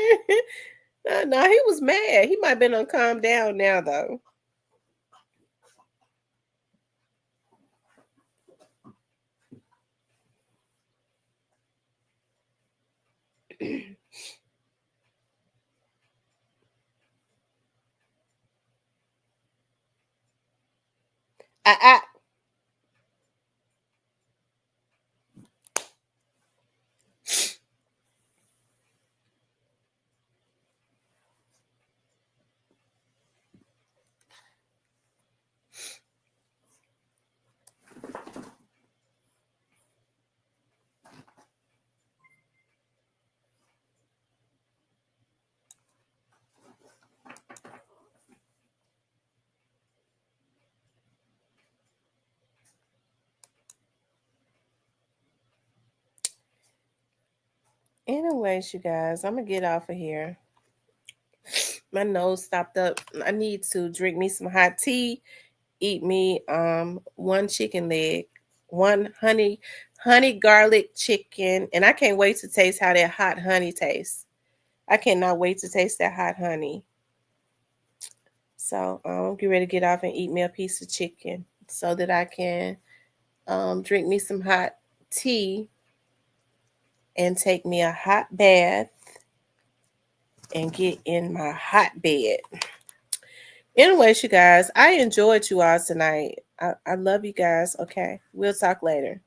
No, he was mad. He might have been on calm down now, though. I Anyways, you guys, I'm gonna get off of here. My nose stopped up. I need to drink me some hot tea, eat me one chicken leg, one honey garlic chicken, and I can't wait to taste how that hot honey tastes. I cannot wait to taste that hot honey. So I'm get ready to get off and eat me a piece of chicken so that I can drink me some hot tea and take me a hot bath and get in my hot bed. Anyways, you guys, I enjoyed you all tonight. I love you guys. Okay, we'll talk later.